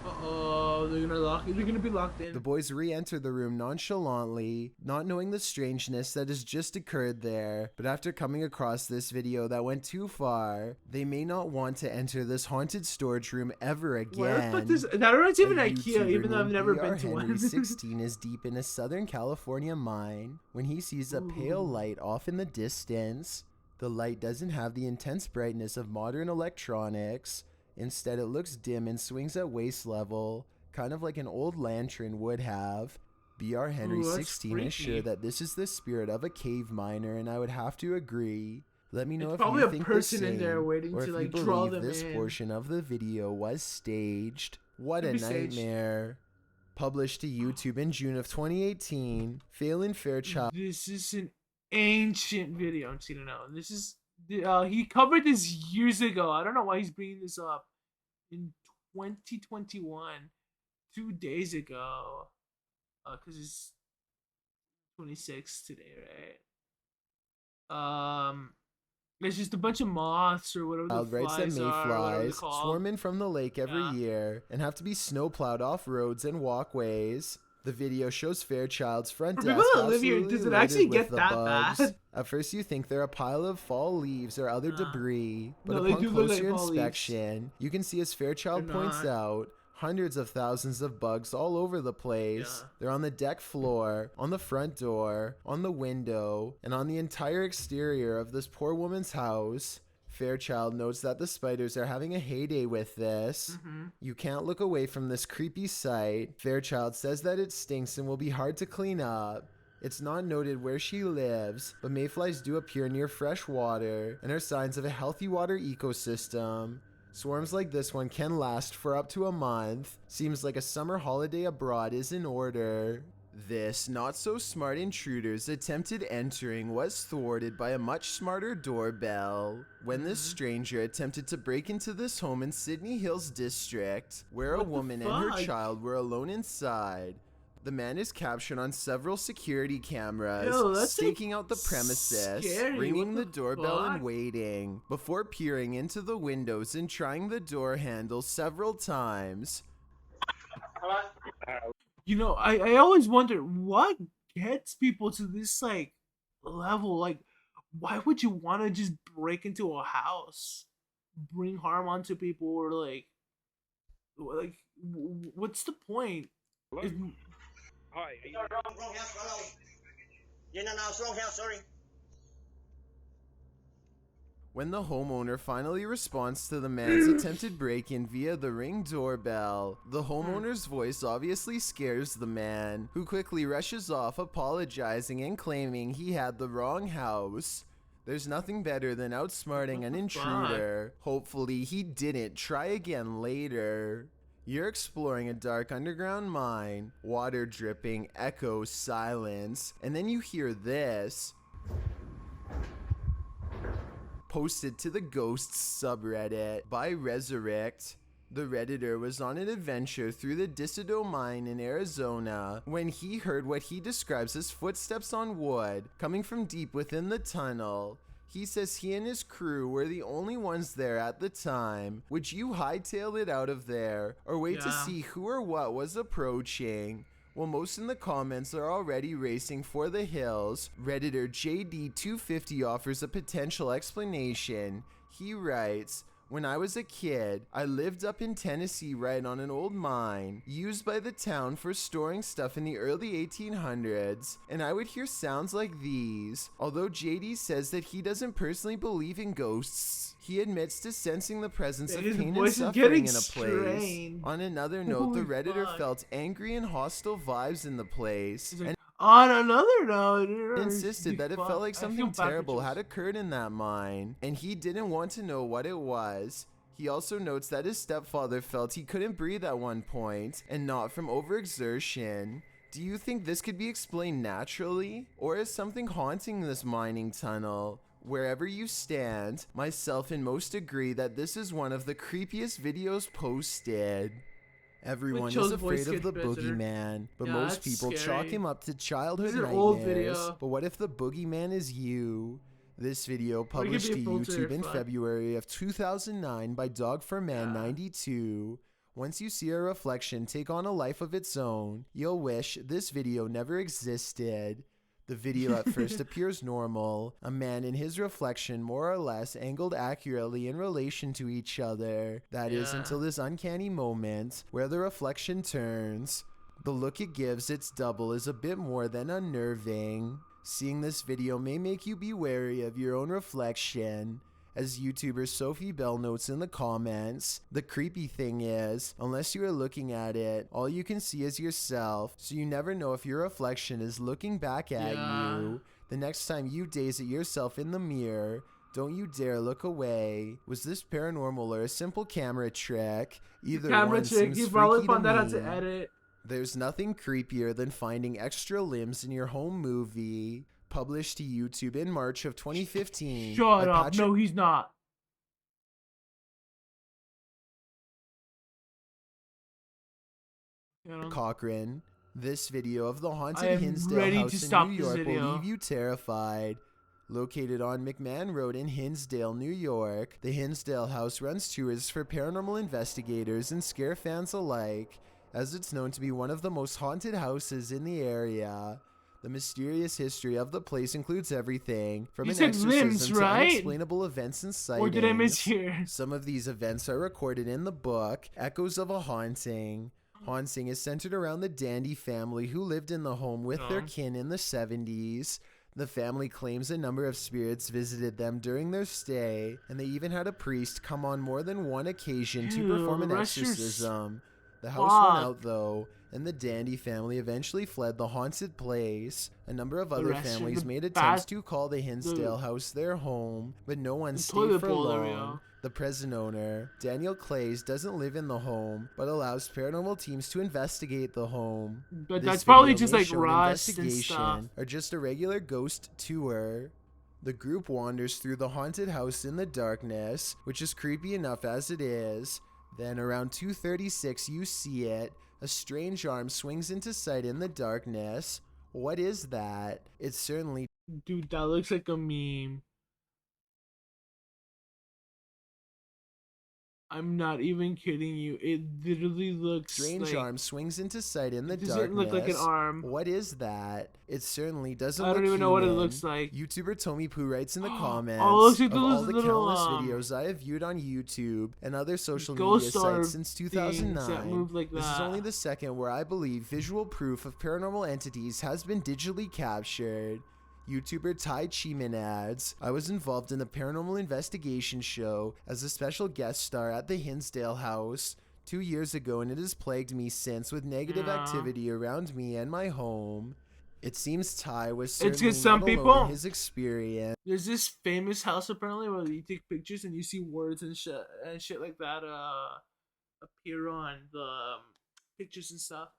Uh-oh, they're gonna be locked in. The boys re-enter the room nonchalantly, not knowing the strangeness that has just occurred there, but after coming across this video that went too far, they may not want to enter this haunted storage room ever again. Where the fuck does that one's even A IKEA, YouTuber even though I've named never BR been to Henry one. 16 is deep in a Southern California mine when he sees a pale light off in the distance. The light doesn't have the intense brightness of modern electronics. Instead, it looks dim and swings at waist level, kind of like an old lantern would have. BR Henry Ooh, that's 16 is sure freaky. that this is the spirit of a cave miner, and I would have to agree. Let me know It's if probably you a think person the in there same, waiting or to, if like, you draw believe them this in. portion of the video was staged. What Could a be staged. nightmare. Published to YouTube in June of 2018, Phelan Fairchild. This is an ancient video. I'm seeing it now. This is he covered this years ago. I don't know why he's bringing this up in 2021, 2 days ago. Because it's 26 today, right? It's just a bunch of moths or whatever the Writes that flies are, whatever they're mayflies called. swarm in from the lake every Yeah. year and have to be snowplowed off roads and walkways. The video shows Fairchild's front For desk people that live here, absolutely does it littered actually with get the that bugs. bad? At first you think they're a pile of fall leaves or other debris, but No, they upon do look like closer fall leaves. inspection, you can see, as Fairchild They're points not. out, hundreds of thousands of bugs all over the place. Yeah. They're on the deck floor, on the front door, on the window, and on the entire exterior of this poor woman's house. Fairchild notes that the spiders are having a heyday with this. You can't look away from this creepy sight. Fairchild says that it stinks and will be hard to clean up. It's not noted where she lives, but mayflies do appear near fresh water and are signs of a healthy water ecosystem. Swarms like this one can last for up to a month. Seems like a summer holiday abroad is in order. This not-so-smart intruder's attempted entering was thwarted by a much smarter doorbell. When this stranger attempted to break into this home in Sydney Hills District, where a What the woman and her fuck? child were alone inside. The man is captured on several security cameras, Ew, that's, staking like, out the premises, scary. ringing What the doorbell fuck? and waiting, before peering into the windows and trying the door handle several times. You know, I always wonder what gets people to this, like, level. Like, why would you want to just break into a house, bring harm onto people, or what's the point? If, Hi. Wrong house, hello. Yeah, no, it's wrong house, sorry. When the homeowner finally responds to the man's attempted break-in via the Ring doorbell, the homeowner's voice obviously scares the man, who quickly rushes off, apologizing and claiming he had the wrong house. There's nothing better than outsmarting an intruder. Hopefully he didn't try again later. You're exploring a dark underground mine, water dripping, echo, silence, and then you hear this. Posted to the Ghosts subreddit by Resurrect. The Redditor was on an adventure through the Disido mine in Arizona when he heard what he describes as footsteps on wood coming from deep within the tunnel. He says he and his crew were the only ones there at the time. Would you hightail it out of there or wait to Yeah. see who or what was approaching? Well, most in the comments are already racing for the hills. Redditor JD250 offers a potential explanation. He writes, "When I was a kid, I lived up in Tennessee right on an old mine used by the town for storing stuff in the early 1800s, and I would hear sounds like these. Although JD says that he doesn't personally believe in ghosts, he admits to sensing the presence of His pain and voice is suffering getting in a place." strained. On another note, the Holy Redditor fuck. felt angry and hostile vibes in the place, He's like, and on another note, insisted that it felt like I feel something bad for terrible Jules. had occurred in that mine, and he didn't want to know what it was. He also notes that his stepfather felt he couldn't breathe at one point, and not from overexertion. Do you think this could be explained naturally, or is something haunting this mining tunnel? Wherever you stand, myself and most agree that this is one of the creepiest videos posted. Everyone is Joe's voice afraid of the gets better. boogeyman, but Yeah, most that's people chalk scary. him up to childhood This is an nightmares. old video. But what if the boogeyman is you? This video Or it could published be to a filter, YouTube in fuck. February of 2009 by Dog4Man92. Once you see a reflection take on a life of its own, you'll wish this video never existed. The video at first appears normal, a man and his reflection more or less angled accurately in relation to each other. That is Yeah. until this uncanny moment where the reflection turns. The look it gives its double is a bit more than unnerving. Seeing this video may make you be wary of your own reflection. As YouTuber Sophie Bell notes in the comments, the creepy thing is, unless you are looking at it, all you can see is yourself, so you never know if your reflection is looking back at you. The next time you gaze at yourself in the mirror, don't you dare look away. Was this paranormal or a simple camera trick? Either Camera one trick, seems you probably freaky to found that out me. to edit. There's nothing creepier than finding extra limbs in your home movie. Published to YouTube in March of 2015. Shut by up. Patrick No, he's not. Cochran. This video of the I haunted am Hinsdale ready house to in stop New this York will video. leave you terrified. Located on McMahon Road in Hinsdale, New York, the Hinsdale house runs tours for paranormal investigators and scare fans alike, as it's known to be one of the most haunted houses in the area. The mysterious history of the place includes everything from You an said exorcism limbs, to right? unexplainable events and sightings. Or did I mishear? Some of these events are recorded in the book Echoes of a Haunting. Haunting is centered around the Dandy family who lived in the home with their kin in the 70s. The family claims a number of spirits visited them during their stay, and they even had a priest come on more than one occasion to perform an Dude, that's just exorcism. The house went out though, and the Dandy family eventually fled the haunted place. A number of other rest of families the made attempts bath- to call the Hinsdale house their home, but no one stayed toilet for bowl long. area. The present owner, Daniel Clays, doesn't live in the home, but allows paranormal teams to investigate the home. But This that's probably video just may like show an rust and investigation stuff. or just a regular ghost tour. The group wanders through the haunted house in the darkness, which is creepy enough as it is. Then around 2:36 you see it. A strange arm swings into sight in the darkness. What is that? It's certainly Dude, that looks like a meme. I'm not even kidding you. It literally looks strange like... arm swings into sight in the It darkness. doesn't look like an arm. What is that? It certainly doesn't I look don't even know what it human. looks like. YouTuber Tommy Poo writes in the comments, Oh, it looks like of all those the little, countless videos I have viewed on YouTube and other social media Ghost orb sites since things 2009, that move like this is that. only the second where I believe visual proof of paranormal entities has been digitally captured. YouTuber Ty Cheeman adds, I was involved in the paranormal investigation show as a special guest star at the Hinsdale house 2 years ago, and it has plagued me since with negative activity around me and my home. It seems Ty was certainly 'cause some not alone people- in his experience. There's this famous house apparently where you take pictures and you see words and shit like that appear on the pictures and stuff.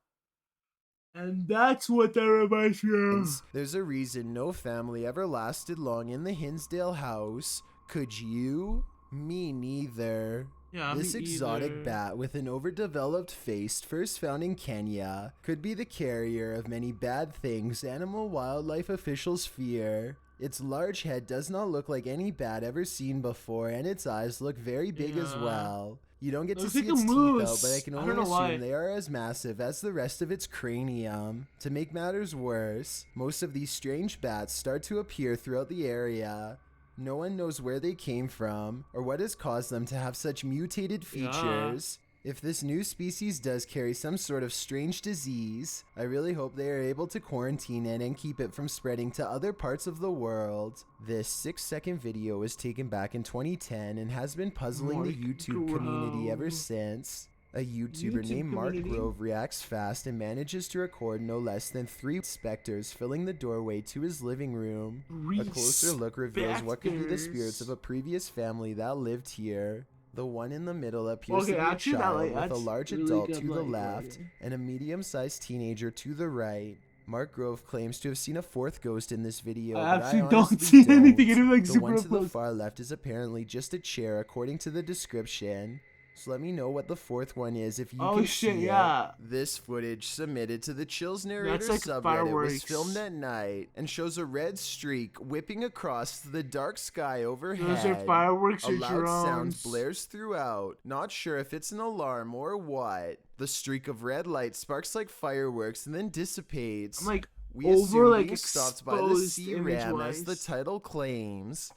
And that's what that reminds me of. There's a reason no family ever lasted long in the Hinsdale house. Could you? Me neither. Yeah, This me exotic either. bat with an overdeveloped face, first found in Kenya, could be the carrier of many bad things animal wildlife officials fear. Its large head does not look like any bat ever seen before, and its eyes look very big as Yeah. well. You don't get to Looks see like a its teeth out, moose. but I can I only don't know why. assume they are as massive as the rest of its cranium. To make matters worse, most of these strange bats start to appear throughout the area. No one knows where they came from or what has caused them to have such mutated features. If this new species does carry some sort of strange disease, I really hope they are able to quarantine it and keep it from spreading to other parts of the world. This 6-second video was taken back in 2010 and has been puzzling the Mark YouTube community ever Grove. since. A YouTuber YouTube named Mark community? Grove reacts fast and manages to record no less than 3 specters filling the doorway to his living room. A closer look reveals what could be the spirits of a previous family that lived here. The one in the middle appears Okay, to be a actually, that child light- with a that's large really adult good to the light left lighting. and a medium-sized teenager to the right. Mark Grove claims to have seen a 4th ghost in this video, I but actually I don't honestly see don't. anything in it, like, the super one to the close. far left is apparently just a chair according to the description. So let me know what the 4th one is if you Oh, can shit, see yeah. it. This footage submitted to the Chills Narrator like subreddit was fireworks. filmed at night and shows a red streak whipping across the dark sky overhead. Those are fireworks A or loud sound drones. blares throughout. Not sure if it's an alarm or what. The streak of red light sparks like fireworks and then dissipates. I'm like We over assume like being stopped by the exposed sea ram as the image-wise. title claims.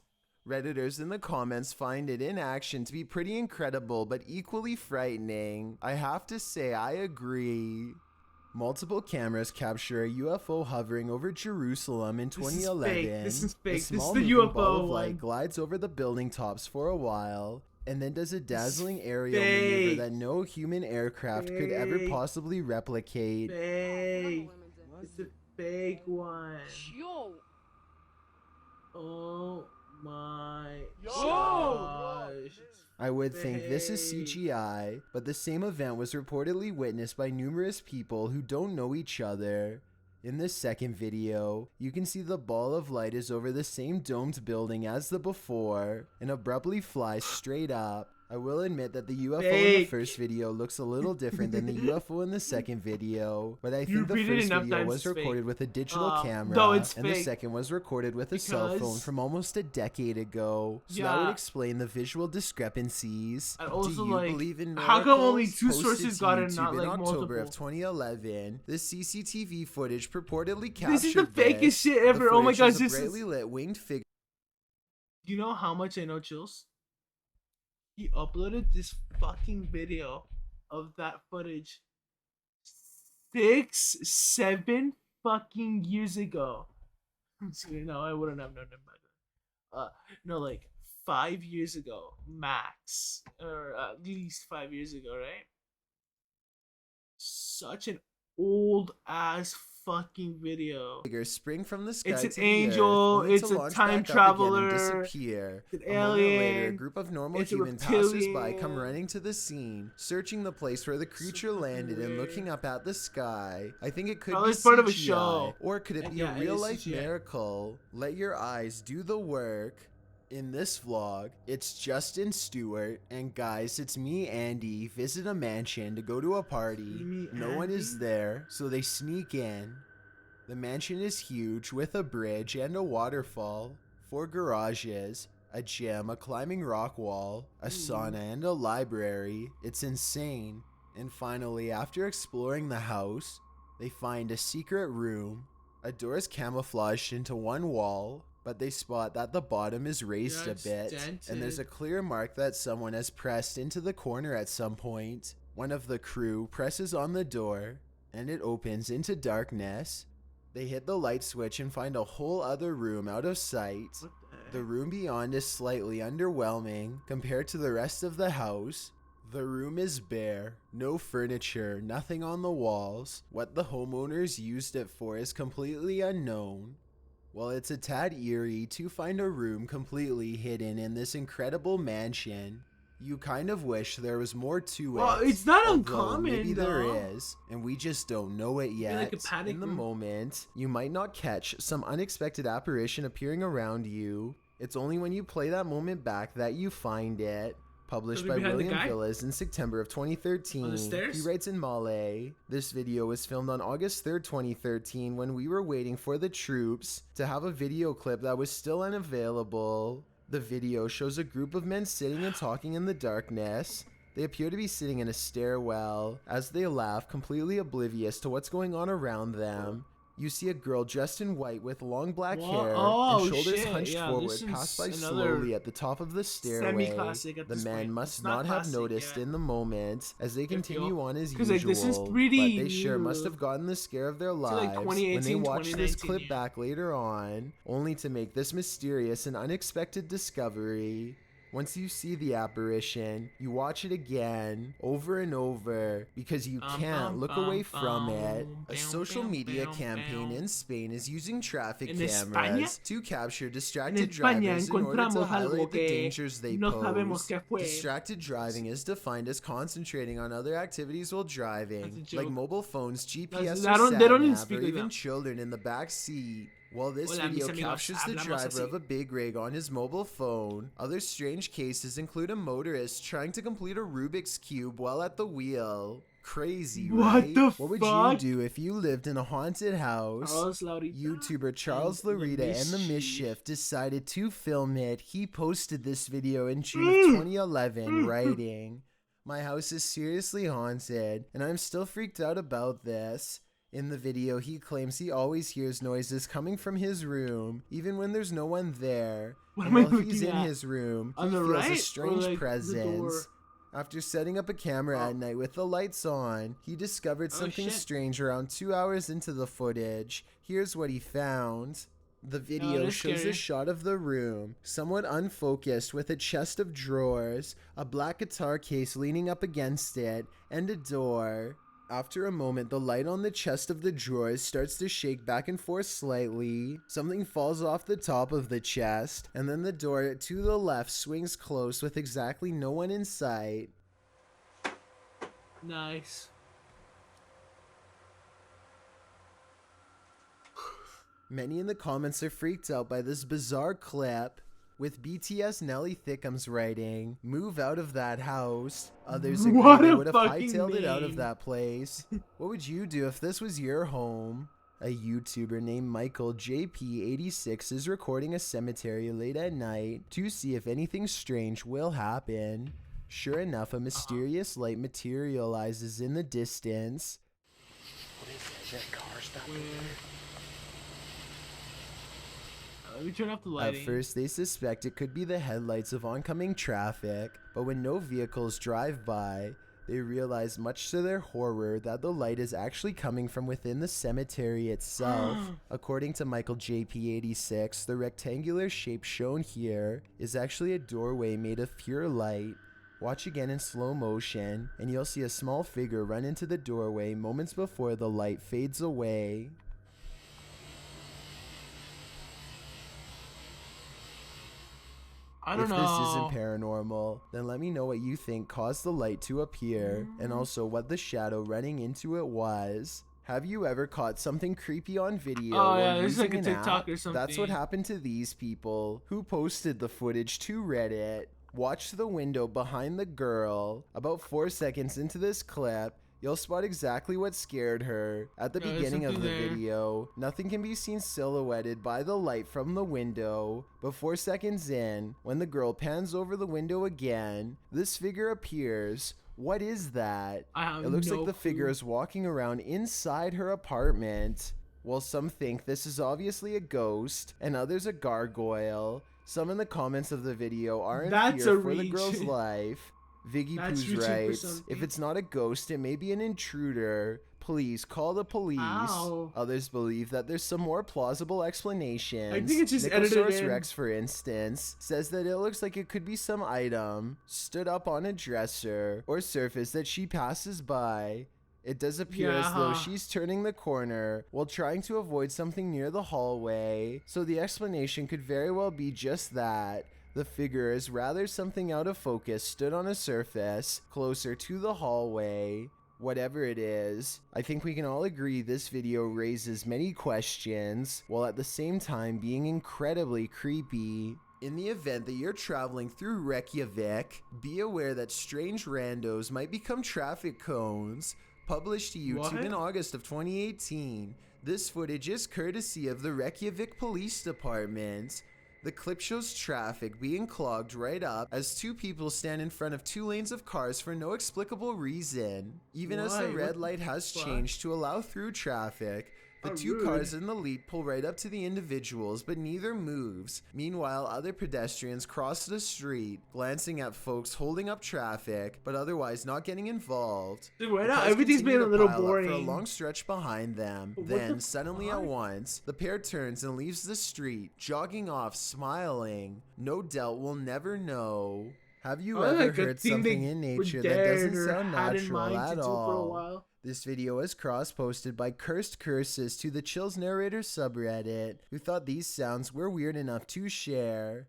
Redditors in the comments find it in action to be pretty incredible but equally frightening. I have to say I agree. Multiple cameras capture a UFO hovering over Jerusalem in 2011. This is fake. A This is small the moving ball UFO of light one. glides over the building tops for a while, and then does a dazzling aerial fake. maneuver that no human aircraft could ever Fake. possibly replicate. Fake. It's a fake one. Yo. Oh my Yo. gosh. It's I would think this is fake. CGI, but the same event was reportedly witnessed by numerous people who don't know each other. In this second video, you can see the ball of light is over the same domed building as the before and abruptly flies straight up. I will admit that the UFO in the Fake. first video looks a little different than the UFO in the second video, but I You think the repeat it first enough video times, was it's fake. recorded with a digital camera, no, it's and the fake. second was recorded with a cell phone Because- from almost a decade ago. So that would Yeah. explain the visual discrepancies. And also, Do you like, believe in how come only miracles? two Posted sources to got it, YouTube not, in like, October of multiple? 2011, this CCTV footage purportedly captured This is the fakest this. shit The ever. Oh my footage gosh, shows a this is. brightly lit winged figure. You know how much I know Chills? He uploaded this fucking video of that footage 6-7 fucking years ago. No, I wouldn't have known him by then. No, like 5 years ago, max, or at least 5 years ago, right? Such an old ass fucking video. Spring from the sky It's an to the angel, earth, only it's to a launch time back up again and traveler, disappear. it's an A moment later, a alien, group of normal it's a human passers by reptilian. come running to the scene, searching the place where the creature landed and looking up at the sky. I think it could Probably be it's part of a CGI, show. or could it be Yeah, a it real is life CGI. miracle? Let your eyes do the work. In this vlog, it's Justin Stewart, and guys, it's me, Andy, visit a mansion to go to a party. Me, No one is Andy? there, so they sneak in. The mansion is huge with a bridge and a waterfall, 4 garages, a gym, a climbing rock wall, a sauna, and a library. It's insane. And finally, after exploring the house, they find a secret room. A door is camouflaged into one wall, but they spot that the bottom is raised Yeah, a it's bit, and there's a dented. clear mark that someone has pressed into the corner at some point. One of the crew presses on the door, and it opens into darkness. They hit the light switch and find a whole other room out of sight. What The room beyond is slightly underwhelming compared to the rest of the house. The room is bare, no furniture, nothing on the walls. What the homeowners used it for is completely unknown. While it's a tad eerie to find a room completely hidden in this incredible mansion, you kind of wish there was more to it. Well, it's not although uncommon, maybe though. there is, and we just don't know it yet. like a paddock In the room. moment, you might not catch some unexpected apparition appearing around you. It's only when you play that moment back that you find it. Published Something by behind the William guy? Villas in September of 2013. On the stairs? He writes in Malay, this video was filmed on August 3rd, 2013 when we were waiting for the troops to have a video clip that was still unavailable. The video shows a group of men sitting and talking in the darkness. They appear to be sitting in a stairwell. As they laugh, completely oblivious to what's going on around them, you see a girl dressed in white with long black Wha- hair oh, and shoulders shit, hunched yeah, forward this pass by is another slowly at the top of the stairway. semi-classic at The this man point. must It's not have classic noticed yet. in the moment as they If you'll- continue on as 'cause, usual. like, this is but pretty they sure must new. have gotten the scare of their like, lives when they 2018, watch this 2019, clip yeah. back later on, only to make this mysterious and unexpected discovery. Once you see the apparition, you watch it again, over and over, because you can't look away from it. A social media campaign in Spain is using traffic En cameras España? to capture En distracted España drivers in order to encontramos algo highlight the que dangers they no sabemos pose. qué fue. Distracted driving is defined as concentrating on other activities while driving, That's a like joke. mobile phones, GPS, They or don't even sat-nav, speak or like even that. children in the back seat. While this Hola, mis video amigos, captures the hablamos driver así. of a big rig on his mobile phone, other strange cases include a motorist trying to complete a Rubik's Cube while at the wheel. Crazy, What right? the What would fuck? you do if you lived in a haunted house? Carlos Laurita YouTuber Charles and the Larita and the Mischief. Mischief decided to film it. He posted this video in June of 2011, writing, "My house is seriously haunted, and I'm still freaked out about this." In the video, he claims he always hears noises coming from his room, even when there's no one there. What And am I while he's looking in at? his room, he On the feels right? a Or, strange like, the door? presence. After setting up a camera at night with the lights on, he discovered something shit. strange around 2 hours into the footage. Here's what he found. The video that's shows scary. a shot of the room, somewhat unfocused, with a chest of drawers, a black guitar case leaning up against it, and a door. After a moment, the light on the chest of the drawers starts to shake back and forth slightly. Something falls off the top of the chest, and then the door to the left swings close with exactly no one in sight. Nice. Many in the comments are freaked out by this bizarre clip, with BTS Nelly Thickums writing, "Move out of that house." Others agree What they a would have fucking hightailed it out of name. that place. What would you do if this was your home? A YouTuber named Michael JP86 is recording a cemetery late at night to see if anything strange will happen. Sure enough, a mysterious light materializes in the distance. What is that? Is that a car stopping? Let me turn off the At lighting. first, they suspect it could be the headlights of oncoming traffic, but when no vehicles drive by, they realize, much to their horror, that the light is actually coming from within the cemetery itself. According to Michael JP86, the rectangular shape shown here is actually a doorway made of pure light. Watch again in slow motion, and you'll see a small figure run into the doorway moments before the light fades away. I don't If know. this isn't paranormal, then let me know what you think caused the light to appear, and also what the shadow running into it was. Have you ever caught something creepy on video? Oh, or yeah, this is using like a an TikTok app? or something. That's what happened to these people who posted the footage to Reddit. Watch the window behind the girl. About 4 seconds into this clip, you'll spot exactly what scared her. At the Yeah, there's beginning of the something there. video, nothing can be seen silhouetted by the light from the window, but 4 seconds in, when the girl pans over the window again, this figure appears. What is that? I have It looks no like the figure clue. is walking around inside her apartment. While some think this is obviously a ghost, and others a gargoyle, some in the comments of the video are in That's fear a for the reach. girl's life. Viggy That's Poos reaching for writes, something. "If it's not a ghost, it may be an intruder. Please call the police." Ow. Others believe that there's some more plausible explanations. I think it's just edited Nicosaurus in. Rex, for instance, says that it looks like it could be some item stood up on a dresser or surface that she passes by. It does appear as though Yeah. she's turning the corner while trying to avoid something near the hallway, so the explanation could very well be just that. The figure is rather something out of focus stood on a surface closer to the hallway. Whatever it is, I think we can all agree this video raises many questions, while at the same time being incredibly creepy. In the event that you're traveling through Reykjavik, be aware that strange randos might become traffic cones. Published to YouTube What? in August of 2018, this footage is courtesy of the Reykjavik Police Department. The clip shows traffic being clogged right up as two people stand in front of 2 lanes of cars for no explicable reason. Even as the Why? red What the light has fuck? changed to allow through traffic, the How 2 rude. cars in the lead pull right up to the individuals, but neither moves. Meanwhile, other pedestrians cross the street, glancing at folks holding up traffic, but otherwise not getting involved. Dude, right The now cars everything's continue being a to little pile up for a boring. long stretch behind them. What Then, the suddenly fuck? at once, the pair turns and leaves the street, jogging off, smiling. No doubt we'll never know. Have you Oh, ever like a heard thing something they in were nature that dared doesn't or sound had in natural mind to at do for a all? while? This video is cross-posted by Cursed Curses to the Chills Narrator subreddit, who thought these sounds were weird enough to share.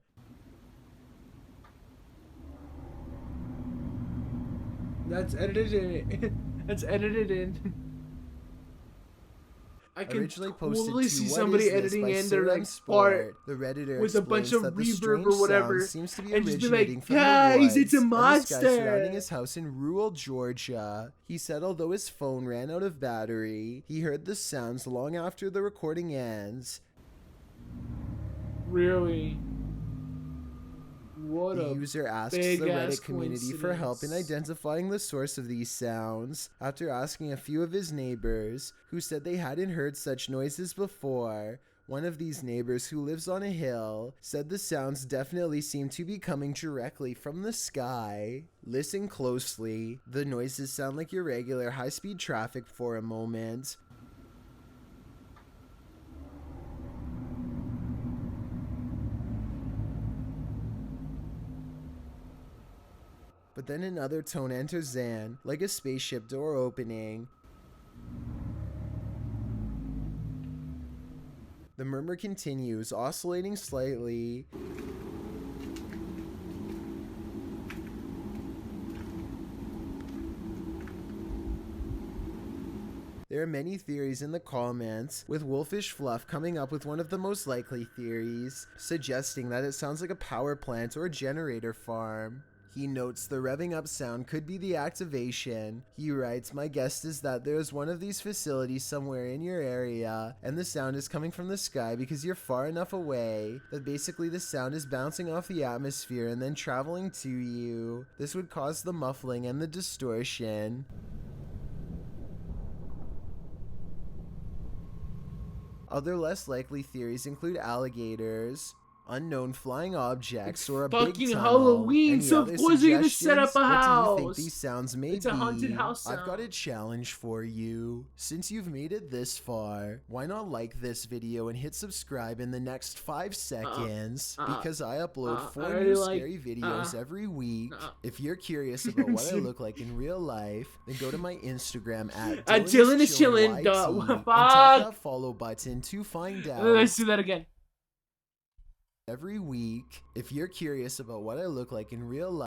That's edited in. That's edited in. I can Originally posted totally to see What somebody Is This editing by in their Surem like Sport. part The Redditor with a bunch explains of that the reverb strange or whatever, sound seems to be and just be originating like, from "Guys, the woods it's a and the sky monster!" surrounding his house in rural Georgia. He said although his phone ran out of battery, he heard the sounds long after the recording ends. Really? What The a user asks the big-ass Reddit community for help in coincidence. identifying the source of these sounds, after asking a few of his neighbors, who said they hadn't heard such noises before. One of these neighbors who lives on a hill said the sounds definitely seem to be coming directly from the sky. Listen closely. The noises sound like your regular high-speed traffic for a moment. But then another tone enters Zan, like a spaceship door opening. The murmur continues, oscillating slightly. There are many theories in the comments, with Wolfish Fluff coming up with one of the most likely theories, suggesting that it sounds like a power plant or a generator farm. He notes the revving up sound could be the activation. He writes, "My guess is that there's one of these facilities somewhere in your area, and the sound is coming from the sky because you're far enough away that basically the sound is bouncing off the atmosphere and then traveling to you. This would cause the muffling and the distortion." Other less likely theories include alligators, unknown flying objects, or a big fucking tunnel. Halloween, Any so of other course you're gonna set up suggestions? a What do you think house. these sounds may It's a haunted be? house I've got a sound. challenge for you. Since you've made it this far, why not like this video and hit subscribe in the next 5 seconds? Because I upload 4 already new like- scary videos every week. uh. If you're curious about what I look like in real life, then go to my Instagram at Dylan is chillin', YT, duh, and tap fuck. that follow button to find out. Let's do that again. Every week, if you're curious about what I look like in real life,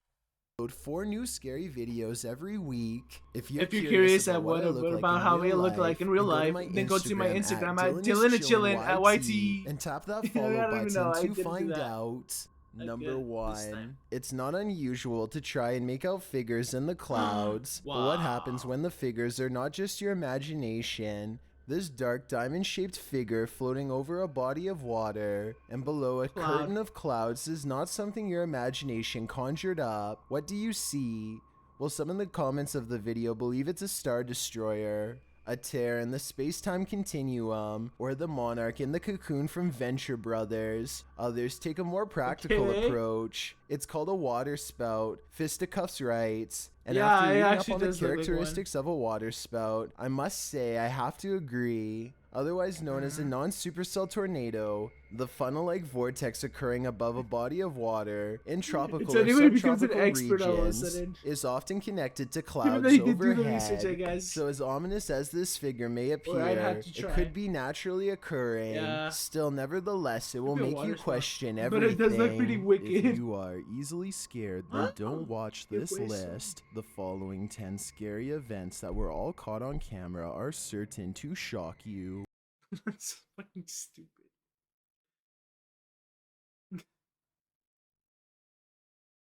I upload 4 new scary videos every week. If you're curious about what I look like about in how real we look life, like in real life, then go to my Instagram at Dylan is chillin' at YT. and tap that I follow don't even know, I button to didn't do find that. out. I Number did this 1. time. It's not unusual to try and make out figures in the clouds, but what happens when the figures are not just your imagination? This dark diamond-shaped figure floating over a body of water and below a Cloud. curtain of clouds is not something your imagination conjured up. What do you see? Well, some in the comments of the video believe it's a star destroyer, a tear in the space-time continuum, or the monarch in the cocoon from Venture Brothers. Others take a more practical Okay. approach. It's called a water spout. Fisticuffs writes, and Yeah, after it reading up actually on the does look like one. characteristics of a water spout, I must say I have to agree. Otherwise known as a non-supercell tornado, the funnel-like vortex occurring above a body of water in tropical So or anybody becomes an subtropical expert all of a regions sudden. is often connected to Even clouds though you did do the overhead. research, I guess. So as ominous as this figure may Or I'd appear, have to it try. could be naturally occurring. Yeah. Still, nevertheless, it will Could be a make water you spout. question But everything. it does look pretty wicked. If you are easily scared, then don't watch Qué this hueso. list. The following 10 scary events that were all caught on camera are certain to shock you. That's fucking stupid.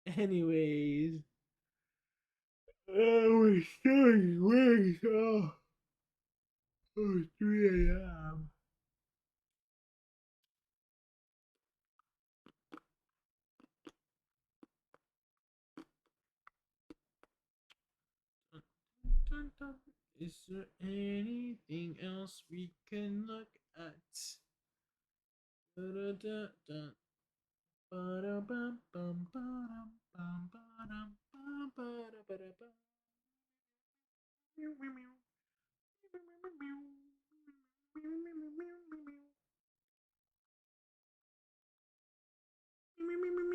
Anyways. Oh, we're starting awake. Oh, 3 a.m. Dun, dun. Is there anything else we can look at? Da-da-da-da. Ba-da-bum-bum, ba-dum, bum, ba-dum, bum, ba-da-ba-da-bum. Meow, meow, meow. Meow, meow, meow, meow. Meow, meow, meow,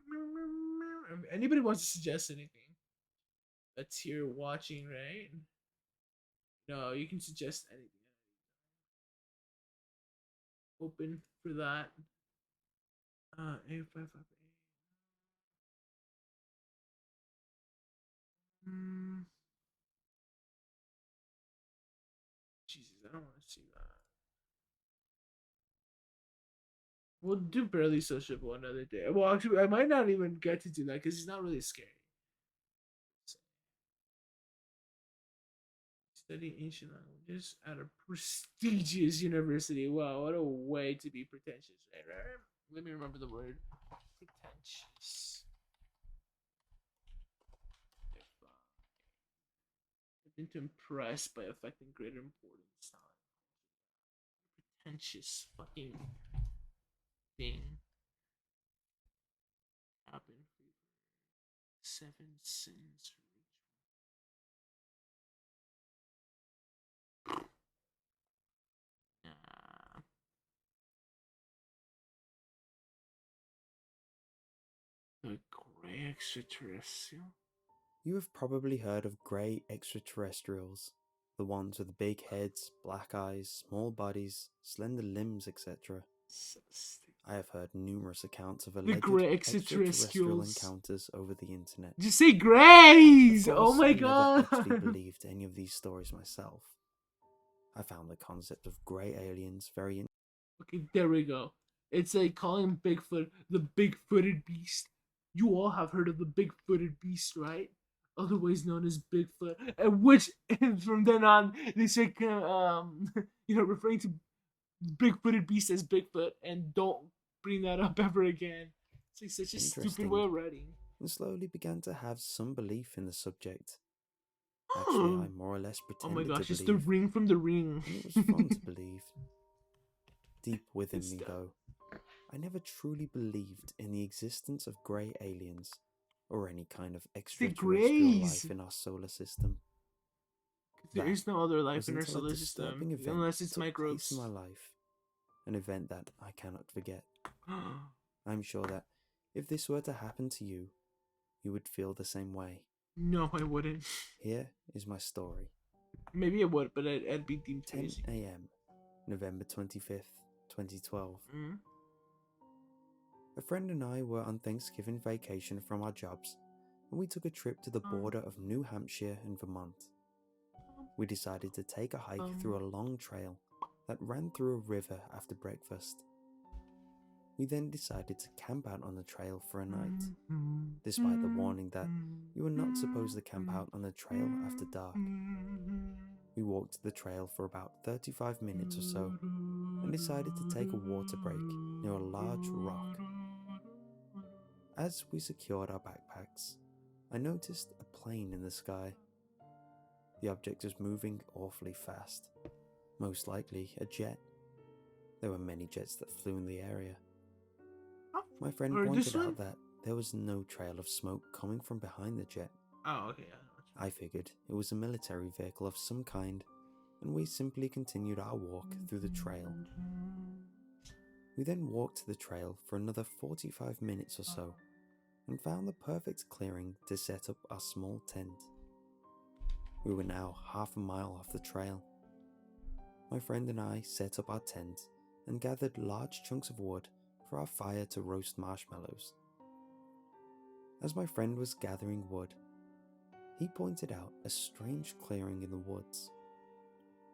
meow, meow, meow. If anybody wants to suggest anything that's here watching, right? No, you can suggest anything. Open for that. 8558. Jesus, I don't want to see that. We'll do barely sociable another day. Well, actually, I might not even get to do that because he's not really scary. Study ancient languages at a prestigious university. Wow, what a way to be pretentious, right? Let me remember the word. Pretentious. I've been to impress by affecting greater importance. pretentious fucking thing happened. Seven sins. Nah. The gray extraterrestrial? You have probably heard of grey extraterrestrials, the ones with big heads, black eyes, small bodies, slender limbs, etc. So stupid. I have heard numerous accounts of The alleged grey extraterrestrial extraterrestrials. encounters over the internet. Did you say greys? Of Oh course, my I god. never actually believed any of these stories myself. I found the concept of grey aliens very Okay, there we go. It's like calling Bigfoot the big-footed beast. You all have heard of the big-footed beast, right? Otherwise known as Bigfoot. And which, from then on, they start, referring to big-footed beast as Bigfoot, and don't bring that up ever again. It's like such a stupid interesting way of writing. and slowly began to have some belief in the subject. Actually, I more or less Oh pretended my gosh, to it's the believe, ring from the ring. and it was fun to believe. Deep within Good me, stuff. though, I never truly believed in the existence of grey aliens or any kind of extraterrestrial greys. life in our solar system. There That is no other life was in our until a solar disturbing system, event unless it's took place microbes. in my life, an event that I cannot forget. I'm sure that if this were to happen to you, you would feel the same way. No, I wouldn't. Here is my story. Maybe I would, but I'd be deemed 10 crazy. a.m., November 25th, 2012. Mm. A friend and I were on Thanksgiving vacation from our jobs, and we took a trip to the border of New Hampshire and Vermont. We decided to take a hike through a long trail that ran through a river after breakfast. We then decided to camp out on the trail for a night, despite the warning that you were not supposed to camp out on the trail after dark. We walked the trail for about 35 minutes or so, and decided to take a water break near a large rock. As we secured our backpacks, I noticed a plane in the sky. The object was moving awfully fast, most likely a jet. There were many jets that flew in the area. My friend Heard this pointed one? out that there was no trail of smoke coming from behind the jet. Oh, okay. I figured it was a military vehicle of some kind, and we simply continued our walk through the trail. We then walked the trail for another 45 minutes or so, and found the perfect clearing to set up our small tent. We were now half a mile off the trail. My friend and I set up our tent and gathered large chunks of wood for our fire to roast marshmallows. As my friend was gathering wood, he pointed out a strange clearing in the woods,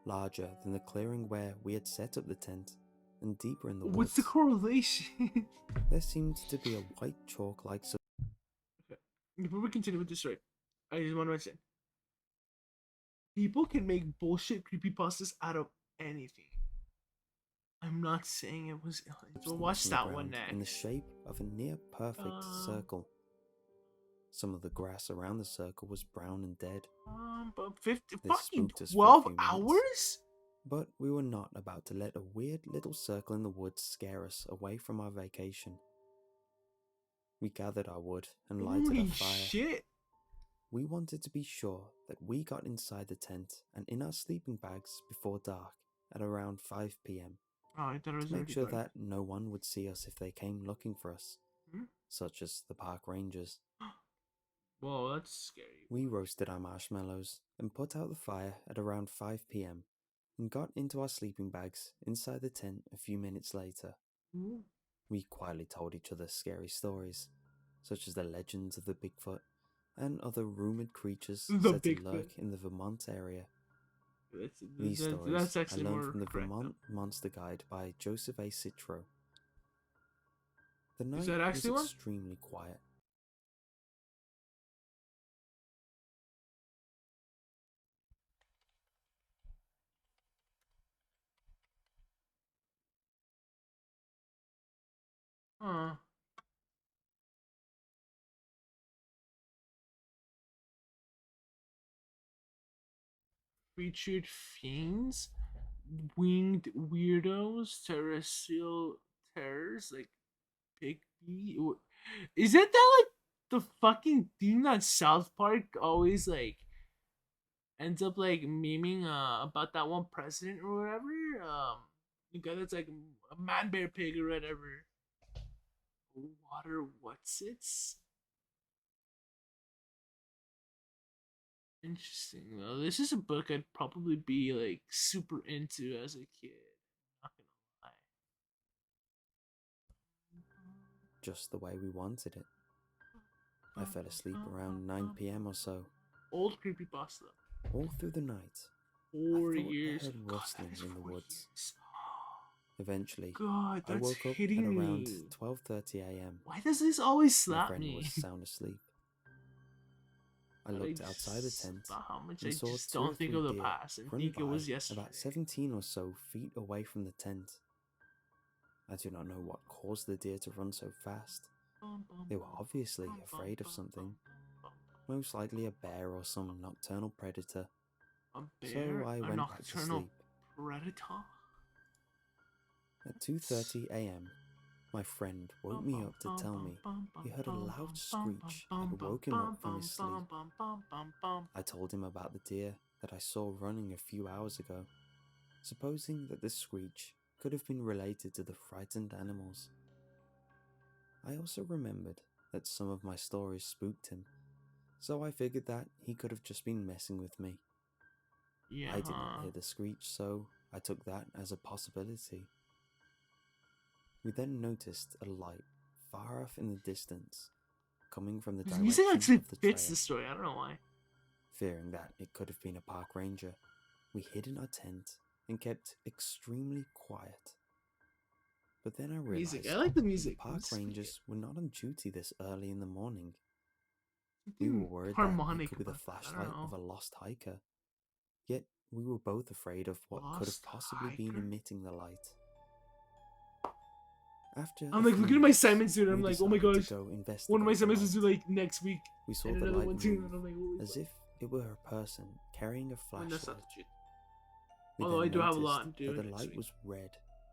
larger than the clearing where we had set up the tent and deeper in the woods. What's the correlation? There seemed to be a white chalk-like Before we continue with this story, I just want to mention, people can make bullshit creepypastas out of anything. I'm not saying it was aliens. We'll watch that one next. in the shape of a near-perfect circle. Some of the grass around the circle was brown and dead. But 50 This fucking spooked us for a 12 few minutes. hours? But we were not about to let a weird little circle in the woods scare us away from our vacation. We gathered our wood and lighted Holy our fire. shit. We wanted to be sure that we got inside the tent and in our sleeping bags before dark at around 5 p.m. Oh, I thought it was to make already sure dark. that no one would see us if they came looking for us, Hmm? such as the park rangers. Whoa, that's scary. We roasted our marshmallows and put out the fire at around 5 p.m. and got into our sleeping bags inside the tent a few minutes later. Ooh. We quietly told each other scary stories, such as the legends of the Bigfoot and other rumored creatures The said to Bigfoot. lurk in the Vermont area. These These stories that's I actually learned more from the correct, Vermont Monster Guide by Joseph A. Citro. The night Is that was actually one? extremely quiet. Huh. Featured fiends? winged weirdos, terrestrial terrors, like Big B. Isn't that like the fucking thing that South Park always like ends up like memeing about that one president or whatever? The guy that's like a man bear pig or whatever. Water what's its? Interesting though. This is a book I'd probably be like super into as a kid. Not gonna lie. Just the way we wanted it. I fell asleep around 9 p.m. or so. Old creepypasta. All through the night, 4 I years. heard God, that rustlings is in the 4 woods. years. Eventually, God, I that's woke up at hitting around me. 12:30 a.m. Why does this always My slap friend me? was sound asleep. I looked outside the tent How much I and saw just 2 or don't think 3 of the deer past and run think it was by yesterday. about 17 or so feet away from the tent. I do not know what caused the deer to run so fast. They were obviously afraid of something, most likely a bear or some nocturnal predator. A bear? So I A went back to nocturnal sleep. predator? At 2:30 a.m., my friend woke me up to tell me he heard a loud screech that had woke him up from his sleep. I told him about the deer that I saw running a few hours ago, supposing that the screech could have been related to the frightened animals. I also remembered that some of my stories spooked him, so I figured that he could have just been messing with me. Yeah. I did not hear the screech, so I took that as a possibility. We then noticed a light far off in the distance, coming from the This direction music actually of the fits trail. the story, I don't know why. Fearing that it could have been a park ranger, we hid in our tent and kept extremely quiet. But then I realized Music, I like the music. park It's rangers were not on duty this early in the morning. We something were worried that harmonic it could be the about that, I don't flashlight of know. a lost hiker. Yet we were both afraid of what could have Lost possibly been hiker? emitting the light. After I'm a like few looking at my minutes, assignments and I'm we like, oh my decided to gosh. go One of investigate my the assignments is light. due like next week. We saw And the another light one too. move And I'm like, holy as fuck. if it were a person carrying a Well, that's flashlight. not the truth. We Although then I do have a noticed lot to do that the next light week. was red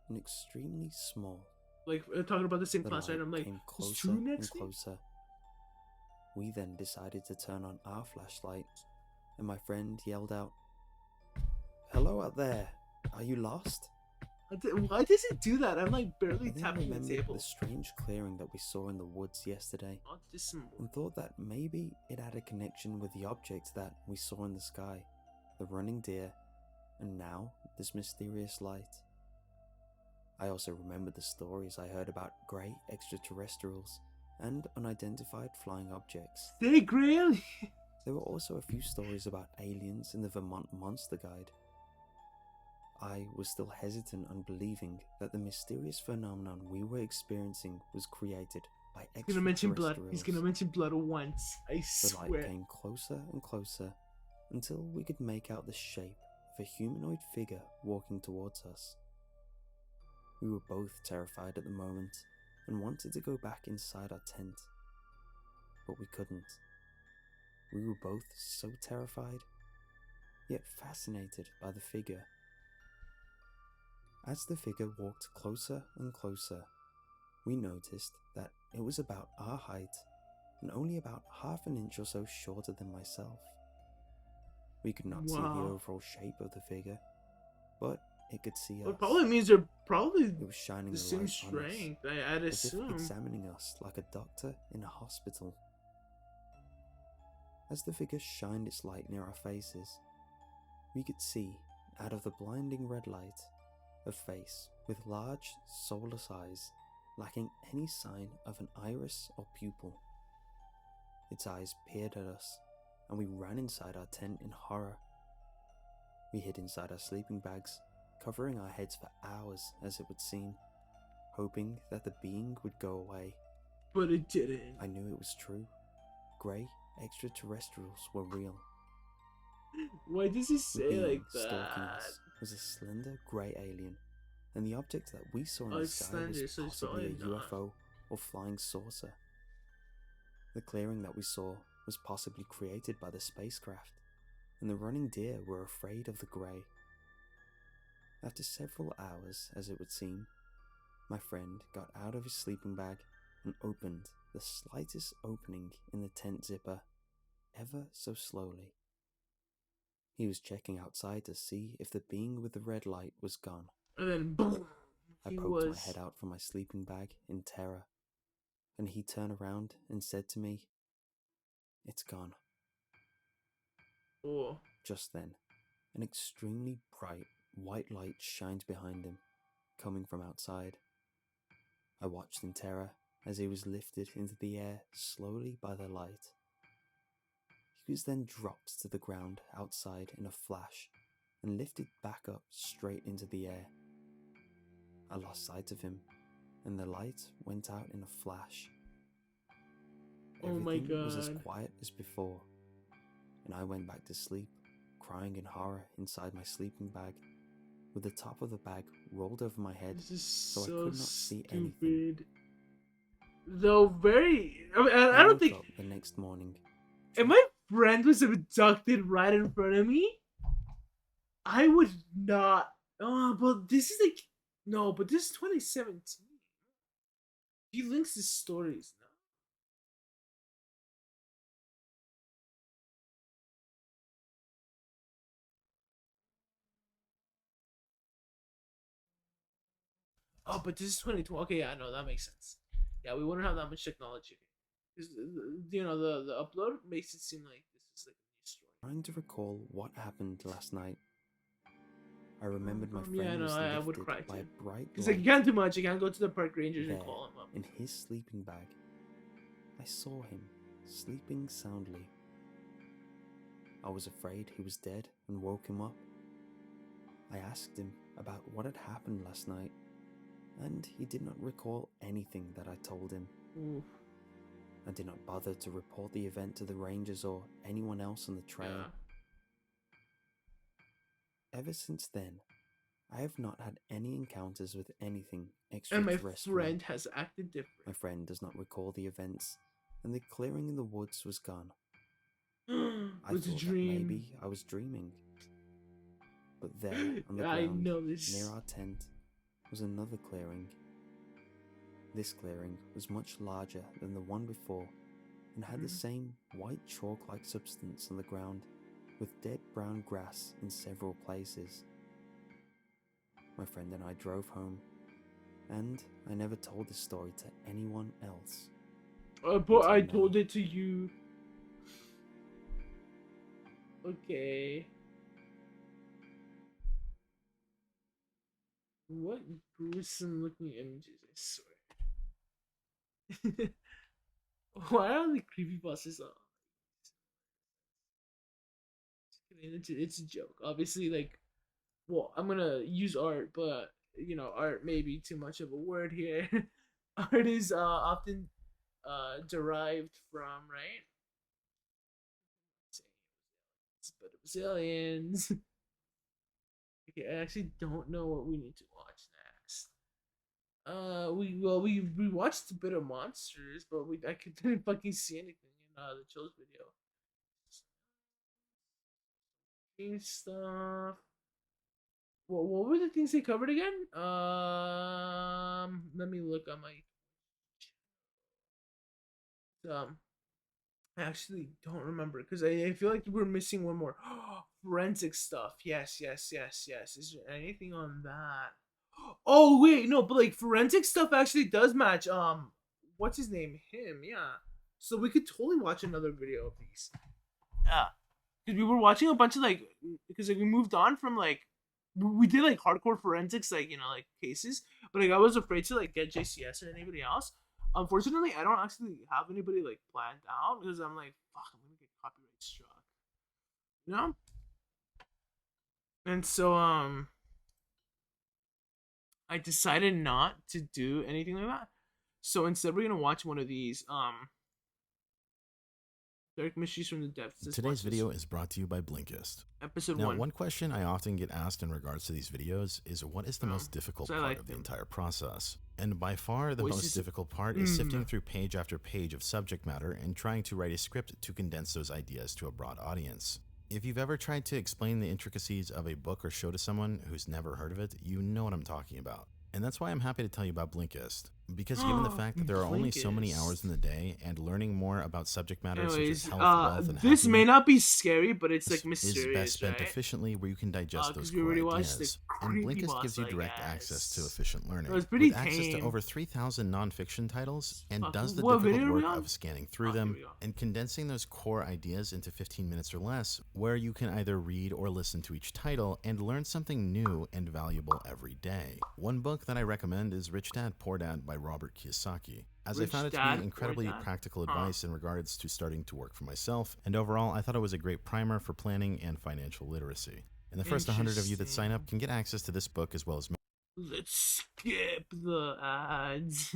and extremely small. Like, talking about the same The class, right? light I'm like, came there's closer two and next week? closer. We then decided to turn on our flashlight, and my friend yelled out, "Hello out there, are you lost?" Why does it do that? I'm like barely I then tapping the remembered table. the strange clearing that we saw in the woods yesterday, Oh, just some and thought that maybe it had a connection with the object that we saw in the sky, the running deer, and now this mysterious light. I also remembered the stories I heard about grey extraterrestrials and unidentified flying objects. Stay Grail. There were also a few stories about aliens in the Vermont Monster Guide. I was still hesitant on believing that the mysterious phenomenon we were experiencing was created by He's gonna mention blood. extraterrestrials. He's gonna mention blood once. I The light swear. came closer and closer until we could make out the shape of a humanoid figure walking towards us. We were both terrified at the moment and wanted to go back inside our tent, but we couldn't. We were both so terrified, yet fascinated by the figure. As the figure walked closer and closer, we noticed that it was about our height and only about half an inch or so shorter than myself. We could not see the Wow. overall shape of the figure, but it could see Well, us. it probably means they're probably It was shining the the same light on us, strength. I'd as if assume. examining us like a doctor in a hospital. As the figure shined its light near our faces, we could see, out of the blinding red light, a face with large, soulless eyes, lacking any sign of an iris or pupil. Its eyes peered at us, and we ran inside our tent in horror. We hid inside our sleeping bags, covering our heads for hours, as it would seem, hoping that the being would go away. But it didn't. I knew it was true. Grey extraterrestrials were real. Why does he The say being like stalking that? us was a slender grey alien, and the object that we saw in Oh, the it's sky slender, was so it's possibly a probably not. UFO or flying saucer. The clearing that we saw was possibly created by the spacecraft, and the running deer were afraid of the grey. After several hours, as it would seem, my friend got out of his sleeping bag and opened the slightest opening in the tent zipper, ever so slowly. He was checking outside to see if the being with the red light was gone. And then boom, I he poked was. my head out from my sleeping bag in terror, and he turned around and said to me, "It's gone." Oh. Just then, an extremely bright white light shined behind him, coming from outside. I watched in terror as he was lifted into the air slowly by the light. He was then dropped to the ground outside in a flash and lifted back up straight into the air. I lost sight of him, and the light went out in a flash. Oh my Everything was as God. quiet as before, and I went back to sleep, crying in horror inside my sleeping bag, with the top of the bag rolled over my head, This is so I so could not see anything. stupid. Though very. I mean, I I don't woke think. up the next morning. If my friend was abducted right in front of me, I would not. Oh, but this is like. No, but this is 2017. He links his stories now. Oh, but this is 2012. Okay, yeah, no, that makes sense. Yeah, we wouldn't have that much technology. Because, you know, the upload makes it seem like this is like a new story. Trying to recall what happened last night. I remembered my friend Yeah, no, was I would lifted cry by too. a bright He's like, you light can't do much. You can't go to the park rangers there and call him up. in his sleeping bag. I saw him sleeping soundly. I was afraid he was dead and woke him up. I asked him about what had happened last night, and he did not recall anything that I told him. Oof. I did not bother to report the event to the rangers or anyone else on the trail. Yeah. Ever since then, I have not had any encounters with anything And my extraterrestrial. friend has acted different. My friend does not recall the events, and the clearing in the woods was gone. I It's a thought that dream. maybe I was dreaming. But there, on the I ground, know this. near our tent, was another clearing. This clearing was much larger than the one before, and had the Mhm. same white chalk-like substance on the ground, with dead brown grass in several places. My friend and I drove home, and I never told this story to anyone else. But I Until now. told it to you. Okay. What gruesome looking images, I swear. Why are the creepypastas on? It's a joke. Obviously, like, well, I'm gonna use art, but, you know, art may be too much of a word here. Art is often derived from, right? But Brazilians. Okay, I actually don't know what we need to watch next. We watched a bit of monsters, but I couldn't fucking see anything in the Chills video. Dream stuff. What were the things they covered again? Let me look on my. I actually don't remember because I feel like we're missing one more. Forensic stuff. Yes. Is there anything on that? Oh wait, no, but like forensic stuff actually does match. What's his name? Him, yeah. So we could totally watch another video of these. Yeah, because we were watching a bunch of like, because like we moved on from like, we did like hardcore forensics, like, you know, like cases, but like I was afraid to like get JCS or anybody else. Unfortunately, I don't actually have anybody like planned out because I'm like, fuck, I'm gonna get copyright struck. You know? And so I decided not to do anything like that. So instead we're gonna watch one of these Dark Mysteries from the Depths. Let's Today's watch this video is brought to you by Blinkist. episode Now, 1. one question I often get asked in regards to these videos is what is the most difficult so I part like of the them. entire process? And by far, the Voices- most difficult part is sifting through page after page of subject matter and trying to write a script to condense those ideas to a broad audience. If you've ever tried to explain the intricacies of a book or show to someone who's never heard of it, you know what I'm talking about. And that's why I'm happy to tell you about Blinkist. Because given the fact that there are only so many hours in the day, and learning more about subject matters such as health, wealth, and this may happiness not be scary, but it's like mysterious, is best spent right? efficiently where you can digest those we core already watched ideas. the And Blinkist creepypasta, gives you I direct guess. access to efficient learning. It was pretty with access to tame. over 3,000 nonfiction titles, and does the what video difficult are we work on? of scanning through them and condensing those core ideas into 15 minutes or less, where you can either read or listen to each title and learn something new and valuable every day. One book that I recommend is Rich Dad, Poor Dad by Robert Kiyosaki, as I Rich found it to Dad, be incredibly Poor Dad? practical advice in regards to starting to work for myself, and overall I thought it was a great primer for planning and financial literacy. And the first 100 of you that sign up can get access to this book as well as Let's skip the ads.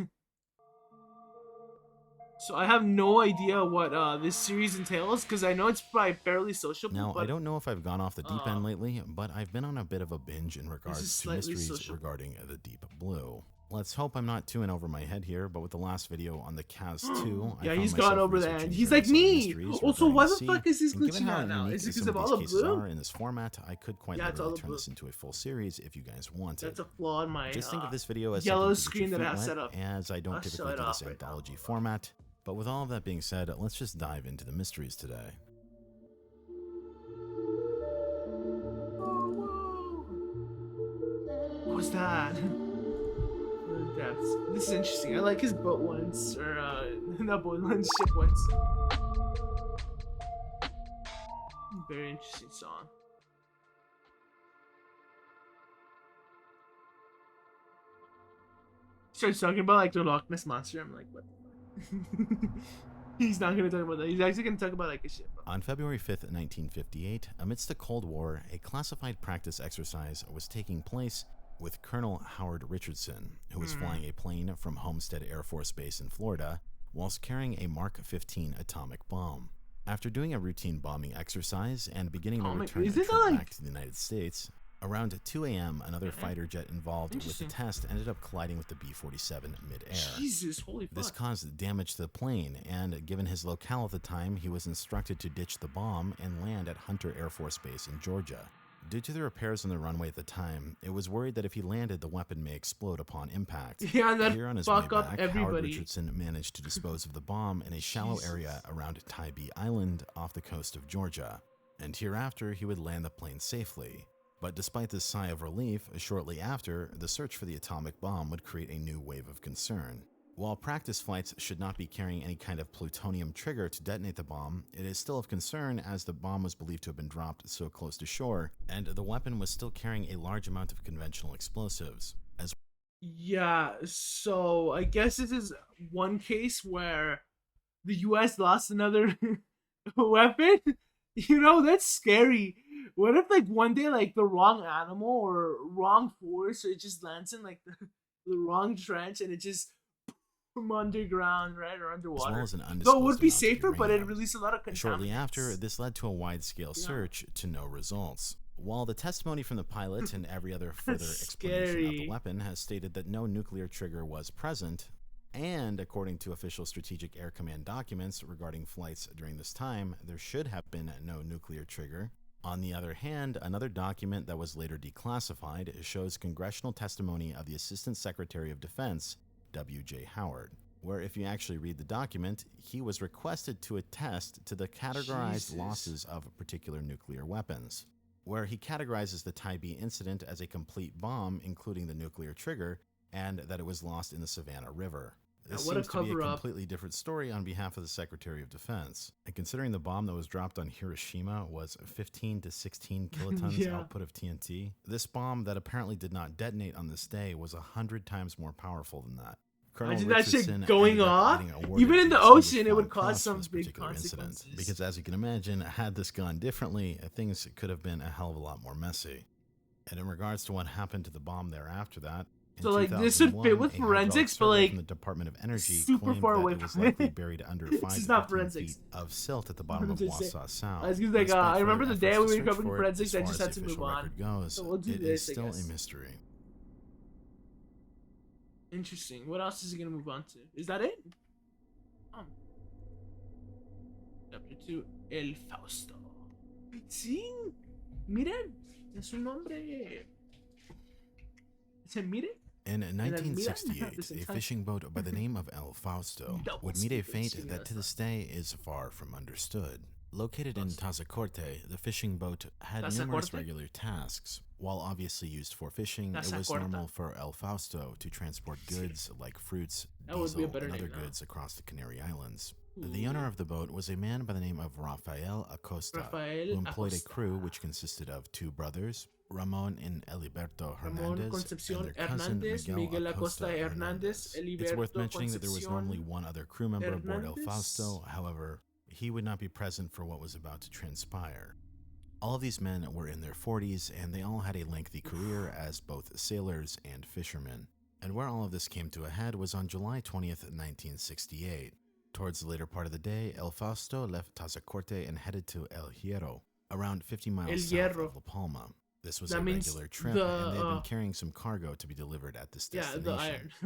So I have no idea what this series entails, because I know it's by Barely Sociable. Now, but I don't know if I've gone off the deep end lately, but I've been on a bit of a binge in is regards to slightly mysteries sociable. regarding the Deep Blue. Let's hope I'm not too in over my head here, but with the last video on the Kaz 2, I yeah, found he's myself gone over that. researching He's various like other me. mysteries Also, regarding why the sea, fuck is this and given glitching how out now? unique Is it some because of these all the cases blue? are in this format, I could quite Yeah, it's all literally the turn blue. this into a full series if you guys wanted. That's a flaw in my Just think of this video as yellow something to get screen your that I feet have set wet, up. as I don't I'll typically show it do this off right now. anthology format. But with all of that being said, let's just dive into the mysteries today. What was that? The depths. This is interesting. I like his boat ones, or not boat ones, ship ones. Very interesting song. Starts talking about like the Loch Ness monster. I'm like, what? He's not gonna talk about that. He's actually gonna talk about like a ship. On February 5th, 1958, amidst the Cold War, a classified practice exercise was taking place with Colonel Howard Richardson, who was flying a plane from Homestead Air Force Base in Florida, whilst carrying a Mark 15 atomic bomb. After doing a routine bombing exercise and beginning to return a trip back to the United States, around 2 a.m., another fighter jet involved with the test ended up colliding with the B-47 mid-air. Jesus, holy fuck. This caused damage to the plane, and given his locale at the time, he was instructed to ditch the bomb and land at Hunter Air Force Base in Georgia. Due to the repairs on the runway at the time, it was worried that if he landed, the weapon may explode upon impact. Yeah, and that'd Here on his way fuck up back, everybody. Howard Richardson managed to dispose of the bomb in a shallow area around Tybee Island off the coast of Georgia. And hereafter, he would land the plane safely. But despite this sigh of relief, shortly after, the search for the atomic bomb would create a new wave of concern. While practice flights should not be carrying any kind of plutonium trigger to detonate the bomb, it is still of concern as the bomb was believed to have been dropped so close to shore, and the weapon was still carrying a large amount of conventional explosives. Yeah, so I guess this is one case where the US lost another weapon. You know, that's scary. What if like one day like the wrong animal or wrong force, or it just lands in like the wrong trench and it just from underground, right, or underwater. As well as an Though it undisclosed would be amount of safer, but it uranium. released a lot of contaminants. Shortly after, this led to a wide-scale search to no results. While the testimony from the pilot and every other further explanation of the Scary. weapon has stated that no nuclear trigger was present, and according to official Strategic Air Command documents regarding flights during this time, there should have been no nuclear trigger. On the other hand, another document that was later declassified shows congressional testimony of the Assistant Secretary of Defense, W.J. Howard, where if you actually read the document, he was requested to attest to the categorized losses of particular nuclear weapons, where he categorizes the Tybee incident as a complete bomb, including the nuclear trigger, and that it was lost in the Savannah River. This what a seems to be a cover-up. completely different story on behalf of the Secretary of Defense. And considering the bomb that was dropped on Hiroshima was 15 to 16 kilotons Yeah. output of TNT, this bomb that apparently did not detonate on this day was 100 times more powerful than that. Colonel Imagine that shit Richardson going ended up off. getting awarded Even in the Distinguished ocean, it would Flying cause Cross some for this big particular incident. consequences. Because as you can imagine, had this gone differently, things could have been a hell of a lot more messy. And in regards to what happened to the bomb thereafter that, in So, like, this would fit 2001, with a hydraulic forensics, but, survey like, from the Department of Energy super claimed far that away it was from likely it. buried under This 5 is to not 15 forensics. feet of silt at the bottom of Just say- Wassaw Sound. I was gonna say, Despite I remember further the day efforts we to were search covering for it, forensics, as I far just as had the to move official on. record goes, So we'll do it this, is I still guess. a mystery. Interesting. What else is he gonna move on to? Is that it? Chapter 2, El Fausto. Sí, miren, es un nombre. ¿Se mire? In then Milan at the 1968, same a time. fishing boat by the name of El Fausto Double would meet a speaking, fate that to yes. this day is far from understood. Located in Tazacorte, the fishing boat had numerous Tazacorte? regular tasks. While obviously used for fishing, it was Tazacorte. normal for El Fausto to transport goods like fruits, That would be a diesel, better and other name now. goods across the Canary Islands. The owner of the boat was a man by the name of Rafael Acosta, Rafael who employed Acosta. a crew which consisted of two brothers, Ramon and Eliberto Ramon Hernandez, Concepcion and their cousin Hernandez, Miguel, Miguel Acosta Hernandez, It's worth Eliberto mentioning that there was Concepcion normally one other crew member aboard El Hernandez. Fausto. However, he would not be present for what was about to transpire. All of these men were in their 40s, and they all had a lengthy career as both sailors and fishermen. And where all of this came to a head was on July 20th, 1968. Towards the later part of the day, El Fausto left Tazacorte and headed to El Hierro, around 50 miles El south Hierro. of La Palma. This was That a means regular trip, the, and they had been carrying some cargo to be delivered at this Yeah, destination. the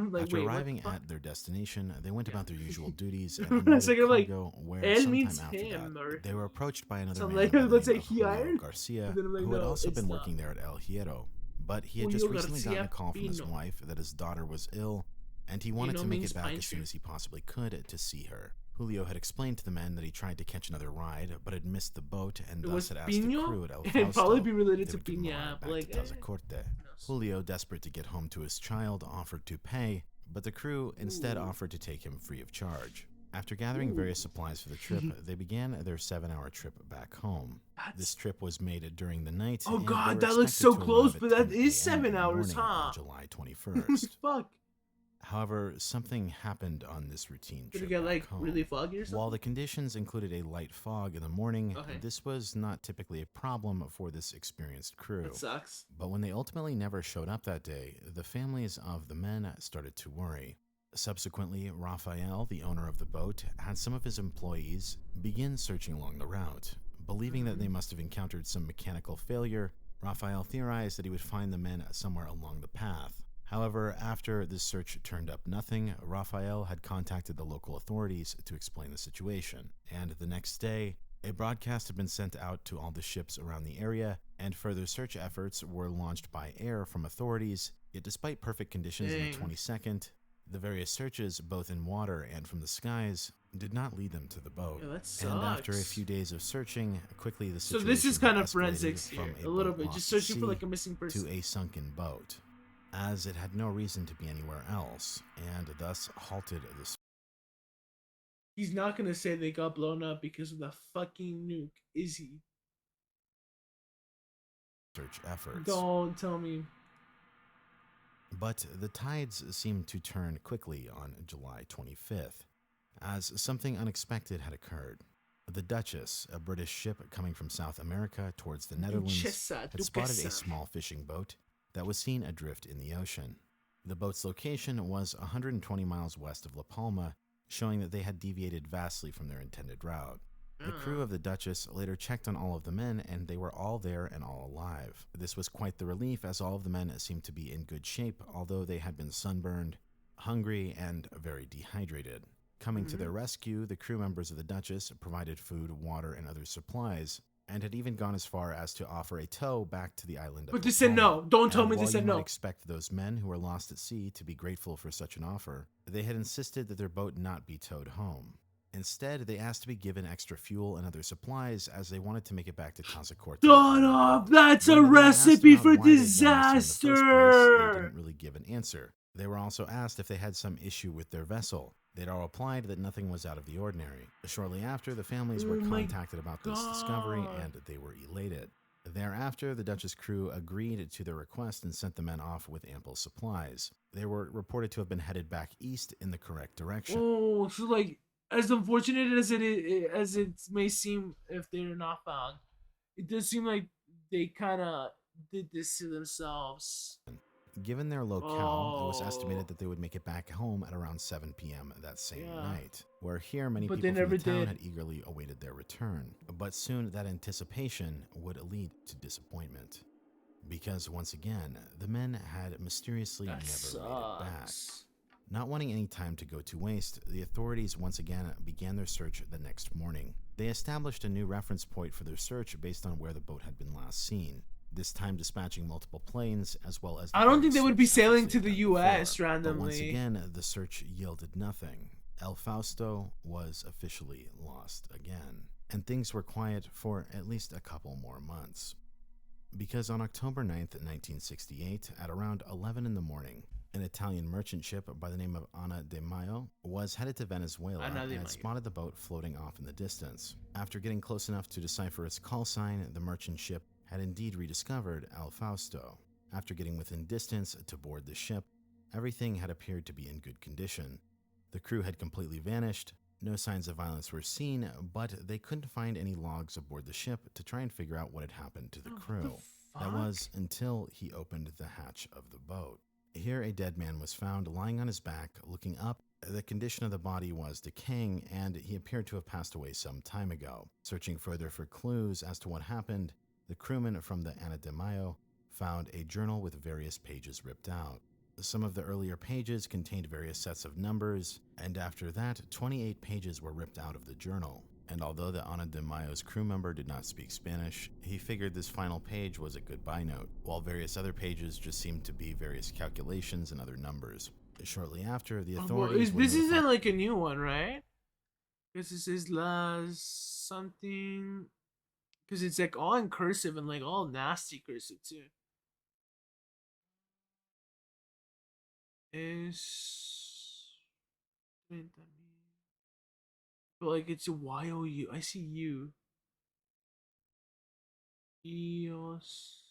iron. Like, After wait, what arriving the fuck? at their destination, they went about their usual duties and I was unloaded thinking, like, cargo where El sometime means after him, that, or they were approached by another something man like by that. the Let's name say of he Julio ironed. Garcia, And then I'm like, who had no, also it's been not. working there at El Hierro. But he had just Julio recently gotten a Garcia call from his Pino. wife that his daughter was ill, and he wanted Pino to make means it back pine as soon tree. as he possibly could to see her. Julio had explained to the men that he tried to catch another ride, but had missed the boat and It thus was had asked the Pino? crew at El It'd Fausto probably be related if they to would give him a Piña, ride but back like, to Tazacorte. Julio, desperate to get home to his child, offered to pay, but the crew instead offered to take him free of charge. After gathering various supplies for the trip, they began their 7-hour trip back home. This trip was made during the night. Oh and they god, were that looks expected so to close, arrive but at that 10 is a.m. 7 in the hours, morning huh? on July 21st. Fuck. However, something happened on this routine Did trip it get like back home. really foggy or something? While the conditions included a light fog in the morning, Okay. this was not typically a problem for this experienced crew. That sucks. But when they ultimately never showed up that day, the families of the men started to worry. Subsequently, Rafael, the owner of the boat, had some of his employees begin searching along the route. Believing that they must have encountered some mechanical failure, Rafael theorized that he would find the men somewhere along the path. However, after this search turned up nothing, Rafael had contacted the local authorities to explain the situation, and the next day, a broadcast had been sent out to all the ships around the area, and further search efforts were launched by air from authorities. Yet despite perfect conditions in the Dang. 22nd, the various searches, both in water and from the skies, did not lead them to the boat. Yeah, that And after a sucks. few days of searching, quickly the So situation this is kind of escalated forensics from here, a little boat bit, lost just at searching for sea like a missing person. to a sunken boat, as it had no reason to be anywhere else, and thus halted the He's not gonna say they got blown up because of the fucking nuke, is he? search efforts. Don't tell me. But the tides seemed to turn quickly on July 25th, as something unexpected had occurred. The Duchess, a British ship coming from South America towards the Netherlands, Duchessa, had spotted a Duchessa. small fishing boat that was seen adrift in the ocean. The boat's location was 120 miles west of La Palma, showing that they had deviated vastly from their intended route. The crew of the Duchess later checked on all of the men, and they were all there and all alive. This was quite the relief, as all of the men seemed to be in good shape, although they had been sunburned, hungry, and very dehydrated. Coming to their rescue, the crew members of the Duchess provided food, water, and other supplies, and had even gone as far as to offer a tow back to the island of But La they said Palma. no. Don't tell And me they while said you might no. expect those men who were lost at sea to be grateful for such an offer, they had insisted that their boat not be towed home. Instead, they asked to be given extra fuel and other supplies as they wanted to make it back to Tazacorte. Shut up! That's a When they were asked recipe about for why they'd done this in the first place, they disaster! didn't really give an answer. They were also asked if they had some issue with their vessel. They'd all replied that nothing was out of the ordinary. Shortly after, the families were Oh my contacted about this discovery, God. and they were elated. Thereafter, the Duchess crew agreed to their request and sent the men off with ample supplies. They were reported to have been headed back east in the correct direction. Oh, so like, as unfortunate as it may seem if they're not found, it does seem like they kind of did this to themselves. Given their locale, it was Oh. estimated that they would make it back home at around 7 p.m. that same Yeah. night, where here many But people they from the never town did. had eagerly awaited their return. But soon that anticipation would lead to disappointment. Because once again, the men had mysteriously That never made it back. sucks. Not wanting any time to go to waste, the authorities once again began their search the next morning. They established a new reference point for their search based on where the boat had been last seen, this time dispatching multiple planes as well as... I don't think they would be search sailing efforts to they'd the done US before. randomly. But once again, the search yielded nothing. El Fausto was officially lost again, and things were quiet for at least a couple more months. Because on October 9th, 1968, at around 11 in the morning, an Italian merchant ship by the name of Ana de Mayo was headed to Venezuela Ana de and Mayo. spotted the boat floating off in the distance. After getting close enough to decipher its call sign, the merchant ship had indeed rediscovered El Fausto. After getting within distance to board the ship, everything had appeared to be in good condition. The crew had completely vanished, no signs of violence were seen, but they couldn't find any logs aboard the ship to try and figure out what had happened to the crew. That was until he opened the hatch of the boat. Here a dead man was found lying on his back, looking up. The condition of the body was decaying, and he appeared to have passed away some time ago. Searching further for clues as to what happened, the crewman from the Ana de Mayo found a journal with various pages ripped out. Some of the earlier pages contained various sets of numbers, and after that, 28 pages were ripped out of the journal. And although the Ana de Mayo's crew member did not speak Spanish, he figured this final page was a goodbye note, while various other pages just seemed to be various calculations and other numbers. Shortly after, the authorities were This isn't notified- like a new one, right? Because this is last something. Because it's like all in cursive and like all nasty cursive too. But like it's a Y-O-U. I see U. EOS.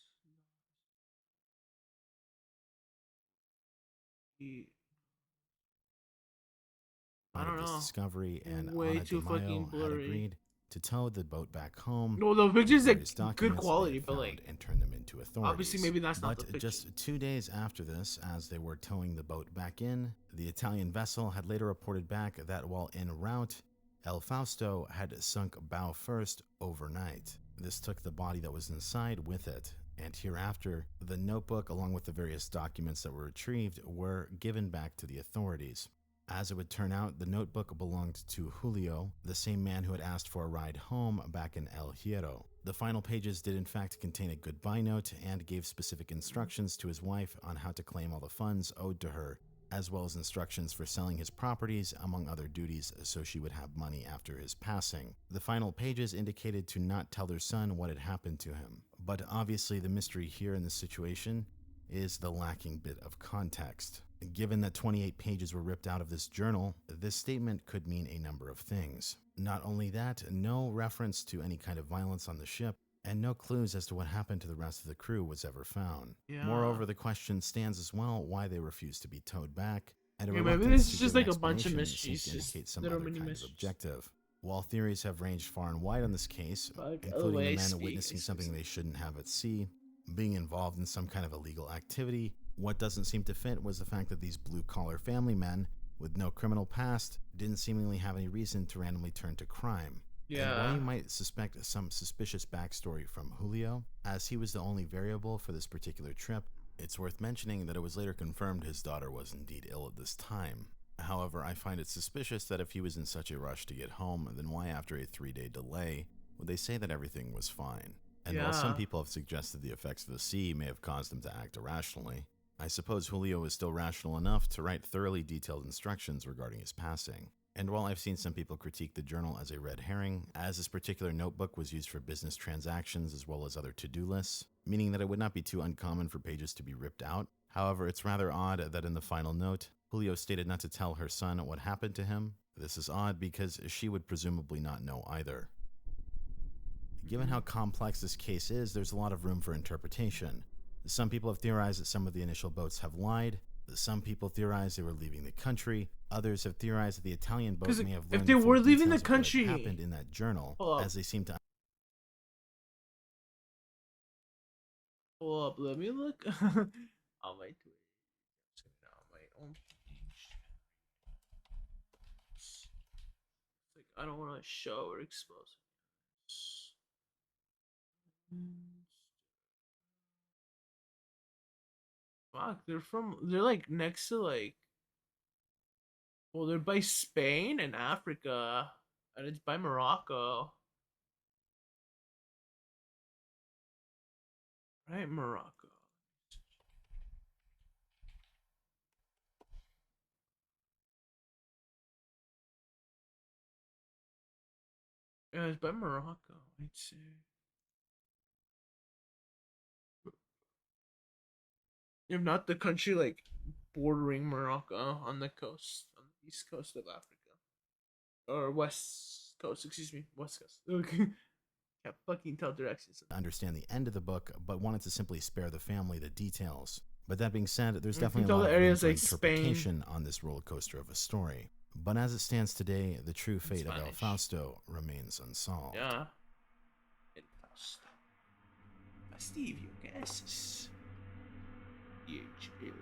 I don't this know. discovery, and Way Ana too de Mayo fucking had blurry. agreed to tow the boat back home. No, the pictures with are various good documents they quality, had but found like and turn them into authorities. obviously maybe that's not But the picture. just 2 days after this, as they were towing the boat back in, the Italian vessel had later reported back that while en route, El Fausto had sunk bow first overnight. This took the body that was inside with it, and hereafter, the notebook along with the various documents that were retrieved were given back to the authorities. As it would turn out, the notebook belonged to Julio, the same man who had asked for a ride home back in El Hierro. The final pages did in fact contain a goodbye note and gave specific instructions to his wife on how to claim all the funds owed to her, as well as instructions for selling his properties, among other duties, so she would have money after his passing. The final pages indicated to not tell their son what had happened to him, but obviously the mystery here in this situation is the lacking bit of context. Given that 28 pages were ripped out of this journal, this statement could mean a number of things. Not only that, no reference to any kind of violence on the ship, and no clues as to what happened to the rest of the crew was ever found. Yeah. Moreover, the question stands as well why they refused to be towed back, and a Yeah, maybe reluctance this is to just give an like a bunch of explanation mysteries, seems to just indicate some little other mini kind of mysteries. objective. While theories have ranged far and wide on this case, Fuck, including way the men speak, witnessing something excuse they shouldn't have at sea, being involved in some kind of illegal activity, what doesn't seem to fit was the fact that these blue-collar family men, with no criminal past, didn't seemingly have any reason to randomly turn to crime. And while you might suspect some suspicious backstory from Julio, as he was the only variable for this particular trip, it's worth mentioning that it was later confirmed his daughter was indeed ill at this time. However, I find it suspicious that if he was in such a rush to get home, then why after a 3-day delay would they say that everything was fine? And while some Yeah. people have suggested the effects of the sea may have caused him to act irrationally, I suppose Julio is still rational enough to write thoroughly detailed instructions regarding his passing. And while I've seen some people critique the journal as a red herring, as this particular notebook was used for business transactions as well as other to-do lists, meaning that it would not be too uncommon for pages to be ripped out. However, it's rather odd that in the final note, Julio stated not to tell her son what happened to him. This is odd because she would presumably not know either. Given how complex this case is, there's a lot of room for interpretation. Some people have theorized that some of the initial boats have lied. Some people theorize they were leaving the country. Others have theorized that the Italian boat 'Cause may have if learned they the full were leaving the details of what had country- happened in that journal, Hold up. as they seem to. Hold up, let me look on my Twitter. On my own page. Like I don't want to show or expose. Fuck, they're like next to like Well, they're by Spain and Africa, and it's by Morocco. Right, Morocco. Yeah, it's by Morocco. Let's see. If not the country like bordering Morocco on the coast, on the east coast of Africa. Or west coast, excuse me, west coast. Okay. Can't fucking tell directions. Understand the end of the book, but wanted to simply spare the family the details. But that being said, there's You can definitely a tell lot the of room areas for like Spain. interpretation on this roller coaster of a story. But as it stands today, the true fate of El Spanish. Fausto remains unsolved. Yeah. El Fausto. Fastidio, ¿qué haces? DHL.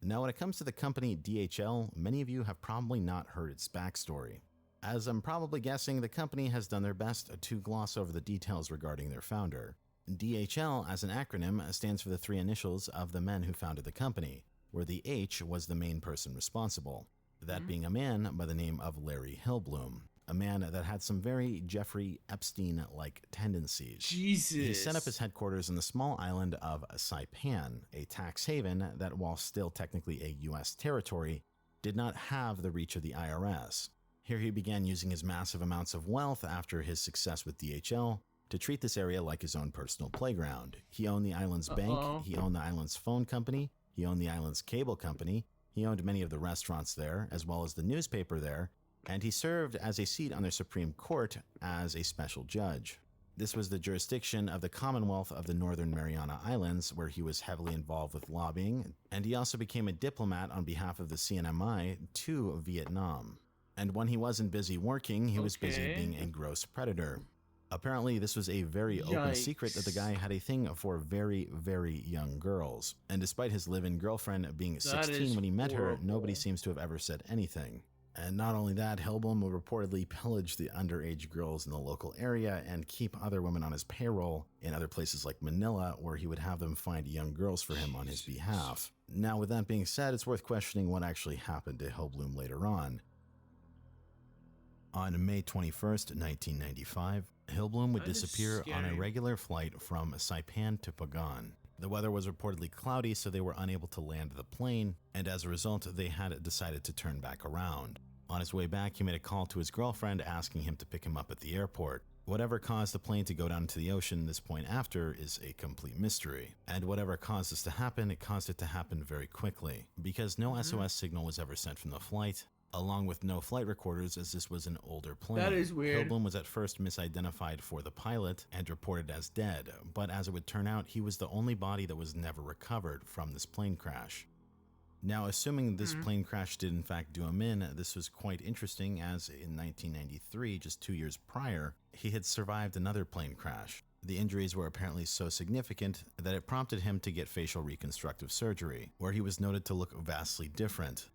Now, when it comes to the company DHL, many of you have probably not heard its backstory. As I'm probably guessing, the company has done their best to gloss over the details regarding their founder. DHL, as an acronym, stands for the three initials of the men who founded the company, where the H was the main person responsible, that being a man by the name of Larry Hillblum, a man that had some very Jeffrey Epstein-like tendencies. Jesus. He set up his headquarters on the small island of Saipan, a tax haven that, while still technically a U.S. territory, did not have the reach of the IRS. Here he began using his massive amounts of wealth after his success with DHL to treat this area like his own personal playground. He owned the island's bank, he owned the island's phone company, he owned the island's cable company, he owned many of the restaurants there, as well as the newspaper there, and he served as a seat on their Supreme Court as a special judge. This was the jurisdiction of the Commonwealth of the Northern Mariana Islands, where he was heavily involved with lobbying, and he also became a diplomat on behalf of the CNMI to Vietnam. And when he wasn't busy working, he was busy being a gross predator. Apparently, this was a very open secret that the guy had a thing for very, very young girls. And despite his live-in girlfriend being 16 when he met her, nobody seems to have ever said anything. And not only that, Hillblum would reportedly pillage the underage girls in the local area and keep other women on his payroll in other places like Manila, where he would have them find young girls for him on his behalf. Now, with that being said, it's worth questioning what actually happened to Hillblum later on. On May 21st, 1995, Hillblum would disappear on a regular flight from Saipan to Pagan. The weather was reportedly cloudy, so they were unable to land the plane, and as a result, they had decided to turn back around. On his way back, he made a call to his girlfriend asking him to pick him up at the airport. Whatever caused the plane to go down into the ocean this point after is a complete mystery. And whatever caused this to happen, it caused it to happen very quickly, because no SOS signal was ever sent from the flight, along with no flight recorders, as this was an older plane. That is weird. Hillblum was at first misidentified for the pilot and reported as dead, but as it would turn out, he was the only body that was never recovered from this plane crash. Now, assuming this plane crash did in fact do him in, this was quite interesting, as in 1993, just 2 years prior, he had survived another plane crash. The injuries were apparently so significant that it prompted him to get facial reconstructive surgery, where he was noted to look vastly different.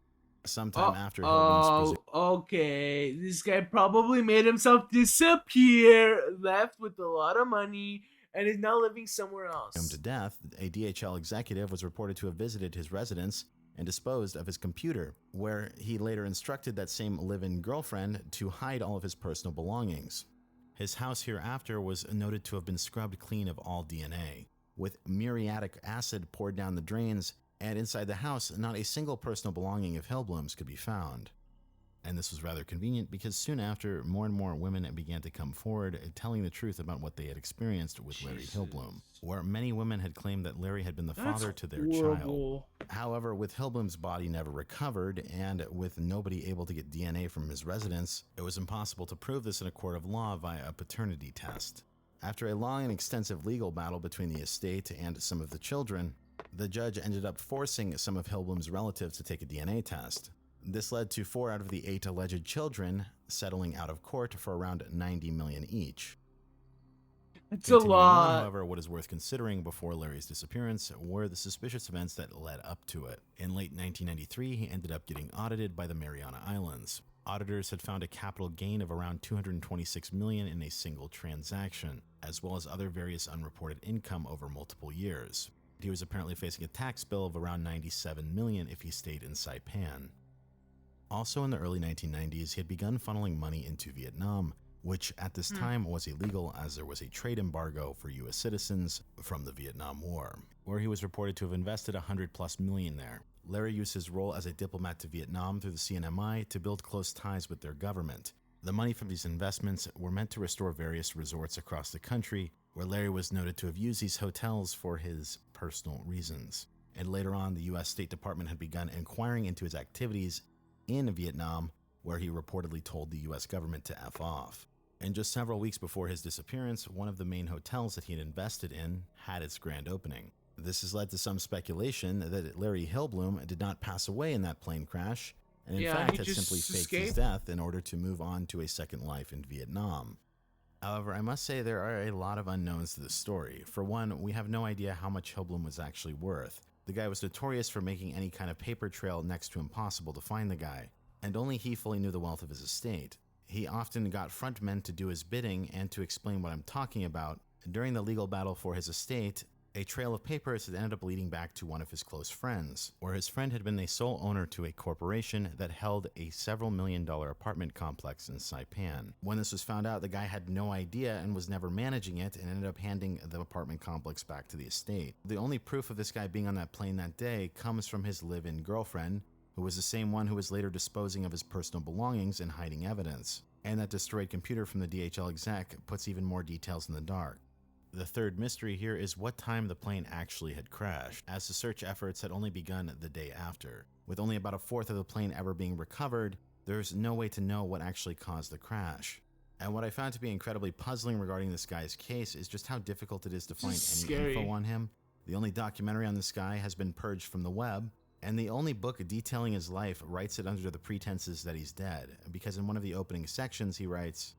Sometime after Hillblum's okay. This guy probably made himself disappear, left with a lot of money, and is now living somewhere else. to death, a DHL executive was reported to have visited his residence and disposed of his computer, where he later instructed that same live-in girlfriend to hide all of his personal belongings. His house hereafter was noted to have been scrubbed clean of all DNA, with muriatic acid poured down the drains, and inside the house, not a single personal belonging of Hillblum's could be found. And this was rather convenient because soon after, more and more women began to come forward telling the truth about what they had experienced with Larry Hillblum, where many women had claimed that Larry had been the father to their child. However, with Hillblum's body never recovered, and with nobody able to get DNA from his residence, it was impossible to prove this in a court of law via a paternity test. After a long and extensive legal battle between the estate and some of the children, the judge ended up forcing some of Hillblum's relatives to take a DNA test. This led to 4 out of the 8 alleged children settling out of court for around $90 million each. It's a lot. However, what is worth considering before Larry's disappearance were the suspicious events that led up to it. In late 1993, he ended up getting audited by the Mariana Islands. Auditors had found a capital gain of around $226 million in a single transaction, as well as other various unreported income over multiple years. He was apparently facing a tax bill of around $97 million if he stayed in Saipan. Also in the early 1990s, he had begun funneling money into Vietnam, which at this time was illegal as there was a trade embargo for US citizens from the Vietnam War, where he was reported to have invested $100+ million there. Larry used his role as a diplomat to Vietnam through the CNMI to build close ties with their government. The money from these investments were meant to restore various resorts across the country, where Larry was noted to have used these hotels for his personal reasons. And later on, the US State Department had begun inquiring into his activities in Vietnam, where he reportedly told the US government to F off. And just several weeks before his disappearance, one of the main hotels that he had invested in had its grand opening. This has led to some speculation that Larry Hillblum did not pass away in that plane crash, and in fact had simply faked his death in order to move on to a second life in Vietnam. However, I must say there are a lot of unknowns to this story. For one, we have no idea how much Hillblum was actually worth. The guy was notorious for making any kind of paper trail next to impossible to find the guy, and only he fully knew the wealth of his estate. He often got front men to do his bidding, and to explain what I'm talking about, during the legal battle for his estate, a trail of papers had ended up leading back to one of his close friends, where his friend had been the sole owner to a corporation that held a several million-dollar apartment complex in Saipan. When this was found out, the guy had no idea and was never managing it, and ended up handing the apartment complex back to the estate. The only proof of this guy being on that plane that day comes from his live-in girlfriend, who was the same one who was later disposing of his personal belongings and hiding evidence. And that destroyed computer from the DHL exec puts even more details in the dark. The third mystery here is what time the plane actually had crashed, as the search efforts had only begun the day after. With only about a fourth of the plane ever being recovered, there's no way to know what actually caused the crash. And what I found to be incredibly puzzling regarding this guy's case is just how difficult it is to find any info on him. The only documentary on this guy has been purged from the web, and the only book detailing his life writes it under the pretenses that he's dead, because in one of the opening sections he writes,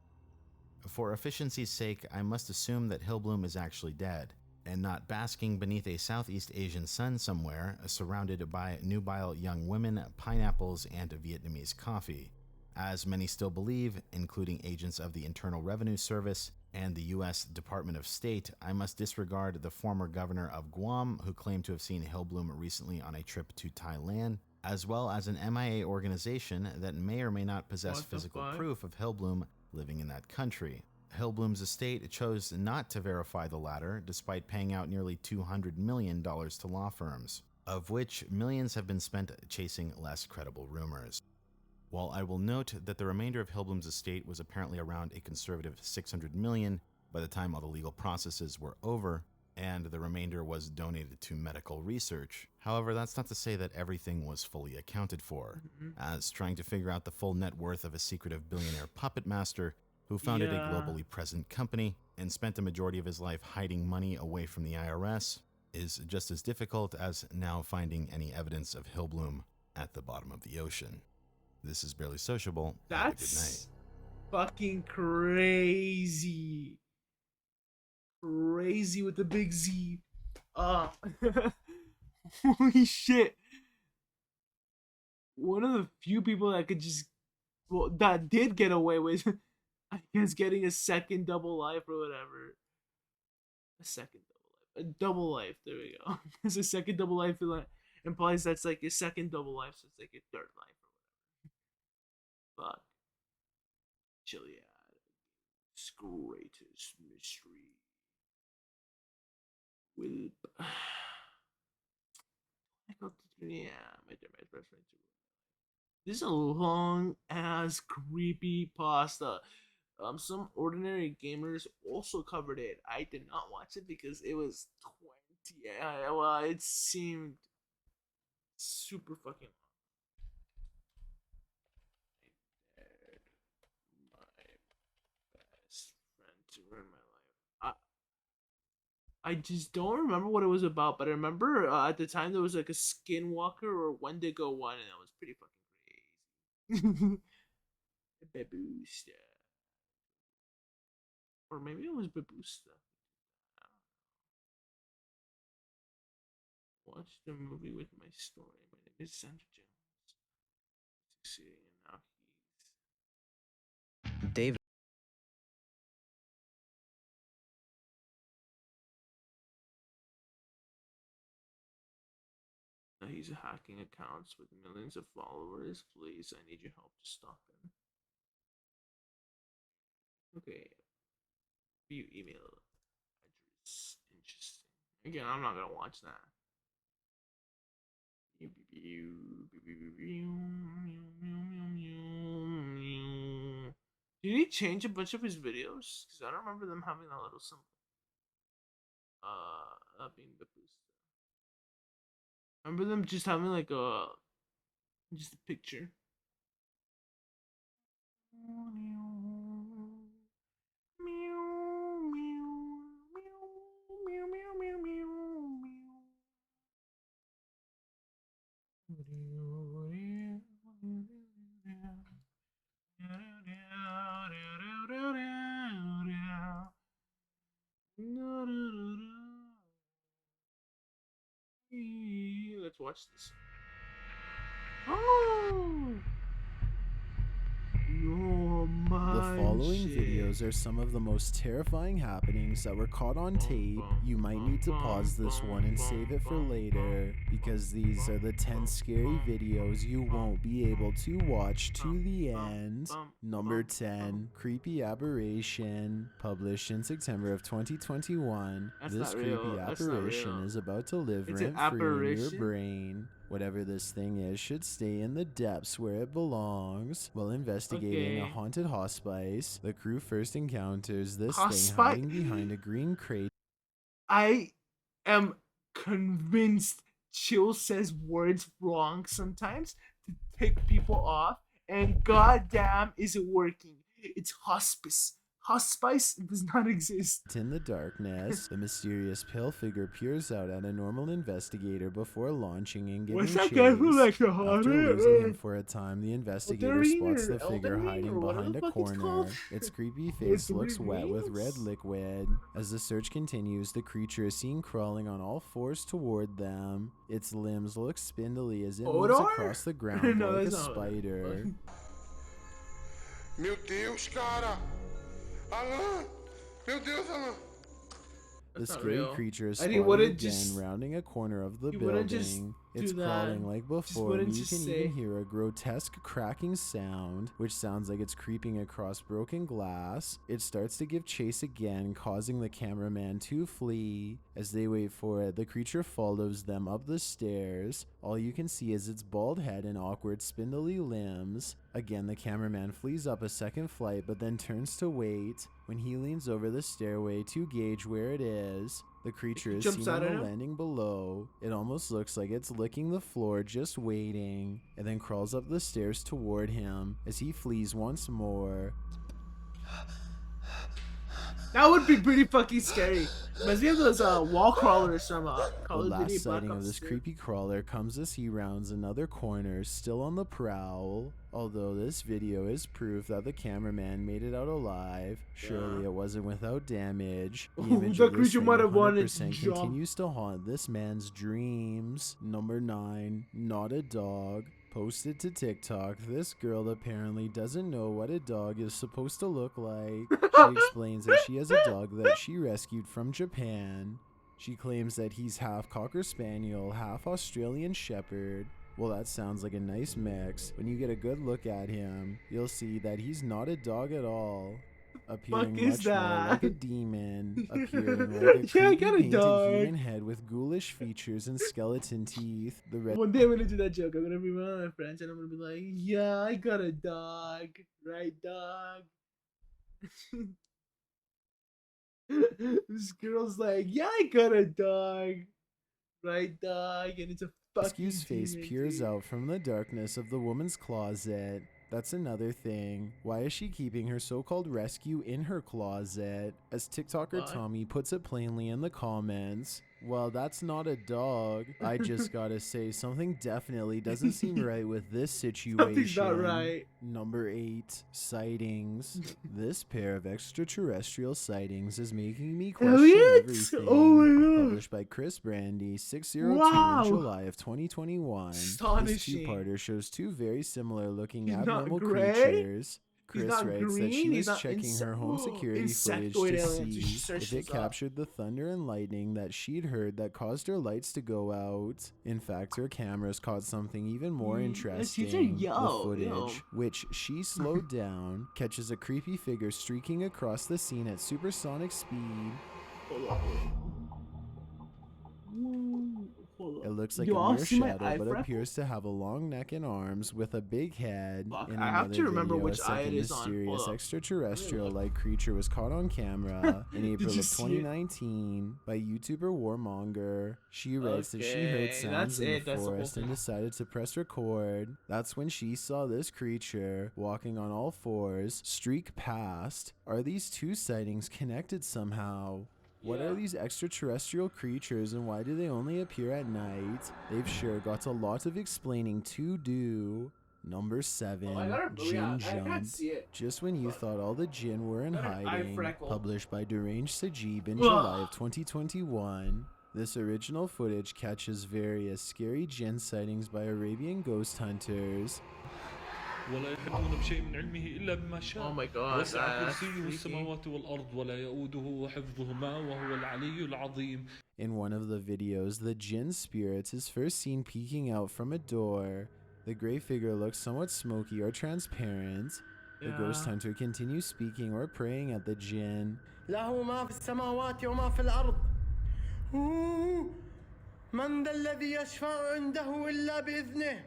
"For efficiency's sake, I must assume that Hillblum is actually dead, and not basking beneath a Southeast Asian sun somewhere, surrounded by nubile young women, pineapples, and Vietnamese coffee. As many still believe, including agents of the Internal Revenue Service and the U.S. Department of State, I must disregard the former governor of Guam, who claimed to have seen Hillblum recently on a trip to Thailand, as well as an MIA organization that may or may not possess physical proof of Hillblum living in that country. Hillblum's estate chose not to verify the latter, despite paying out nearly $200 million to law firms, of which millions have been spent chasing less credible rumors. While I will note that the remainder of Hillblum's estate was apparently around a conservative $600 million by the time all the legal processes were over, and the remainder was donated to medical research. However, that's not to say that everything was fully accounted for, as trying to figure out the full net worth of a secretive billionaire puppet master who founded a globally present company and spent the majority of his life hiding money away from the IRS is just as difficult as now finding any evidence of Hillblum at the bottom of the ocean. This is Barely Sociable. Have a good night. That's fucking crazy. Crazy with the big Z. Holy shit. One of the few people that could just, well, that did get away with, I guess, getting a second double life or whatever. A second double life. A double life. There we go. Because a second double life implies that's like a second double life, so it's like a third life. Fuck. Chiliad. Greatest mystery. With yeah, my best friend too. This is a long ass creepy pasta. Some ordinary gamers also covered it. I did not watch it because it was 20. Well, it seemed super fucking long. To ruin my life. I just don't remember what it was about, but I remember at the time there was like a Skinwalker or Wendigo one, and that was pretty fucking crazy. Babusta. Or maybe it was Babusta. I don't know. Watch the movie with my story. My name is Sandra Jones. Succeeding, and now he's David. He's hacking accounts with millions of followers. Please, I need your help to stop him. Okay. View email address. Interesting. Again, I'm not gonna watch that. Did he change a bunch of his videos? Because I don't remember them having that little symbol. That being the booster. I remember them just having like just a picture. Let's watch this. Oh! No, The following videos are some of the most terrifying happenings that were caught on tape. You might need to pause this one and save it for later, because these are the 10 scary videos you won't be able to watch to the end. Number 10, Creepy Aberration, published in September of 2021. This creepy apparition is about to live rent-free in your brain. Whatever this thing is should stay in the depths where it belongs. While investigating a haunted hospice, the crew first encounters this thing hiding behind a green crate. I am convinced Chill says words wrong sometimes to tick people off, and goddamn is it working. It's hospice. Hospice does not exist. In the darkness, the mysterious pale figure peers out at a normal investigator before launching and giving chase. What's that guy who like the After losing him for a time, the investigator spots the figure hiding behind a corner. Its creepy face looks wet with red liquid. As the search continues, the creature is seen crawling on all fours toward them. Its limbs look spindly as it moves across the ground like a spider. Meu Deus, cara! Alan! Meu Deus, Alan! The scary creature is spotted again, rounding a corner of the building. It's crawling like before, and you can even hear a grotesque cracking sound, which sounds like it's creeping across broken glass. It starts to give chase again, causing the cameraman to flee. As they wait for it, the creature follows them up the stairs. All you can see is its bald head and awkward spindly limbs. Again, the cameraman flees up a second flight, but then turns to wait. When he leans over the stairway to gauge where it is, the creature is seen on the landing below. It almost looks like it's licking the floor, just waiting, and then crawls up the stairs toward him as he flees once more. That would be pretty fucking scary. Reminds me of those wall crawlers from Call of Duty. The last sighting of this creepy crawler comes as he rounds another corner, still on the prowl. Although this video is proof that the cameraman made it out alive, surely it wasn't without damage. The image of this thing 100% continues to haunt this man's dreams. Number 9, Not a Dog. Posted to TikTok, this girl apparently doesn't know what a dog is supposed to look like. She explains that she has a dog that she rescued from Japan. She claims that he's half Cocker Spaniel, half Australian Shepherd. Well, that sounds like a nice mix. When you get a good look at him, you'll see that he's not a dog at all. Appearing much more like a demon, appearing like a creepy painted human head with ghoulish features and skeleton teeth. One day I'm gonna do that joke. I'm gonna be with one of my friends and I'm gonna be like, yeah, I got a dog. Right, dog? This girl's like, yeah, I got a dog. Right, dog? And it's a fucking Rescue's face peers out from the darkness of the woman's closet. That's another thing. Why is she keeping her so-called rescue in her closet? As TikToker Tommy puts it plainly in the comments, well, that's not a dog. I just gotta say, something definitely doesn't seem right with this situation. Something's not right. Number 8, sightings. This pair of extraterrestrial sightings is making me question everything. Oh my God. Published by Chris Brandy, 602 in July of 2021. Astonishing. This two-parter shows two very similar looking abnormal creatures. Chris not writes that she green, was he's not checking her home security footage insectoid to aliens. She see searched if it this up. captured the thunder and lightning that she'd heard that caused her lights to go out. In fact, her cameras caught something even more interesting. these are The footage, which she slowed down, catches a creepy figure streaking across the scene at supersonic speed. It looks like a mere shadow, but appears to have a long neck and arms with a big head. Fuck, In I have to another remember video, which a eye it second is on. mysterious Hold up. extraterrestrial-like creature was caught on camera in April you of see it? 2019 by YouTuber Warmonger. She writes that she heard Okay, sounds that's in it, the that's the whole forest and thing. decided to press record. That's when she saw this creature walking on all fours streak past. Are these two sightings connected somehow? What are these extraterrestrial creatures and why do they only appear at night? They've sure got a lot of explaining to do. Number 7, Jinn Jump. Just when you thought all the jinn were in hiding. Published by Deranged Sajib in July of 2021. This original footage catches various scary jinn sightings by Arabian ghost hunters. ولا يحيطون بشيء من علمه إلا بما شاء. Oh my God, وسع كرسيه السماوات والأرض ولا يؤوده حفظهما وهو العلي العظيم. In one of the videos, the jinn spirit is first seen peeking out from a door. The gray figure looks somewhat smoky or transparent. The ghost hunter continues speaking or praying at the jinn. له ما في السماوات وما في الأرض. من ذا الذي يشفع عنده إلا بإذنه.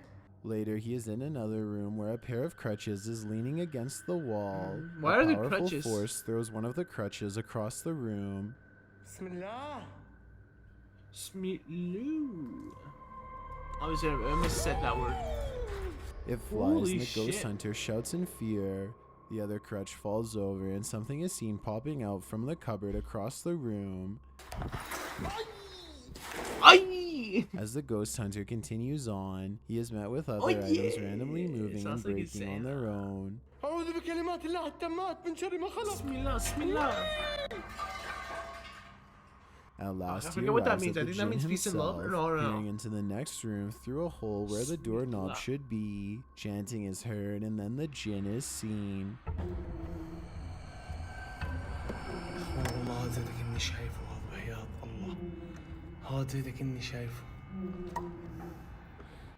Later, he is in another room where a pair of crutches is leaning against the wall. Why are the powerful crutches? force throws one of the crutches across the room. Bismillah. Smeatloo. Obviously, I almost said that word. It flies Holy and the ghost shit. hunter shouts in fear. The other crutch falls over and something is seen popping out from the cupboard across the room. As the ghost hunter continues on, he is met with other items randomly moving and breaking on their own. أعوذ بكلمات الله التامات من شر ما خلق. At last, I he forget what that arrives means. at I the think that jinn means peace and love. himself, No. peering into the next room through a hole where the doorknob should be. Chanting is heard, and then the jinn is seen. والله هذا كني شايفه وحياة الله هذا كني شايفه.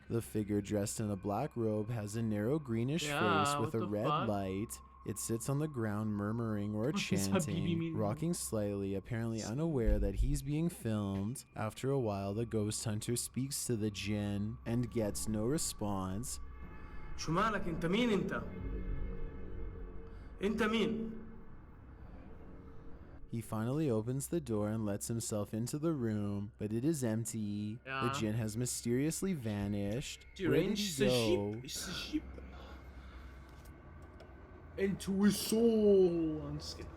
The figure dressed in a black robe has a narrow greenish face with a red light. It sits on the ground murmuring or chanting, rocking slightly, apparently unaware that he's being filmed. After a while, the ghost hunter speaks to the jinn and gets no response. شو مالك أنت مين أنت؟ أنت مين؟ He finally opens the door and lets himself into the room, but it is empty. The jinn has mysteriously vanished. Where did he go? Into his soul. I'm just kidding.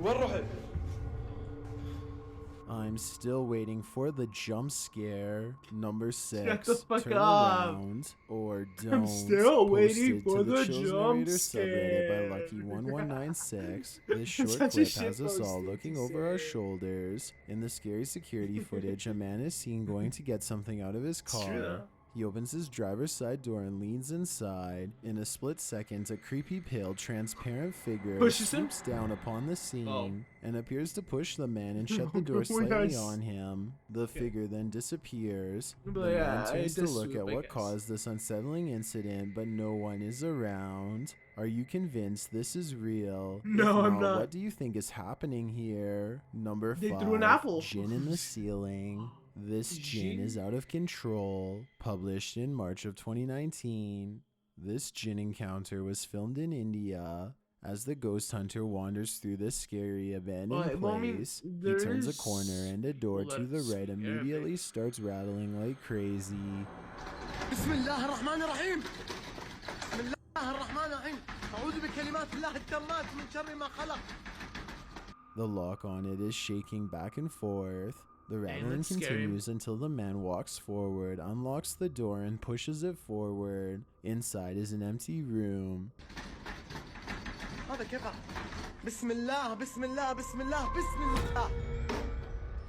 وين رحت؟ I'm still waiting for the jump scare. Number 6. Shut the fuck Turn up. around or don't. I'm still waiting Posted for to the Chills jump Narrator subreddit by scare. Lucky1196. This short Such a clip shit has us all posting looking to over our say. shoulders. In the scary security footage, a man is seen going to get something out of his true, car. though. He opens his driver's side door and leans inside. In a split second, a creepy, pale, transparent figure Pushes him? swoops down upon the scene and appears to push the man and shut the door Oh my slightly gosh. on him. The figure then disappears. The But man yeah, turns it to does look swoop, at I what guess. caused this unsettling incident, but no one is around. Are you convinced this is real? No, If I'm not. What do you think is happening here? Number 5. They threw an apple. Jinn in the ceiling. This jinn is out of control. Published in March of 2019. This jinn encounter was filmed in India. As the ghost hunter wanders through this scary abandoned Well, I mean, place, he there turns a is- corner and a door well, to the that's right scary. immediately starts rattling like crazy. بسم الله الرحمن الرحيم. بسم الله الرحمن الرحيم. أعوذ بكلمات الله التامات من شر ما خلق. The lock on it is shaking back and forth. The rattling that's scary. continues until the man walks forward, unlocks the door, and pushes it forward. Inside is an empty room. هذا كيف؟ بسم الله بسم الله بسم الله بسم الله.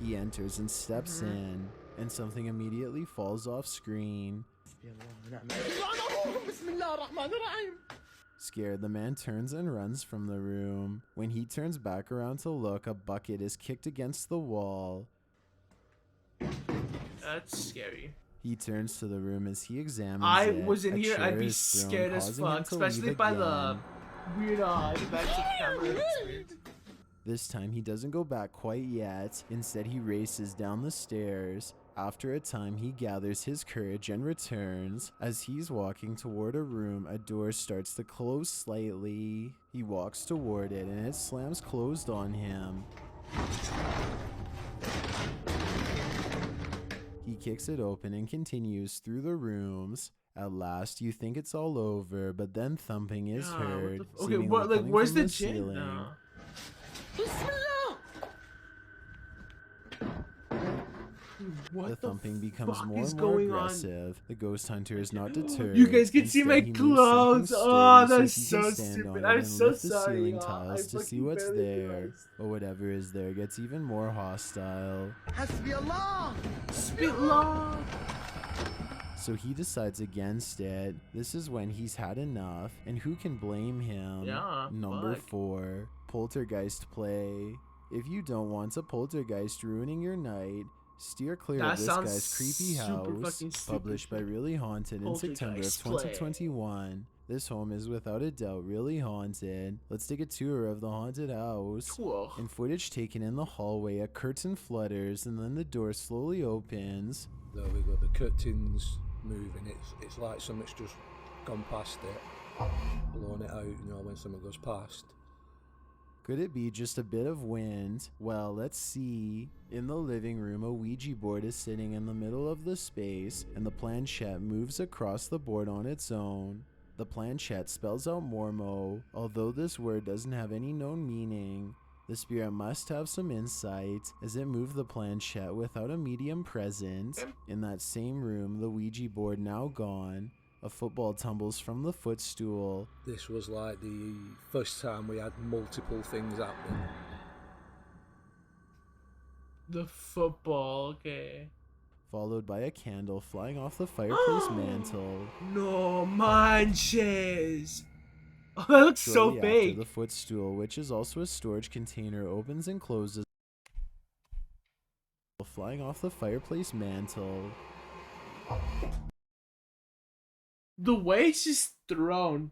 He enters and steps in. and something immediately falls off screen. Scared, the man turns and runs from the room. When he turns back around to look, a bucket is kicked against the wall. That's scary. He turns to the room as he examines I it. was in A here, I'd chair be is thrown, scared as causing him fuck, to leave especially by the again. weird events of camera experience. This time he doesn't go back quite yet. Instead, he races down the stairs. After a time, he gathers his courage and returns. As he's walking toward a room, a door starts to close slightly. He walks toward it and it slams closed on him. He kicks it open and continues through the rooms. At last, you think it's all over, but then thumping is Yeah, what the heard. okay, seemingly what, like, coming where's from the gin ceiling. now? What The thumping becomes fuck more is and more going on? aggressive. The ghost hunter is not deterred. You guys can see Instead, my he moves something clothes. Oh, sturdy that's he so can stand stupid. on it I'm and so lift the sorry, ceiling y'all. tiles I to see fucking what's barely there. realized. But whatever is there gets even more hostile. حسبي الله. Spitlaw. So he decides against it. This is when he's had enough, and who can blame him? Yeah, Number fuck. 4, poltergeist play. If you don't want a poltergeist ruining your night, steer clear That of this sounds guy's creepy super house. fucking stupid. Published by Really Haunted in September of Poltergeist play. 2021. This home is without a doubt really haunted. Let's take a tour of the haunted house. Cool. In footage taken in the hallway, a curtain flutters and then the door slowly opens. There we go, the curtains moving. It's like something's just gone past it, blown it out, you know, when something goes past. Could it be just a bit of wind? Well, let's see. In the living room, a Ouija board is sitting in the middle of the space, and the planchette moves across the board on its own. The planchette spells out Mormo, although this word doesn't have any known meaning. The spirit must have some insight, as it moved the planchette without a medium present. In that same room, the Ouija board now gone, a football tumbles from the footstool. This was like the first time we had multiple things happening. The football, okay. Followed by a candle flying off the fireplace mantle. No manches. Oh, that looks so Shortly fake. after, the footstool, which is also a storage container, opens and closes, flying off the fireplace mantle. The way it's just thrown,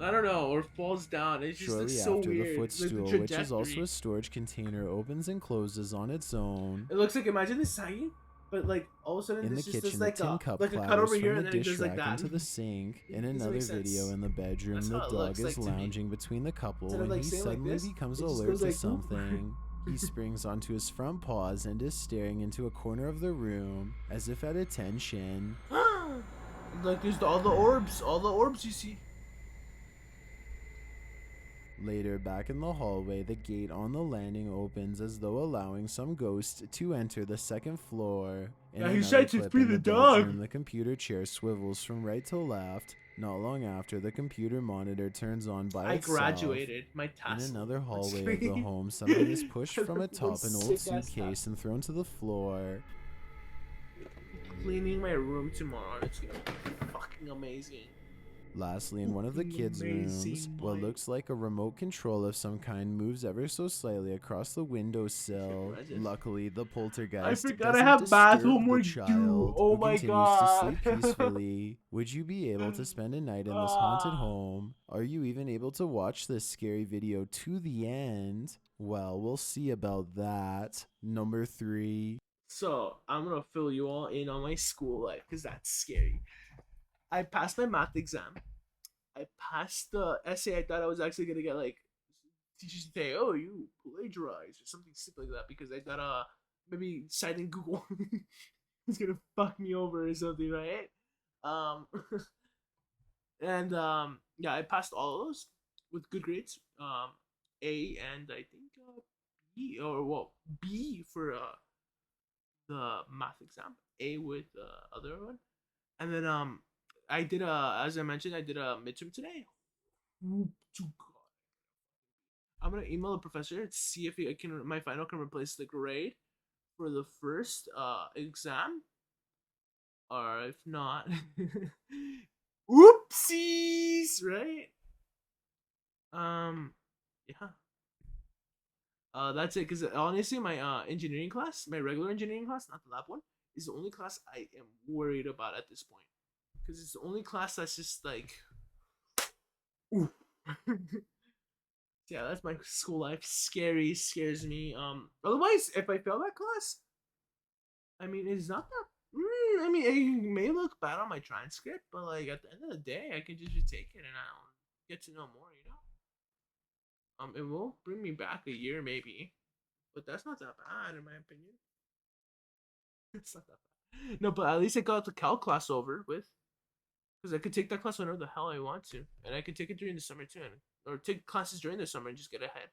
I don't know, or falls down. It's just Shortly looks so after, weird. the Like, footstool, which is also trajectory. a storage container, opens and closes on its own. It looks like, imagine this hanging, but like all of a sudden In the this just kitchen, does the like tin a cup like a cut clatters over here from and the then it dish does like rack that. into the sink. In Doesn't another make sense. video in the bedroom, That's the how it dog looks is like to me. lounging between the couple Instead of, when like, he saying like suddenly this, becomes it just alert goes to like, something. He springs onto his front paws and is staring into a corner of the room, as if at attention. Like there's all the orbs you see. Later, back in the hallway, the gate on the landing opens as though allowing some ghost to enter the second floor. In Yeah, he's another trying to clip free in the bedroom, dog. The computer chair swivels from right to left. Not long after, the computer monitor turns on by I itself. graduated my In task. another hallway of the home, something is pushed from atop an old Sick-ass suitcase and thrown to the floor. Cleaning my room tomorrow. It's gonna be fucking amazing. Lastly, in one of the kids' rooms, Amazing, what boy. looks like a remote control of some kind moves ever so slightly across the windowsill. Imagine. Luckily, the poltergeist I forgot I doesn't have bath disturb homework the due. child, Oh who my continues God. to sleep peacefully. Would you be able to spend a night in this haunted home? Are you even able to watch this scary video to the end? Well, we'll see about that. Number 3. So I'm gonna fill you all in on my school life because that's scary. I passed my math exam. I passed the essay. I thought I was actually gonna get like teachers to say, "Oh, you plagiarized" or something stupid like that because I thought maybe citing Google is gonna fuck me over or something, right? And yeah, I passed all of those with good grades. A and I think B or well B for the math exam, A with the other one, and then I did as I mentioned, I did a midterm today. Oh, to God. I'm gonna email the professor to see if my final can replace the grade, for the first exam, or if not, oopsies, right? Yeah. That's it. Cause honestly, my engineering class, my regular engineering class, not the lab one, is the only class I am worried about at this point. Cause it's the only class that's just like, ooh. Yeah, that's my school life. Scares me. Otherwise, if I fail that class, I mean, it's not that. I mean, it may look bad on my transcript, but like at the end of the day, I can just retake it and I'll get to know more. It will bring me back a year maybe, but that's not that bad in my opinion. It's not that bad. No, but at least I got the calc class over with, because I could take that class whenever the hell I want to, and I could take it during the summer too, or take classes during the summer and just get ahead.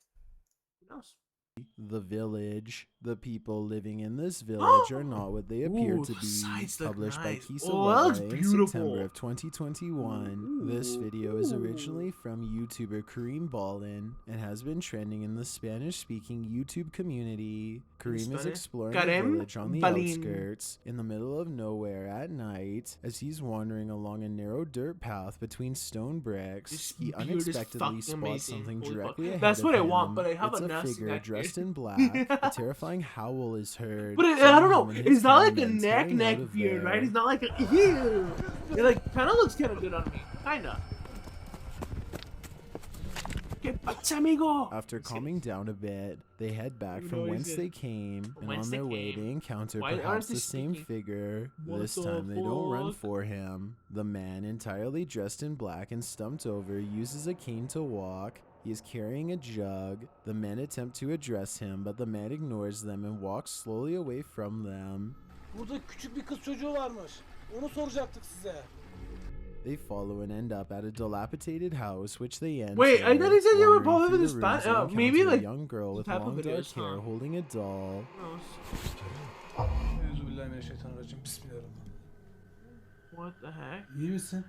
Who knows? The village. The people living in this village are not what they appear Ooh, to the be. sides look Published by nice. Kisa Oh, that looks in beautiful. September of 2021. This video is originally from YouTuber Kareem Ballin and has been trending in the Spanish-speaking YouTube community. Kareem is Spanish? exploring a Kareem village on the Ballin. outskirts, in the middle of nowhere at night. As he's wandering along a narrow dirt path between stone bricks, This he beard is unexpectedly fucking spots amazing. something Holy directly fuck. ahead That's of what I him. want, but I have It's a a nasty figure neck dressed beard. in black. A terrifying howl is heard. But I sending don't know. him and his It's not like a gunmen tearing out neck of beard, there. right? It's not like a ew. It like kind of looks kind of good on me, kinda. Que pasa, amigo? After calming down a bit, they head back from whence they came, and Whence on they their way came. they encounter Why aren't perhaps they the same speaking? figure. What This the time they don't run fuck? for him. The man, entirely dressed in black and stumped over, uses a cane to walk. He is carrying a jug. The men attempt to address him, but the man ignores them and walks slowly away from them. Burada küçük bir kız çocuğu varmış. Onu soracaktık size. They follow and end up at a dilapidated house, which they enter. Wait, I thought he said they were Wandering both through in the the rooms, span. they Maybe encounter like a young girl with type of long dark videos, hair huh? holding a doll. Euzubillahimineşşeytanirracim. Bismillahirrahmanirrahim. What the heck? İyi misin?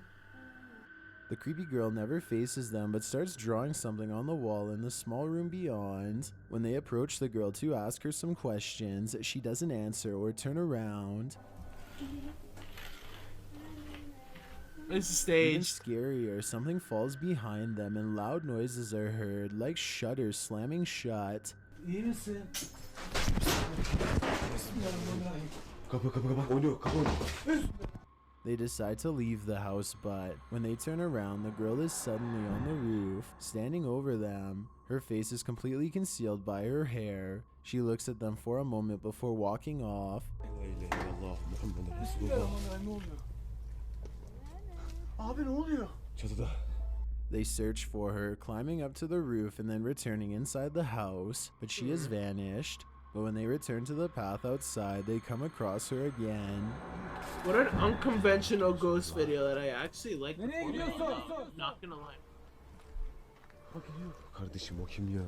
The creepy girl never faces them but starts drawing something on the wall in the small room beyond. When they approach the girl to ask her some questions, she doesn't answer or turn around. It's Even staged. scarier, something falls behind them and loud noises are heard, like shutters slamming shut. İyi misin? Bismillahirrahmanirrahim. Kapı kapı oynuyor kapı oynuyor. They decide to leave the house, but when they turn around, the girl is suddenly on the roof, standing over them. Her face is completely concealed by her hair. She looks at them for a moment before walking off. Bismillahirrahmanirrahim. Ne oluyor? Abi ne oluyor? Çatıda. They search for her, climbing up to the roof and then returning inside the house, but she has vanished. But when they return to the path outside, they come across her again. What an unconventional ghost video that I actually like. Nereye gidiyorsun? Not gonna lie. Kardeşim o kim ya?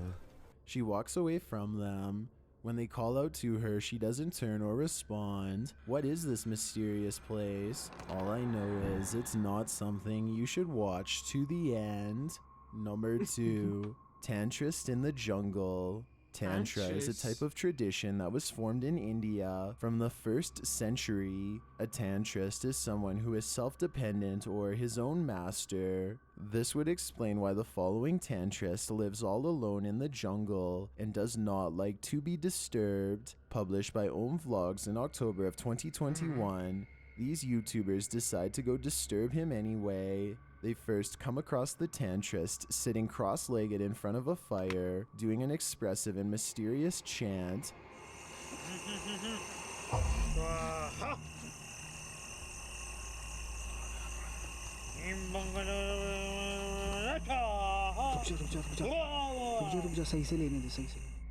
She walks away from them. When they call out to her, she doesn't turn or respond. What is this mysterious place? All I know is it's not something you should watch to the end. Number 2. Tantrist in the Jungle. Tantra is a type of tradition that was formed in India from the 1st century. A tantrist is someone who is self-dependent or his own master. This would explain why the following tantrist lives all alone in the jungle and does not like to be disturbed. Published by Om Vlogs in October of 2021. These YouTubers decide to go disturb him anyway. They first come across the tantrist sitting cross-legged in front of a fire, doing an expressive and mysterious chant.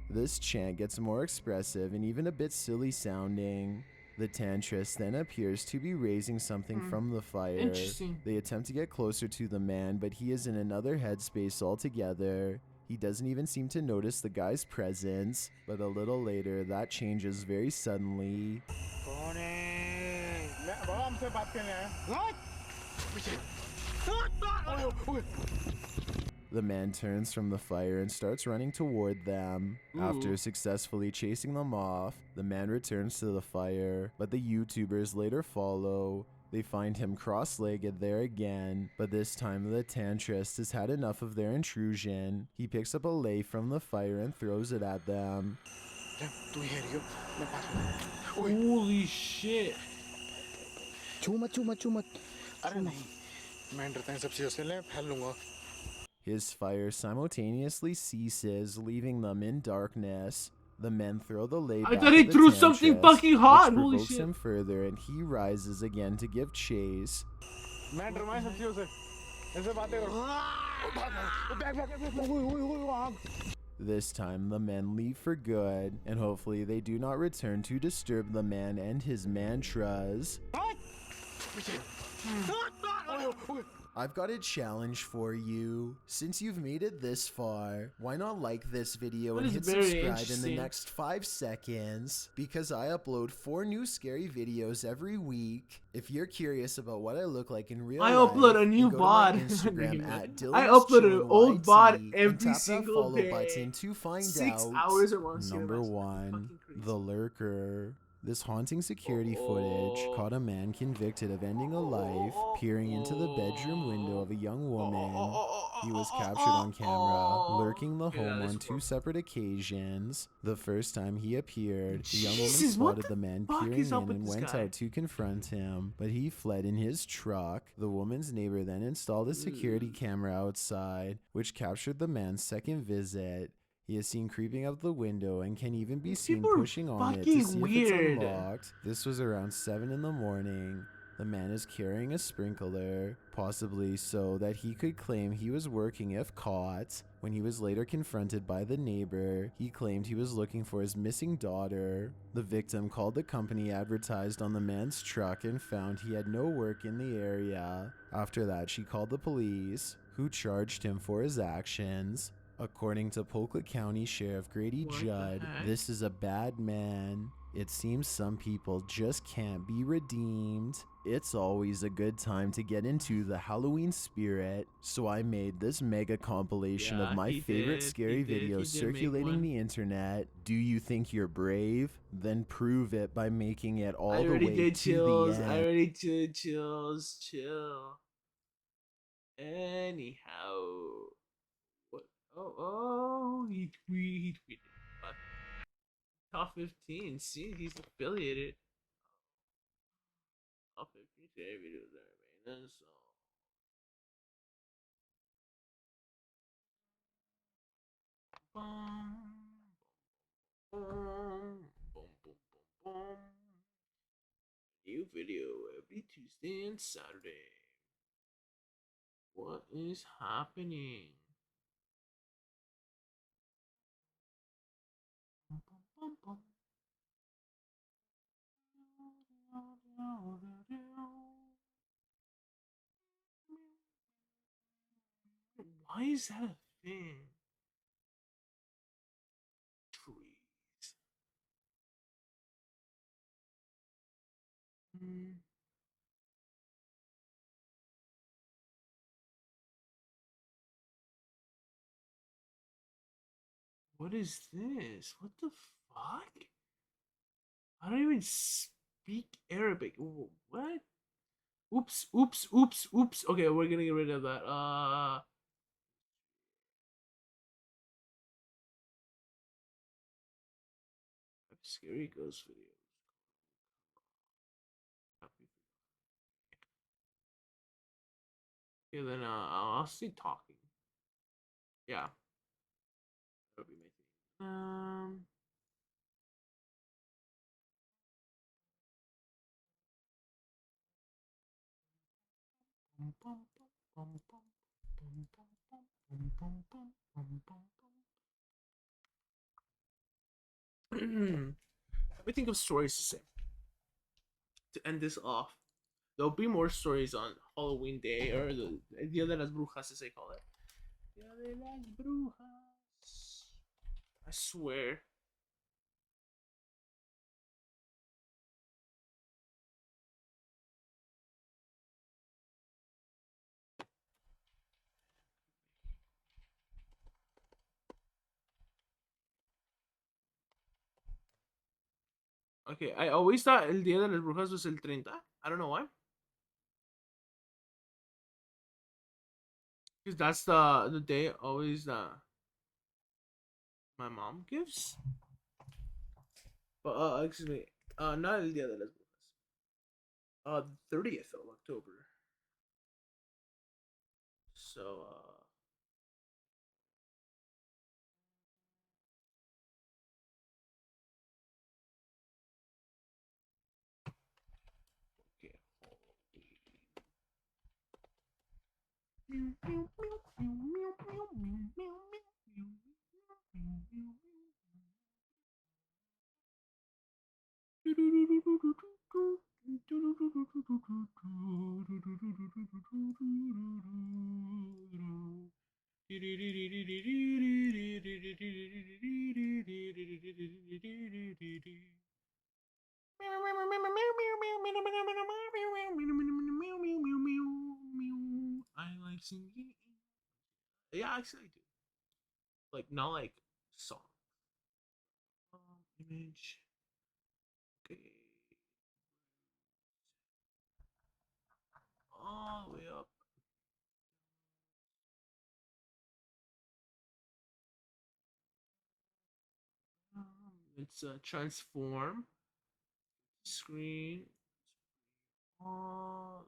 This chant gets more expressive and even a bit silly sounding. The tantrist then appears to be raising something from the fire. Interesting. They attempt to get closer to the man, but he is in another headspace altogether. He doesn't even seem to notice the guy's presence, but a little later that changes very suddenly. The man turns from the fire and starts running toward them. After successfully chasing them off, the man returns to the fire, but the YouTubers later follow. They find him cross-legged there again, but this time the tantrist has had enough of their intrusion. He picks up a lei from the fire and throws it at them. Holy shit. His fire simultaneously ceases, leaving them in darkness. The men throw the lei back thought he at the threw something tantrist, fucking hot. which Holy provokes shit. him further, and he rises again to give chase. This time, the men leave for good, and hopefully they do not return to disturb the man and his mantras. I've got a challenge for you. Since you've made it this far, why not like this video That and is hit very subscribe in the interesting. next 5 seconds? Because I upload 4 new scary videos every week. If you're curious about what I look like in real I life, upload a then new go VOD. to my Instagram at I upload an old VOD and every tap that single follow day. button to find 6 out. hours or more. Number 1, The Lurker. This haunting security footage caught a man convicted of ending a life peering into the bedroom window of a young woman. He was captured on camera, lurking the home on 2 separate occasions. The first time he appeared, the young woman Jesus, what spotted the man fuck peering is up in with and this went guy? out to confront him, but he fled in his truck. The woman's neighbor then installed a security camera outside, which captured the man's second visit. He is seen creeping out the window and can even be seen People are pushing on it to fucking see weird. if it's unlocked. This was around 7 in the morning. The man is carrying a sprinkler, possibly so that he could claim he was working if caught. When he was later confronted by the neighbor, he claimed he was looking for his missing daughter. The victim called the company advertised on the man's truck and found he had no work in the area. After that, she called the police, who charged him for his actions. According to Polka County Sheriff Grady Judd, this is a bad man. It seems some people just can't be redeemed. It's always a good time to get into the Halloween spirit, so I made this mega compilation of my favorite scary videos make circulating one. the internet. Do you think you're brave? Then prove it by making it all I the already way did to chills. the end. I already did chills. Chill. Anyhow. What? Oh, he tweeted. Fuck. Top 15. See, he's affiliated. Top 15 share videos there, man. So. New video every Tuesday and Saturday. What is happening? Why is that a thing? Trees. What is this? What the fuck? I don't even speak Arabic. What? Oops, oops, oops, oops. Okay, we're gonna get rid of that. Scary ghost videos. Okay, then I'll see talking. Yeah. That'll be my thing. Let me think of stories to say to end this off. There'll be more stories on Halloween Day or the Dia de las Brujas, as they call it. Dia de las Brujas. I swear. Okay, I always thought El Día de las Brujas was el 30. I don't know why. Because that's the day always my mom gives. But excuse me, not El Día de las Brujas. 30th of October. So okay. I like singing. Yeah, actually I do. Like not like song. Image. Okay. All the way up. It's transform screen. All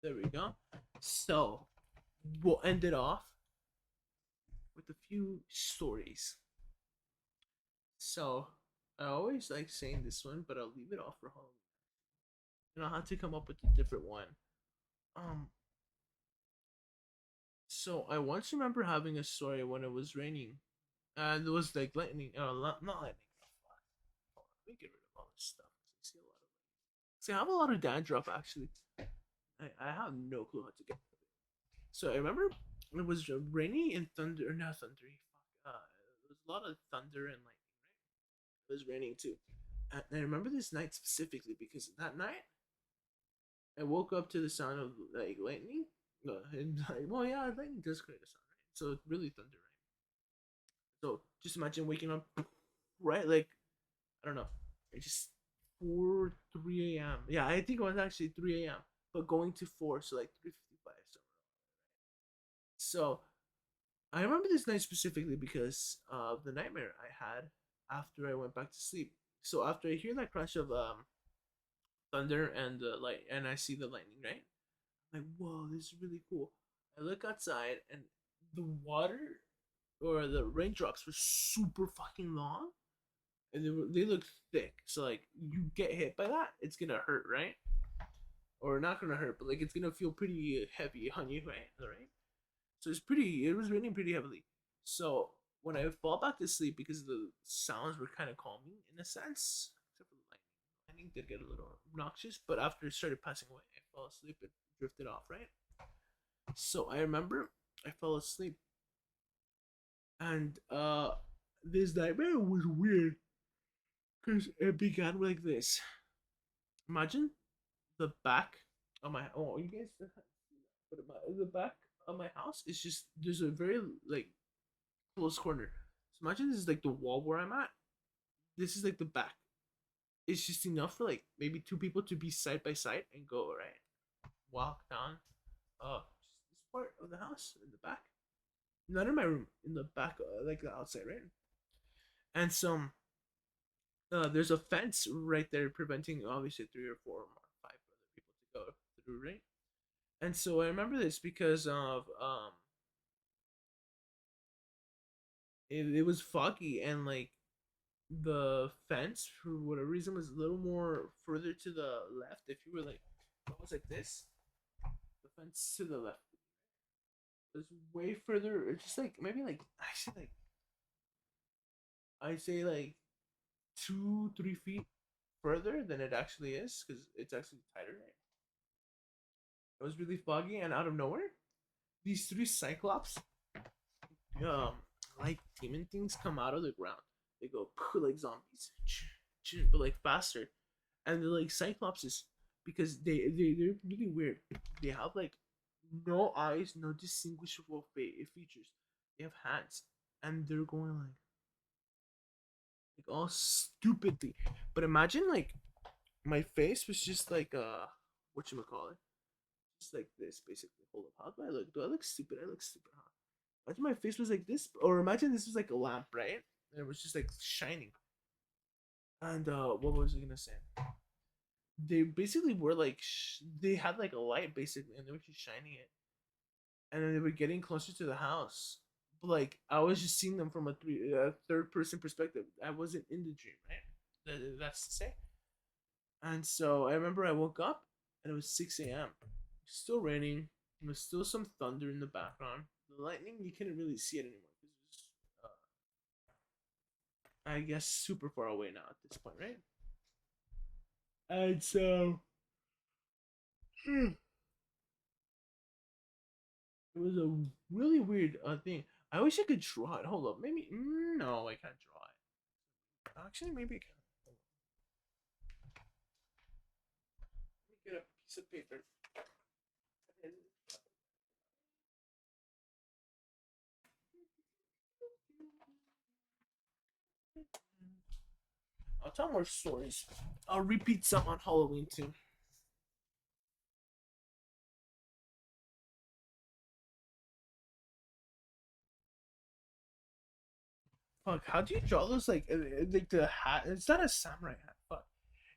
there we go. So we'll end it off with a few stories. So I always like saying this one, but I'll leave it off for Halloween. And I'll have to come up with a different one. So I once remember having a story when it was raining, and it was like lightning. Not lightning. Let me get rid of all this stuff. See, I have a lot of dandruff actually. I have no clue how to get rid of it. So I remember it was rainy and thunder, not thundery. There was a lot of thunder and lightning. Right? It was raining too, and I remember this night specifically because that night I woke up to the sound of like lightning. And like, well, yeah, lightning does create a sound, right? So it's really thunder, right? So just imagine waking up, right? Like, I don't know, it's just 3 a.m. Yeah, I think it was actually 3 a.m. But going to 4, so like 3:55 somewhere. So I remember this night specifically because of the nightmare I had after I went back to sleep. So after I hear that crash of thunder and the light, and I see the lightning, right? I'm like, whoa, this is really cool. I look outside and the water or the raindrops were super fucking long, and they look thick. So like, you get hit by that, it's gonna hurt, right? Or not gonna hurt, but like it's gonna feel pretty heavy on you, right? Right? So it was raining pretty heavily. So when I fall back to sleep, because the sounds were kind of calming in a sense, except for the lightning. Lightning did get a little obnoxious, but after it started passing away, I fell asleep and drifted off, right? So I remember I fell asleep, and this nightmare was weird because it began like this. Imagine the back of my you guys, but the back of my house is just there's a very like close corner. So imagine this is like the wall where I'm at. This is like the back. It's just enough for like maybe 2 people to be side by side and go right. Walk down. Just this part of the house in the back. Not in my room, in the back, like the outside, right? And so, there's a fence right there preventing obviously 3 or 4 or 5 other people to go through, right? And so I remember this because of it was foggy and like the fence for whatever reason was a little more further to the left. If you were like almost like this, the fence to the left was way further. It's just like maybe like actually like I say like 2-3 feet further than it actually is because it's actually tighter. Right? It was really foggy and out of nowhere, these three cyclops, like demon things come out of the ground. They go like zombies, but like faster, and they're like cyclopses because they're really weird. They have like no eyes, no distinguishable features. They have hands, and they're going like all stupidly. But imagine like my face was just like whatchamacallit, just like this basically. Hold up, how do I look? Do I look stupid? I look stupid, huh? Imagine my face was like this, or imagine this was like a lamp, right? And it was just like shining. And what was I gonna say? They basically were like they had like a light basically, and they were just shining it. And then they were getting closer to the house. But like I was just seeing them from a third person perspective. I wasn't in the dream, right? That's to say. And so I remember I woke up and it was 6 a.m. Still raining. There was still some thunder in the background. The lightning, you couldn't really see it anymore. It was, I guess, super far away now at this point, right? And so, it was a really weird thing. I wish I could draw it. Hold up, maybe no, I can't draw it. Actually, maybe I can. Let me get a piece of paper. I'll tell more stories. I'll repeat some on Halloween too. Fuck, how do you draw those like the hat? It's not a samurai hat. Fuck,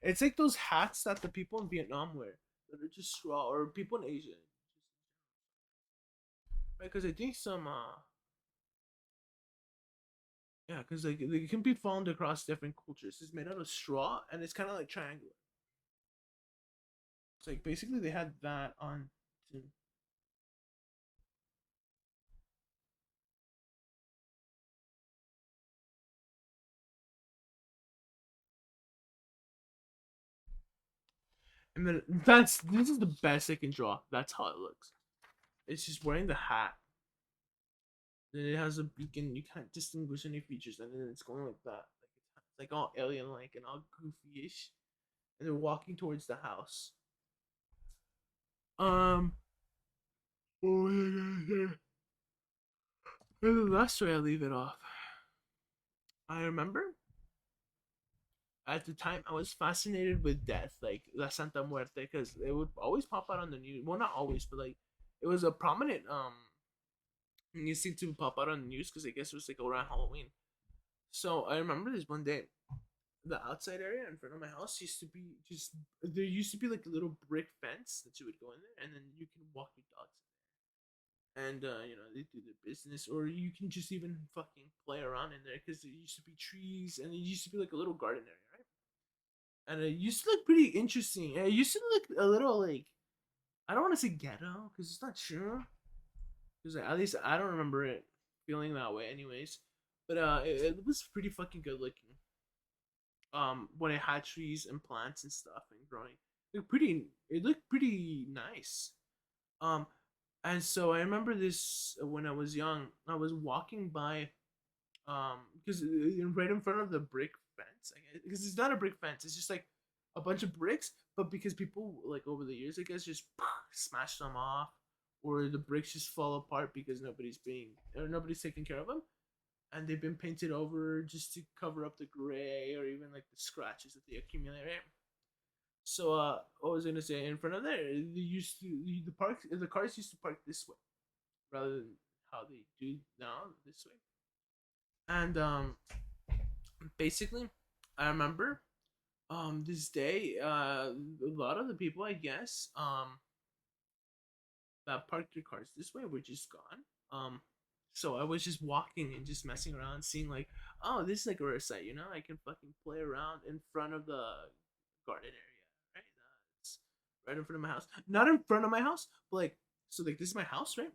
it's like those hats that the people in Vietnam wear that are just straw, or people in Asia. Right, because I think some yeah, because like they can be found across different cultures. It's made out of straw and it's kind of like triangular. It's like basically they had that on too. And then this is the best I can draw. That's how it looks. It's just wearing the hat. Then it has a beacon. You can't distinguish any features, and then it's going like that. It's like all alien-like and all goofy-ish. And they're walking towards the house. Oh my god. And that's where I leave it off. I remember at the time I was fascinated with death, like La Santa Muerte, because it would always pop out on the news. Well, not always, but like it was a prominent news thing to pop out on the news because I guess it was like around Halloween. So I remember this one day, the outside area in front of my house used to be just there used to be like a little brick fence that you would go in there, and then you can walk your dogs in there, and you know they do their business, or you can just even fucking play around in there because there used to be trees and it used to be like a little garden area, right? And it used to look pretty interesting. It used to look a little like I don't want to say ghetto because it's not true. Because at least I don't remember it feeling that way, anyways. But it was pretty fucking good looking. When it had trees and plants and stuff and growing, it looked pretty nice. And so I remember this when I was young. I was walking by, because right in front of the brick fence, I guess, because it's not a brick fence. It's just like a bunch of bricks, but because people like over the years, I guess, just smash them off, or the bricks just fall apart because nobody's taking care of them, and they've been painted over just to cover up the gray or even like the scratches that they accumulate. Right? So what was I gonna say? In front of there, the cars used to park this way rather than how they do now, this way. And basically, I remember this day, a lot of the people, I guess, that parked their cars this way were just gone. So I was just walking and just messing around, seeing like, oh, this is like a rare site, you know? I can fucking play around in front of the garden area, right? It's right in front of my house. Not in front of my house, but like, so like this is my house, right?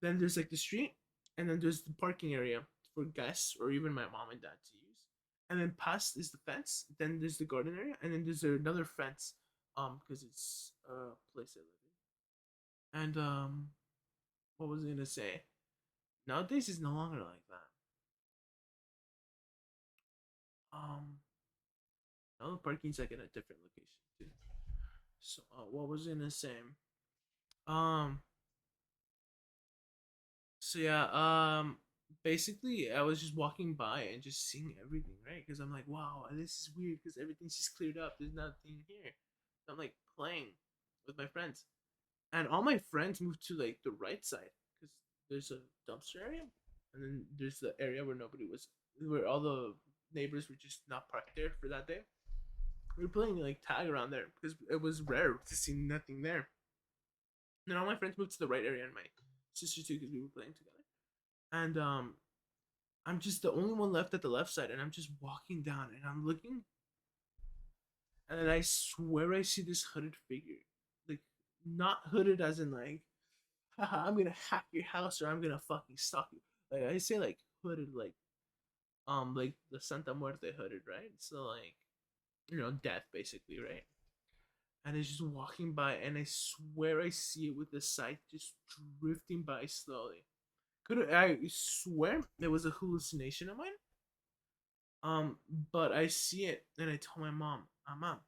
Then there's like the street, and then there's the parking area for guests or even my mom and dad to use. And then past is the fence. Then there's the garden area, and then there's another fence, because it's a place I live in. And what was I gonna say? Nowadays it's no longer like that. Now the parking's like in a different location too. So what was I gonna say? Um so yeah, basically I was just walking by and just seeing everything, right? Because I'm like, wow, this is weird because everything's just cleared up. There's nothing here. So I'm like playing with my friends. And all my friends moved to like the right side because there's a dumpster area, and then there's the area where nobody was, where all the neighbors were just not parked there for that day. We were playing like tag around there because it was rare to see nothing there. And then all my friends moved to the right area, and my sister too, because we were playing together. And I'm just the only one left at the left side, and I'm just walking down, and I'm looking, and then I swear I see this hooded figure, like not hooded as in like, haha, I'm gonna hack your house or I'm gonna fucking stalk you. Like I say like hooded like the Santa Muerte hooded, right? So like, you know, death basically, right? And it's just walking by, and I swear I see it with the scythe just drifting by slowly. I swear it was a hallucination of mine. But I see it, and I told my mom, Mom,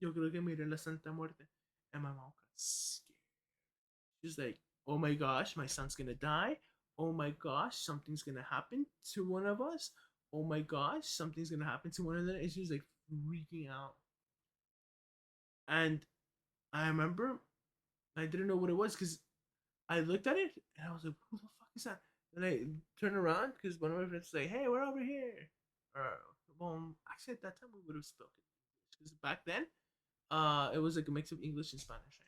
yo creo que miré la Santa Muerte. And my mom got scared. She's like, oh my gosh, my son's gonna die. Oh my gosh, something's gonna happen to one of us. Oh my gosh, something's gonna happen to one of them. And she was like freaking out. And I remember I didn't know what it was because I looked at it and I was like, who the fuck is that? And I turned around because one of my friends was like, hey, we're over here. Well, actually at that time we would have spoken because back then, it was like a mix of English and Spanish,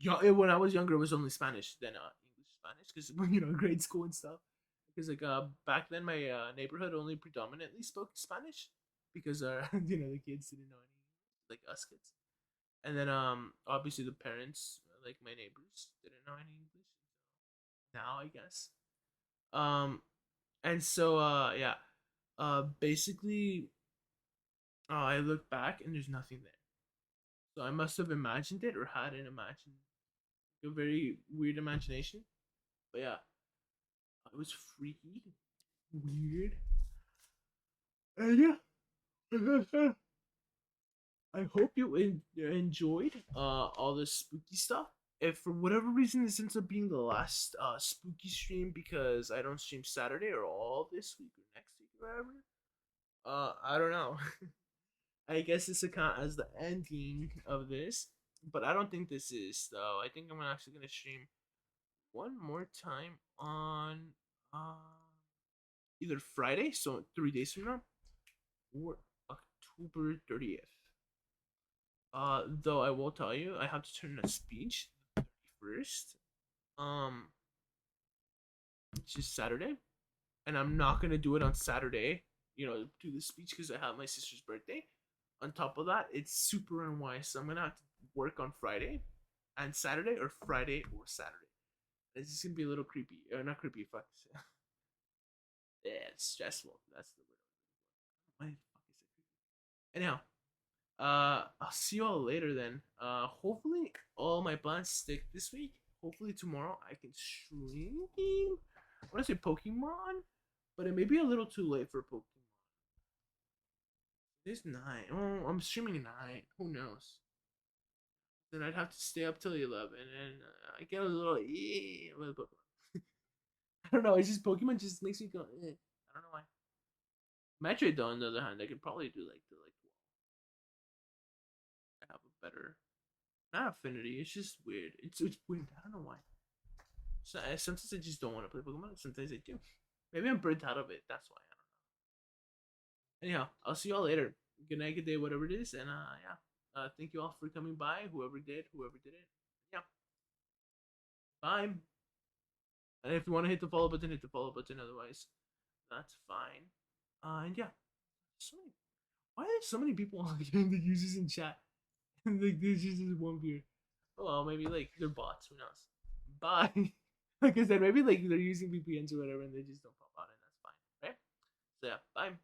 right? When I was younger, it was only Spanish than English Spanish because you know grade school and stuff. Because like back then my neighborhood only predominantly spoke Spanish because you know the kids didn't know any like us kids, and then obviously the parents like my neighbors didn't know any English. Now I guess. And so yeah, basically, I look back and there's nothing there. So I must have imagined it or had an a very weird imagination. But yeah, it was freaky, weird, and yeah. I hope you enjoyed all this spooky stuff. If for whatever reason this ends up being the last spooky stream because I don't stream Saturday or all this week or next week or whatever, I don't know. I guess this account as the ending of this, but I don't think this is though. I think I'm actually gonna stream one more time on either Friday, so 3 days from now, or October 30th. Though I will tell you, I have to turn in a speech the 31st. It's just Saturday, and I'm not gonna do it on Saturday. You know, do the speech because I have my sister's birthday. On top of that, it's super unwise, so I'm gonna have to work on Friday and Saturday, or Friday or Saturday. It's just gonna be a little creepy, or not creepy. Fuck. Yeah, it's stressful. That's the word. Why the fuck is it creepy? Anyhow. I'll see you all later then. Hopefully all my plans stick this week. Hopefully tomorrow I can stream. I want to say Pokemon, but it may be a little too late for Pokemon. It's 9. Oh, I'm streaming 9. Who knows? Then I'd have to stay up till 11, and I get a little with Pokemon. I don't know. It's just Pokemon just makes me go. I don't know why. Metroid, though, on the other hand, I could probably do like the 12. Have a better, not affinity. It's just weird. It's weird. I don't know why. So sometimes I just don't want to play Pokemon. Sometimes I do. Maybe I'm burnt out of it. That's why. I don't know. Anyhow, I'll see you all later. Good night, good day, whatever it is, and yeah. Thank you all for coming by. Whoever did, whoever didn't. Yeah. Bye. And if you want to hit the follow button, hit the follow button. Otherwise, that's fine. And yeah. Why are there so many people getting the users in chat? Like there's just this one viewer. Oh well, maybe like they're bots. Who knows? Bye. Like I said, maybe like they're using VPNs or whatever, and they just don't pop out, and that's fine, right? So yeah, bye.